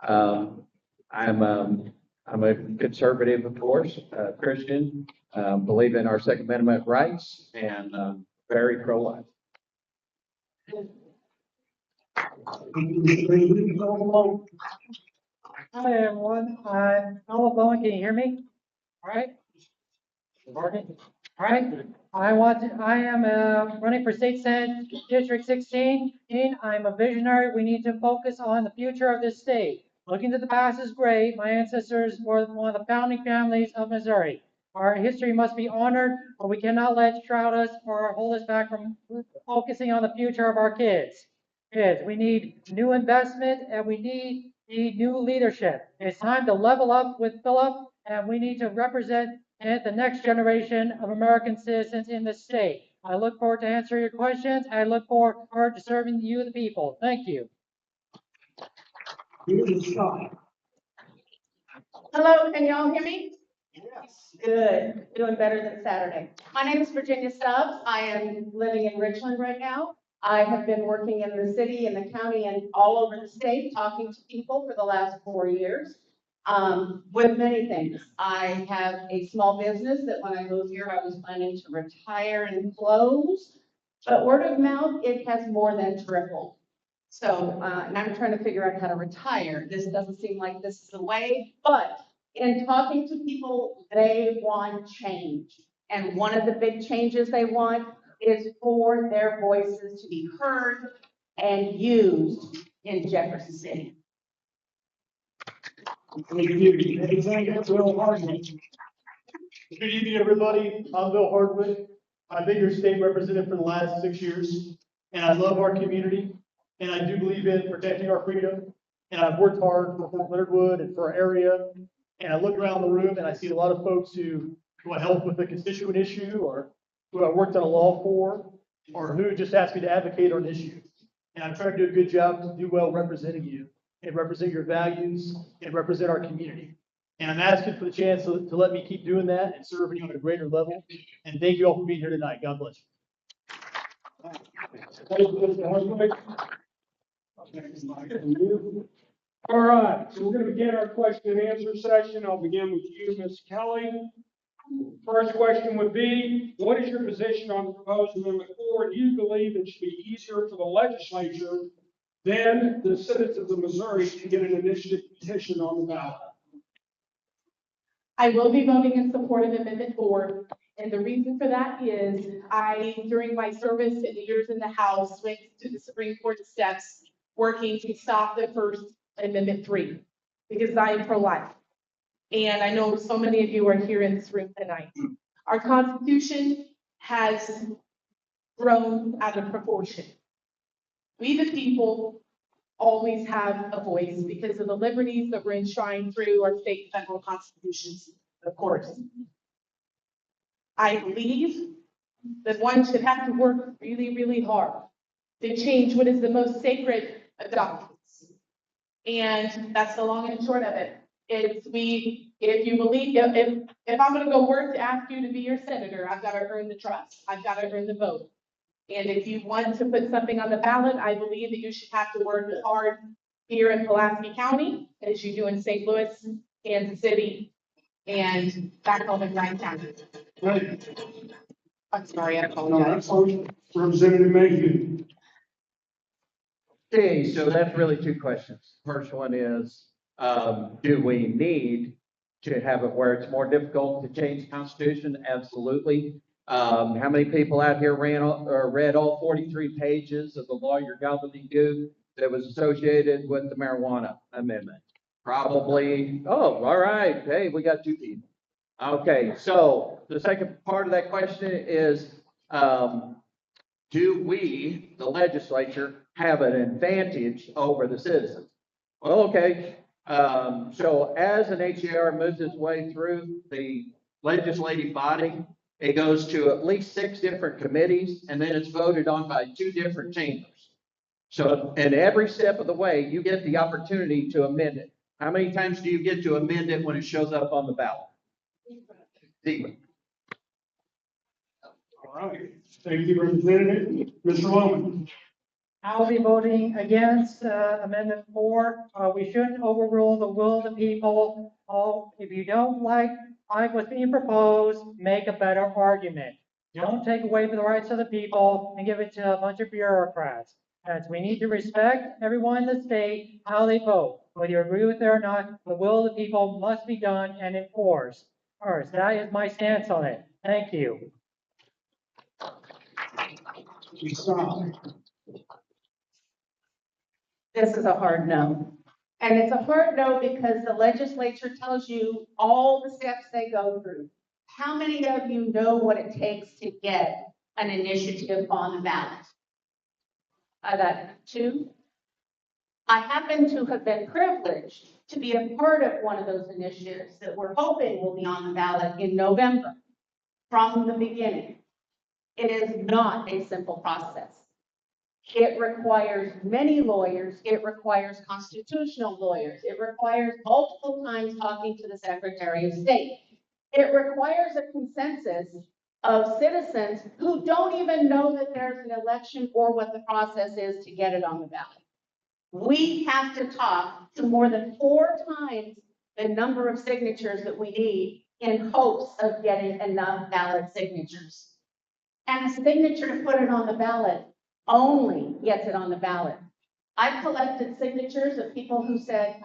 I'm a conservative, of course, Christian, believe in our Second Amendment rights, and very pro-life. Hi, everyone. Hello, Bowen, can you hear me? All right. Working? All right. I am running for State Senate District 16. I'm a visionary. We need to focus on the future of this state. Looking to the past is great. My ancestors were one of the founding families of Missouri. Our history must be honored, but we cannot let shroud us or hold us back from focusing on the future of our kids. We need new investment, and we need new leadership. It's time to level up with Philip, and we need to represent the next generation of American citizens in this state. I look forward to answering your questions. I look forward to serving you, the people. Thank you. Hello, can y'all hear me? Yes. Good, doing better than Saturday. My name is Virginia Staabs. I am living in Richland right now. I have been working in the city, in the county, and all over the state, talking to people for the last 4 years. With many things. I have a small business that when I moved here, I was planning to retire and close. But word of mouth, it has more than tripled. So, and I'm trying to figure out how to retire. This doesn't seem like this is the way, but in talking to people, they want change. And one of the big changes they want is for their voices to be heard and used in Jefferson City. Good evening, everybody. I'm Bill Hardwick. I've been your state representative for the last 6 years, and I love our community, and I do believe in protecting our freedom. And I've worked hard for Fort Leonard Wood and for our area. And I look around the room and I see a lot of folks who I help with a constituent issue, or who I worked on a law for, or who just asked me to advocate on an issue. And I'm trying to do a good job to do well representing you and represent your values and represent our community. And I'm asking for the chance to let me keep doing that and serving you on a greater level. And thank you all for being here tonight. God bless you. All right, so we're going to begin our question and answer session. I'll begin with you, Ms. Kelly. First question would be, what is your position on the proposed Amendment 4? Do you believe it should be easier for the legislature than the citizens of Missouri to get an initiative petition on the ballot? I will be voting in support of Amendment 4. And the reason for that is during my service in the years in the House, went to the Supreme Court steps working to stop the first Amendment 3, because I am pro-life. And I know so many of you are here in this room tonight. Our Constitution has grown out of proportion. We, the people, always have a voice because of the liberties that were enshrined through our state and federal constitutions, of course. I believe that one should have to work really, really hard to change what is the most sacred of documents. And that's the long and short of it. If you believe, if I'm going to go work to ask you to be your senator, I've got to earn the trust. I've got to earn the vote. And if you want to put something on the ballot, I believe that you should have to work hard here in Pulaski County, as you do in St. Louis, Kansas City, and back home in Bryan County. I'm sorry, I apologize. Representative Mayhew. Okay, so that's really two questions. First one is, do we need to have it where it's more difficult to change the Constitution? Absolutely. How many people out here read all 43 pages of the lawyer gobbledygook that was associated with the marijuana amendment? Probably. Oh, all right. Hey, we got two people. Okay, so the second part of that question is, do we, the legislature, have an advantage over the citizens? Well, okay, So as an HER moves its way through the legislative body, it goes to at least 6 different committees, and then it's voted on by 2 different chambers. So, and every step of the way, you get the opportunity to amend it. How many times do you get to amend it when it shows up on the ballot? 0. All right. Thank you, Representative. Mr. Lohmann. I will be voting against Amendment 4. We shouldn't overrule the will of the people. If you don't like what's being proposed, make a better argument. Don't take away from the rights of the people and give it to a bunch of bureaucrats. As we need to respect everyone in the state, how they vote. Whether you agree with it or not, the will of the people must be done and enforced. First, that is my stance on it. Thank you. This is a hard no. And it's a hard no because the legislature tells you all the steps they go through. How many of you know what it takes to get an initiative on the ballot? I got 2. I happen to have been privileged to be a part of one of those initiatives that we're hoping will be on the ballot in November from the beginning. It is not a simple process. It requires many lawyers. It requires constitutional lawyers. It requires multiple times talking to the Secretary of State. It requires a consensus of citizens who don't even know that there's an election or what the process is to get it on the ballot. We have to talk to more than 4 times the number of signatures that we need in hopes of getting enough ballot signatures. And a signature to put it on the ballot only gets it on the ballot. I've collected signatures of people who said,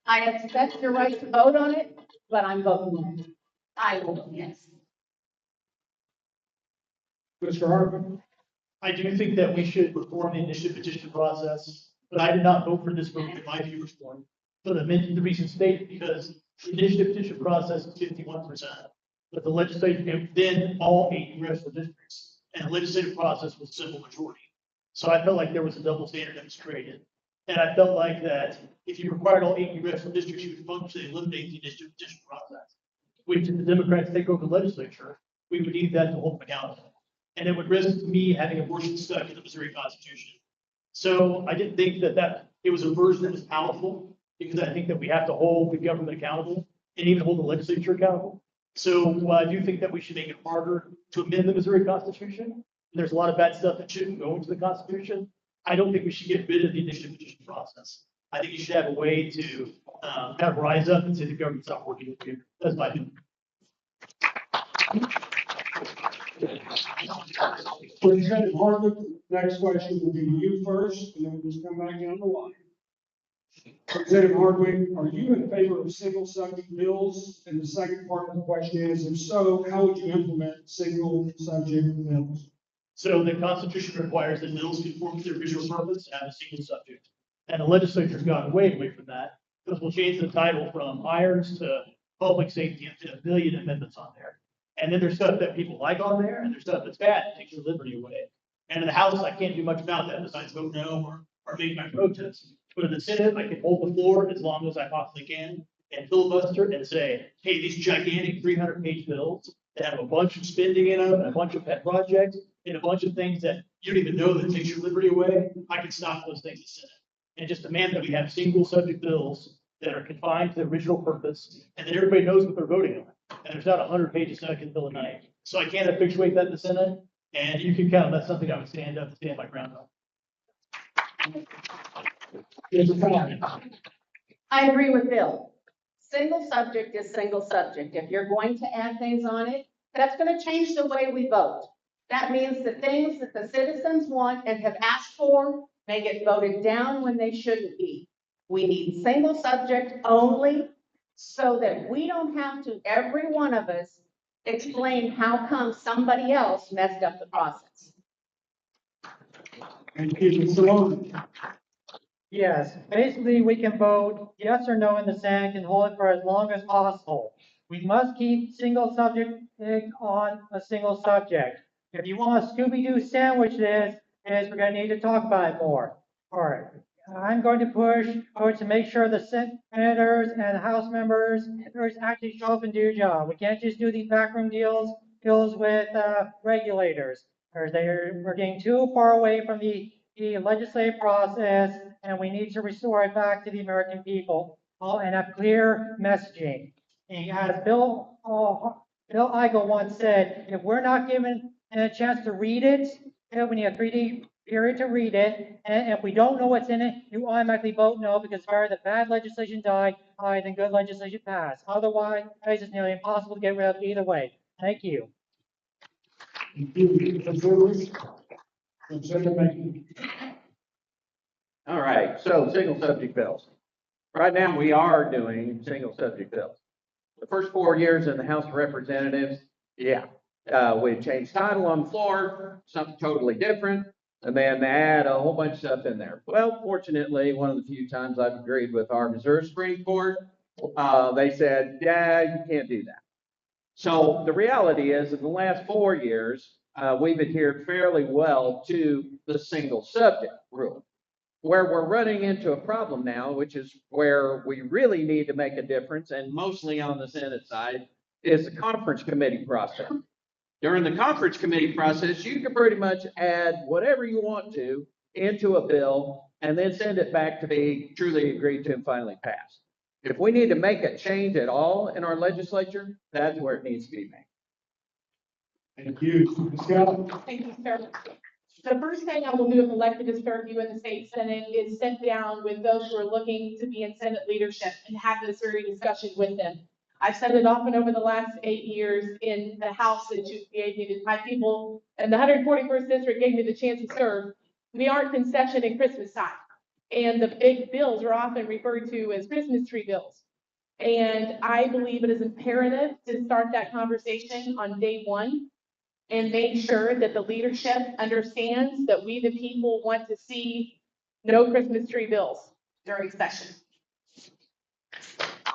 I expect your right to vote on it, but I'm voting yes. I will vote yes. Mr. Hardwick. I do think that we should reform the initiative petition process, but I did not vote for this vote in my view reform. But I mentioned the recent state because the initiative petition process is 51%, but the legislature then all 8 congressional districts. And the legislative process was simple majority. So I felt like there was a double standard that was created. And I felt like that if you required all 8 congressional districts, you would functionally eliminate the initiative petition process, which if the Democrats take over the legislature, we would need that to hold them accountable. And it would risk me having abortion stuck in the Missouri Constitution. So I didn't think that it was a version that was powerful, because I think that we have to hold the government accountable and even hold the legislature accountable. So I do think that we should make it harder to amend the Missouri Constitution. There's a lot of bad stuff that shouldn't go into the Constitution. I don't think we should get rid of the initiative petition process. I think you should have a way to kind of rise up and say the government's not working with you. That's my opinion. Representative Hardwick, next question will be you first, and then we'll just come back down the line. Representative Hardwick, are you in favor of single subject bills? And the second part of the question is, if so, how would you implement single subject bills? So the Constitution requires that bills conform to their original purpose and have a single subject. And the legislature's gone way away from that, because we'll change the title from irons to public safety and fit 1 billion amendments on there. And then there's stuff that people like on there, and there's stuff that's bad, that takes your liberty away. And in the House, I can't do much about that besides vote no or make my protest. But in the Senate, I can hold the floor as long as I possibly can and filibuster and say, hey, these gigantic 300-page bills that have a bunch of spending in them and a bunch of pet projects and a bunch of things that you don't even know that takes your liberty away, I can stop those things in the Senate. And just demand that we have single subject bills that are confined to the original purpose and that everybody knows what they're voting on. And there's not 100 pages stuck in the bill of night. So I can't effectuate that in the Senate. And you can count, that's something I would stand up and stand my ground on. I agree with Bill. Single subject is single subject. If you're going to add things on it, that's going to change the way we vote. That means the things that the citizens want and have asked for may get voted down when they shouldn't be. We need single subject only so that we don't have to, every one of us, explain how come somebody else messed up the process. Thank you, Mr. Lohmann. Yes, basically we can vote yes or no in the Senate and hold it for as long as possible. We must keep single subject on a single subject. If you want to Scooby-Doo sandwich this, we're going to need to talk about it more. All right. I'm going to push to make sure the senators and House members actually show up and do your job. We can't just do these backroom deals with regulators. We're getting too far away from the legislative process, and we need to restore it back to the American people and have clear messaging. And as Bill Eigel once said, if we're not given a chance to read it, we need a 3D period to read it, and if we don't know what's in it, you automatically vote no, because it's better that bad legislation die than good legislation pass. Otherwise, it's nearly impossible to get rid of either way. Thank you. All right, so single subject bills. Right now, we are doing single subject bills. The first 4 years in the House of Representatives, we changed title on the floor, something totally different, and then add a whole bunch of stuff in there. Well, fortunately, one of the few times I've agreed with our Missouri Supreme Court, they said, yeah, you can't do that. So the reality is, in the last 4 years, we've adhered fairly well to the single subject rule. Where we're running into a problem now, which is where we really need to make a difference, and mostly on the Senate side, is the conference committee process. During the conference committee process, you can pretty much add whatever you want to into a bill and then send it back to be truly agreed to and finally passed. If we need to make a change at all in our legislature, that's where it needs to be made. Thank you. Ms. Gallo? Thank you, sir. The first thing I will do if elected to serve you in the state Senate is sit down with those who are looking to be in Senate leadership and have this very discussion with them. I've said it often over the last 8 years in the House that you gave me, my people, and the 141st District gave me the chance to serve. We aren't concession at Christmas time. And the big bills are often referred to as Christmas tree bills. And I believe it is imperative to start that conversation on day one and make sure that the leadership understands that we, the people, want to see no Christmas tree bills during session.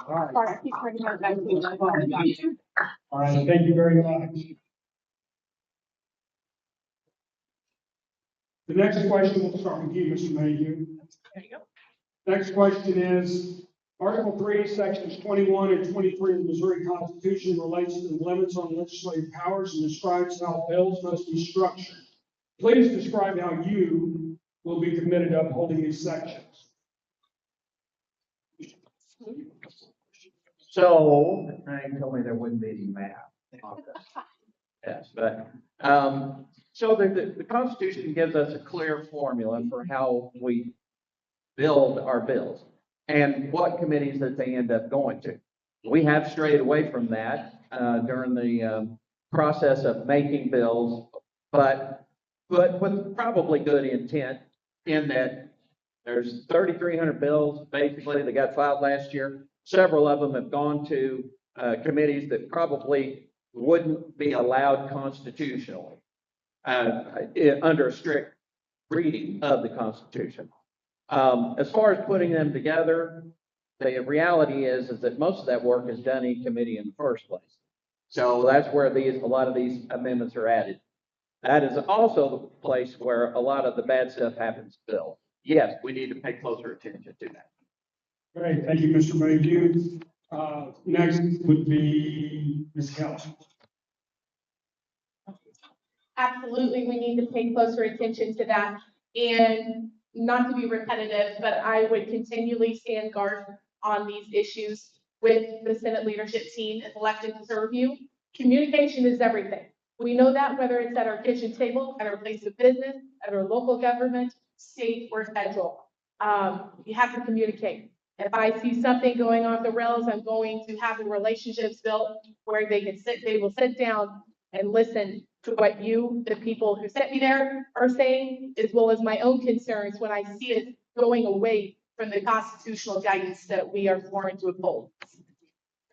All right. All right, thank you very much. The next question, we'll start with you, Mr. Mayhew. There you go. Next question is, Article 3, Sections 21 and 23 of the Missouri Constitution relates to the limits on legislative powers and describes how bills must be structured. Please describe how you will be committed to upholding these sections. So, Frank told me there wouldn't be any math. Yes, but, so the Constitution gives us a clear formula for how we build our bills and what committees that they end up going to. We have strayed away from that during the process of making bills, but with probably good intent in that there's 3,300 bills basically that got filed last year. Several of them have gone to committees that probably wouldn't be allowed constitutionally under a strict reading of the Constitution. As far as putting them together, the reality is that most of that work is done in committee in the first place. So that's where a lot of these amendments are added. That is also the place where a lot of the bad stuff happens, Bill. Yes, we need to pay closer attention to that. Great, thank you, Mr. Mayhew. Next would be Ms. Kelly. Absolutely, we need to pay closer attention to that. And not to be repetitive, but I would continually stand guard on these issues with the Senate leadership team if elected to serve you. Communication is everything. We know that whether it's at our kitchen table, at our place of business, at our local government, state or federal. You have to communicate. If I see something going off the rails, I'm going to have the relationships built where they will sit down and listen to what you, the people who sent me there, are saying, as well as my own concerns when I see it going away from the constitutional guidance that we are sworn to uphold.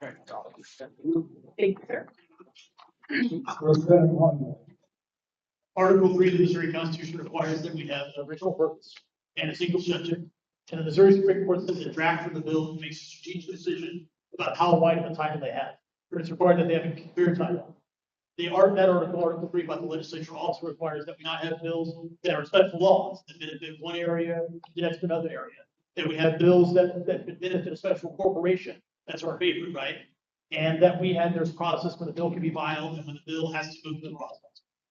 Thank you, sir. Article 3 of the Missouri Constitution requires that we have an original purpose and a single subject. And the Missouri Supreme Court says the draft of the bill makes a strategic decision about how wide of a title they have. But it's required that they have a clear title. That Article 3 about the legislature also requires that we not have bills that are special laws that benefit one area, that's another area. That we have bills that benefit a special corporation, that's our favorite, right? And that there's a process when the bill can be filed and when the bill has to move through the process.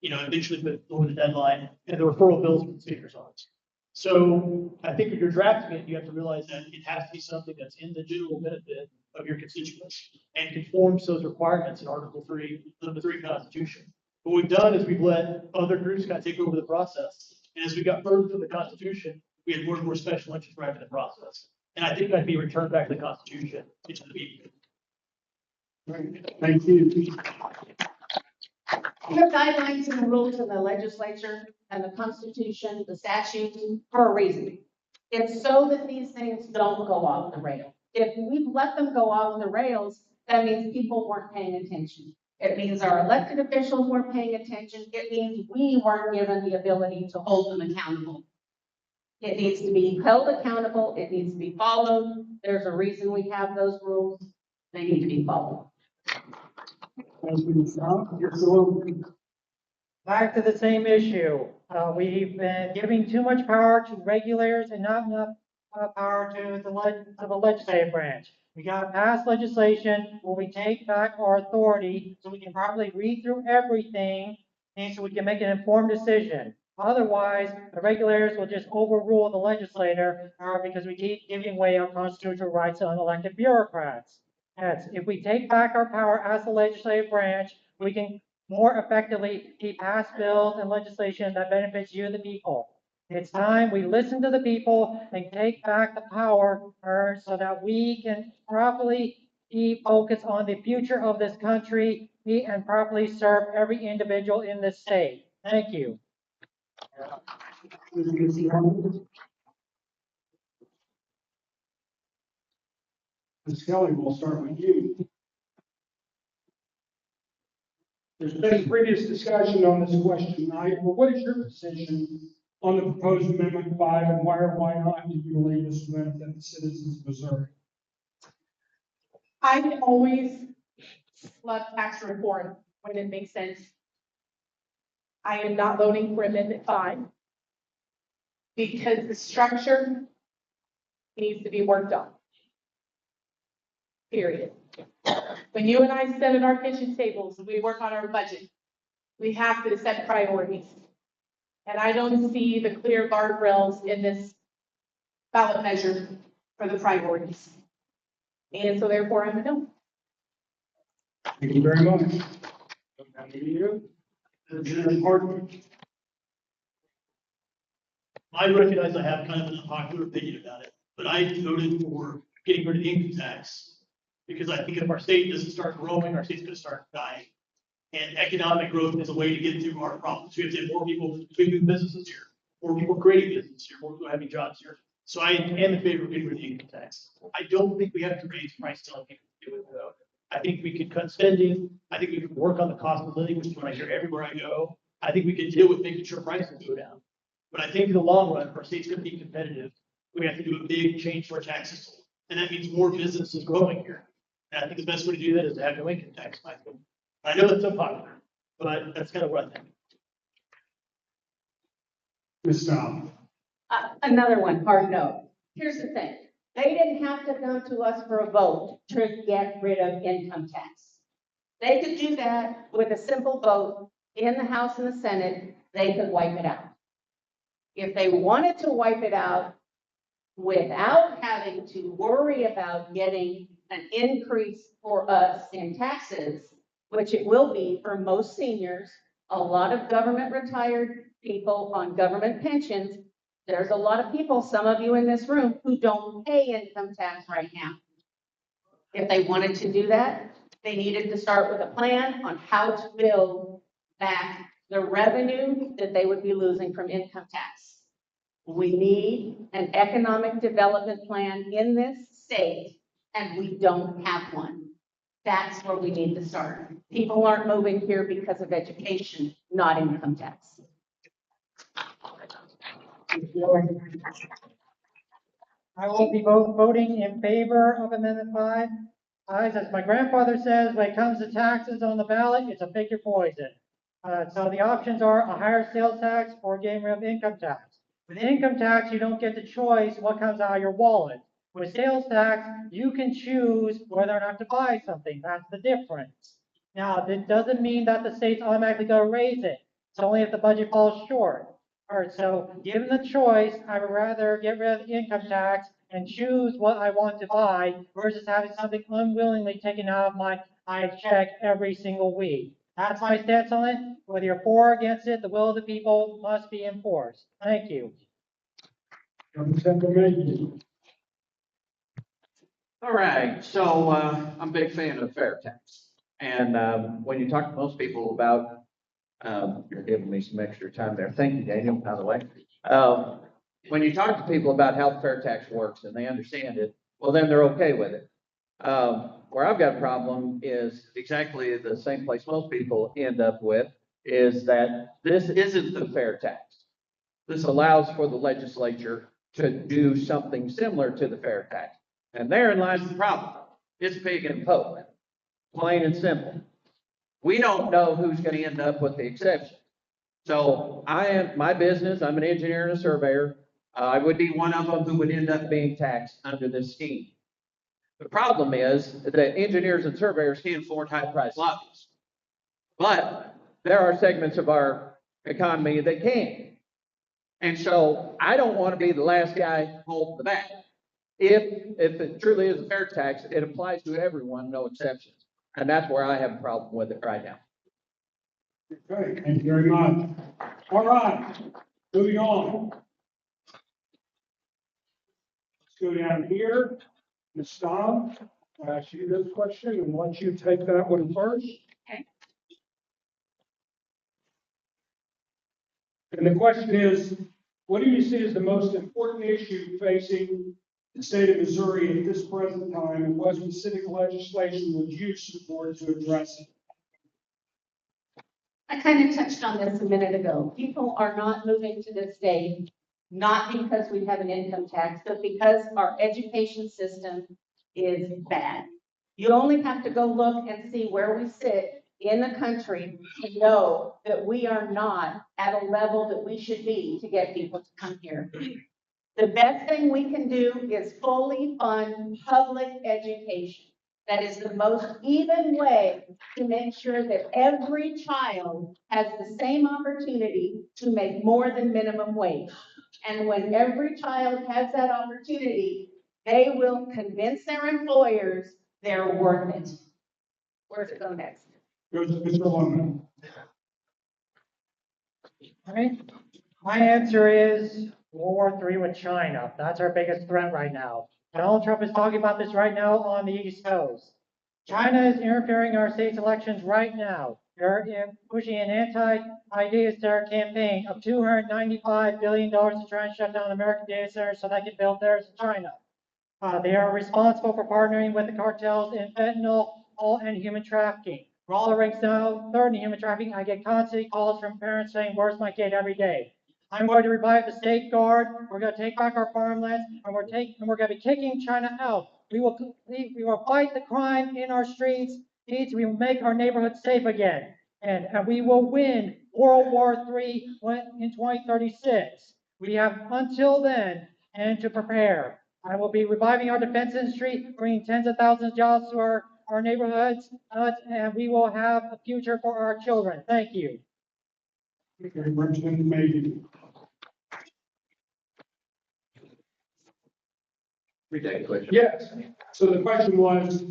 Eventually before the deadline, and the referral bills with the speaker's office. So I think if you're drafting it, you have to realize that it has to be something that's in the general benefit of your constituents and conforms to those requirements in Article 3 of the 3 Constitution. What we've done is we've let other groups kind of take over the process. And as we got further from the Constitution, we had more and more special interests driving the process. And I think that'd be returned back to the Constitution, to the people. Thank you. The guidelines and the rules in the legislature and the Constitution, the statutes, for a reason. It's so that these things don't go off the rails. If we let them go off the rails, that means people weren't paying attention. It means our elected officials weren't paying attention. It means we weren't given the ability to hold them accountable. It needs to be held accountable. It needs to be followed. There's a reason we have those rules. They need to be followed. Back to the same issue. We've been giving too much power to regulators and not enough power to the legislative branch. We got to pass legislation where we take back our authority so we can properly read through everything and so we can make an informed decision. Otherwise, the regulators will just overrule the legislator because we keep giving away our constitutional rights to unelected bureaucrats. Yes, if we take back our power as the legislative branch, we can more effectively pass bills and legislation that benefits you, the people. It's time we listen to the people and take back the power so that we can properly focus on the future of this country and properly serve every individual in this state. Thank you. Ms. Kelly, we'll start with you. There's been previous discussion on this question tonight, but what is your position on the proposed Amendment 5 and why or why not do you believe this will benefit the citizens of Missouri? I always love tax reform when it makes sense. I am not voting for Amendment 5 because the structure needs to be worked on. Period. When you and I sit at our kitchen tables and we work on our budget, we have to set priorities. And I don't see the clear guardrails in this ballot measure for the priorities. And so therefore I'm a no. Thank you very much. Hardwick. I recognize I have kind of an unpopular opinion about it, but I voted for getting rid of the income tax because I think if our state doesn't start growing, our state's going to start dying. And economic growth is a way to get through our problems. We have to have more people doing businesses here, more people creating business here, more people having jobs here. So I am in favor of getting rid of the income tax. I don't think we have to raise prices on people to do it though. I think we could cut spending. I think we could work on the cost of living, which is what I hear everywhere I go. I think we could deal with making sure prices go down. But I think in the long run, if our state's going to be competitive, we have to do a big change to our tax system. And that means more businesses growing here. And I think the best way to do that is to have no income tax. I know that's unpopular, but that's kind of what I think. Ms. Staabs. Another one, hard no. Here's the thing. They didn't have to come to us for a vote to get rid of income tax. They could do that with a simple vote in the House and the Senate. They could wipe it out. If they wanted to wipe it out without having to worry about getting an increase for us in taxes, which it will be for most seniors, a lot of government retired people on government pensions. There's a lot of people, some of you in this room, who don't pay income tax right now. If they wanted to do that, they needed to start with a plan on how to build back the revenue that they would be losing from income tax. We need an economic development plan in this state, and we don't have one. That's where we need to start. People aren't moving here because of education, not income tax. I will be voting in favor of Amendment 5. As my grandfather says, when it comes to taxes on the ballot, it's a pick your poison. So the options are a higher sales tax or getting rid of income tax. With income tax, you don't get the choice what comes out of your wallet. With sales tax, you can choose whether or not to buy something. That's the difference. Now, that doesn't mean that the state's automatically going to raise it. It's only if the budget falls short. All right, so given the choice, I would rather get rid of the income tax and choose what I want to buy versus having something unwillingly taken out of my check every single week. That's my stance on it. Whether you're for or against it, the will of the people must be enforced. Thank you. All right, so I'm a big fan of fair tax. And when you talk to most people about, you're giving me some extra time there. Thank you, Daniel, by the way. When you talk to people about how the fair tax works and they understand it, well, then they're okay with it. Where I've got a problem is exactly the same place most people end up with, is that this isn't the fair tax. This allows for the legislature to do something similar to the fair tax. And therein lies the problem. It's pig and poke, plain and simple. We don't know who's going to end up with the exception. So my business, I'm an engineer and a surveyor. I would be one of them who would end up being taxed under this scheme. The problem is that engineers and surveyors can't afford high-priced lobbyists. But there are segments of our economy that can. And so I don't want to be the last guy holding the bag. If it truly is a fair tax, it applies to everyone, no exceptions. And that's where I have a problem with it right now. Okay, thank you very much. All right, moving on. Let's go down here. Ms. Staabs, I'll ask you this question and let you take that one first. Okay. And the question is, what do you see as the most important issue facing the state of Missouri at this present time, and what specific legislation would you support to address it? I kind of touched on this a minute ago. People are not moving to this state, not because we have an income tax, but because our education system is bad. You only have to go look and see where we sit in the country to know that we are not at a level that we should be to get people to come here. The best thing we can do is fully fund public education. That is the most even way to make sure that every child has the same opportunity to make more than minimum wage. And when every child has that opportunity, they will convince their employers they're worth it. Where's it go next? Goes to Mr. Lohmann. All right. My answer is World War III with China. That's our biggest threat right now. Donald Trump is talking about this right now on the East Coast. China is interfering in our state's elections right now. They're pushing an anti-data center campaign of $295 billion to try and shut down American data centers so they can build theirs in China. They are responsible for partnering with the cartels in fentanyl and human trafficking. For all the ranks now, third in human trafficking, I get constant calls from parents saying, "Where's my kid?" every day. I'm going to revive the state guard. We're going to take back our farmlands, and we're going to be kicking China out. We will fight the crime in our streets. We will make our neighborhoods safe again, and we will win World War III in 2036. We have until then and to prepare. I will be reviving our defense industry, bringing tens of thousands of jobs to our neighborhoods, and we will have a future for our children. Thank you. Representative Mayhew. Yes. So the question was,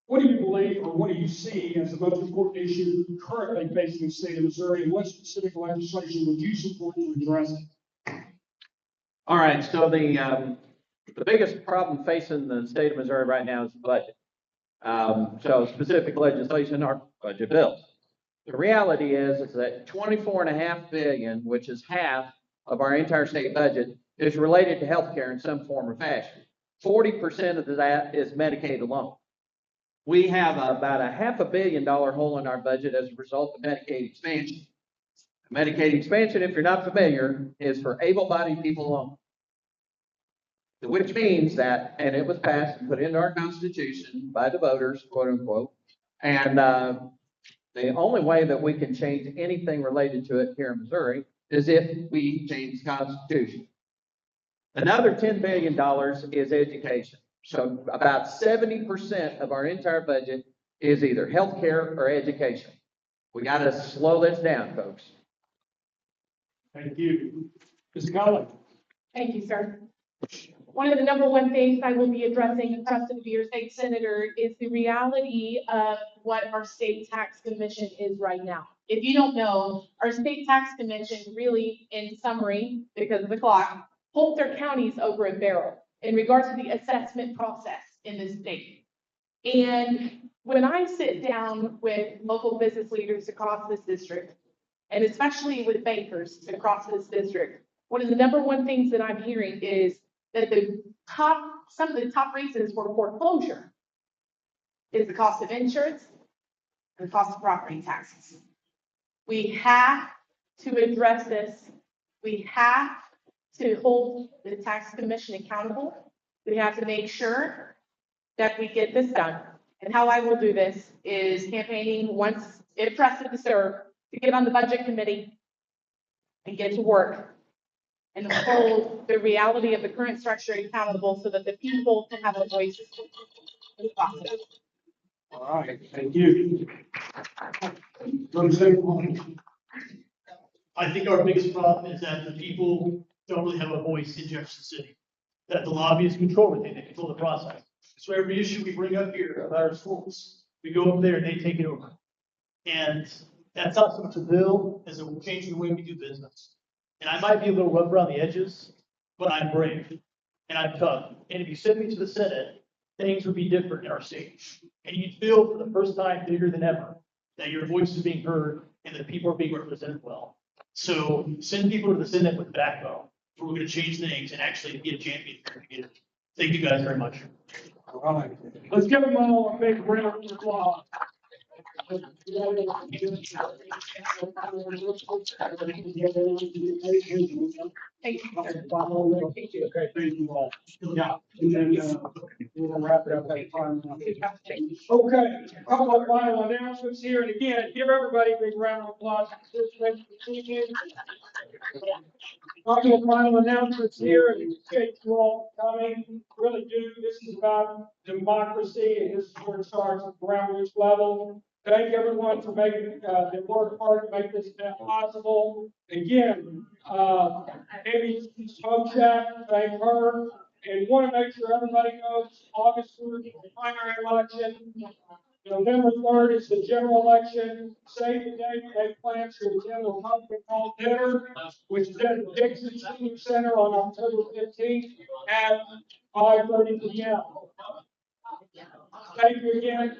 what do you believe or what do you see as the most important issue currently facing the state of Missouri, and what specific legislation would you support to address it? All right, so the biggest problem facing the state of Missouri right now is the budget. So specific legislation are budget bills. The reality is that $24.5 billion, which is half of our entire state budget, is related to healthcare in some form or fashion. 40% of that is Medicaid alone. We have about a $500 million hole in our budget as a result of Medicaid expansion. Medicaid expansion, if you're not familiar, is for able-bodied people alone. which means that, and it was passed and put into our Constitution by the voters, quote unquote. And the only way that we can change anything related to it here in Missouri is if we change the Constitution. Another $10 billion is education. So about 70% of our entire budget is either healthcare or education. We got to slow this down, folks. Thank you. Ms. Cullen. Thank you, sir. One of the number one things I will be addressing in Preston to be your state senator is the reality of what our state tax commission is right now. If you don't know, our state tax commission really, in summary, because of the clock, hold their counties over a barrel in regards to the assessment process in the state. And when I sit down with local business leaders across this district, and especially with bankers across this district, one of the number one things that I'm hearing is that some of the top reasons for foreclosure is the cost of insurance and the cost of property taxes. We have to address this. We have to hold the tax commission accountable. We have to make sure that we get this done. And how I will do this is campaigning once, if trusted to serve, to get on the budget committee and get to work and hold the reality of the current structure accountable so that the people can have a voice in the process. All right, thank you. I think our biggest problem is that the people don't really have a voice in Jefferson City, that the lobbyists control everything, they control the process. So every issue we bring up here about our schools, we go up there and they take it over. And that's not so much a bill as a change in the way we do business. And I might be a little rough around the edges, but I'm brave and I'm tough. And if you send me to the Senate, things would be different in our state. And you'd feel for the first time bigger than ever that your voice is being heard and that people are being represented well. So send people to the Senate with backbone. We're going to change things and actually be a champion for the community. Thank you guys very much. All right. Let's give them all a big round of applause. Thank you. Okay, thank you all. Yeah, and then we'll wrap it up at time. Okay, a couple of final announcements here, and again, give everybody a big round of applause. Couple of final announcements here, and thank you all for coming. Really do, this is about democracy, and this is where it starts at the groundwork level. Thank everyone for making, they work hard to make this event possible. Again, Amy Spokeshak, thank her. And want to make sure everybody knows August 3rd is the primary election. November 3rd is the general election. Save the date, make plans to attend the Republican Hall dinner, which is at the Dixon Senior Center on October 15th at 5:30 p.m. Thank you again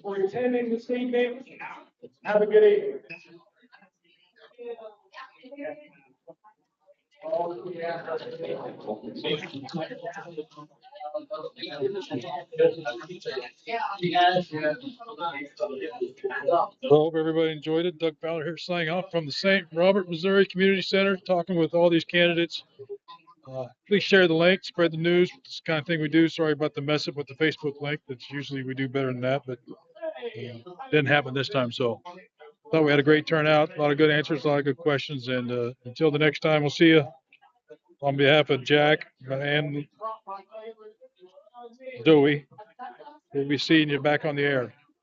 for attending this evening. Have a good evening. I hope everybody enjoyed it. Doug Fowler here signing off from the St. Robert, Missouri Community Center, talking with all these candidates. Please share the link, spread the news. It's the kind of thing we do. Sorry about the mess up with the Facebook link. That's usually we do better than that, but didn't happen this time. So thought we had a great turnout, a lot of good answers, a lot of good questions. And until the next time, we'll see you. On behalf of Jack and Dewey, we'll be seeing you back on the air.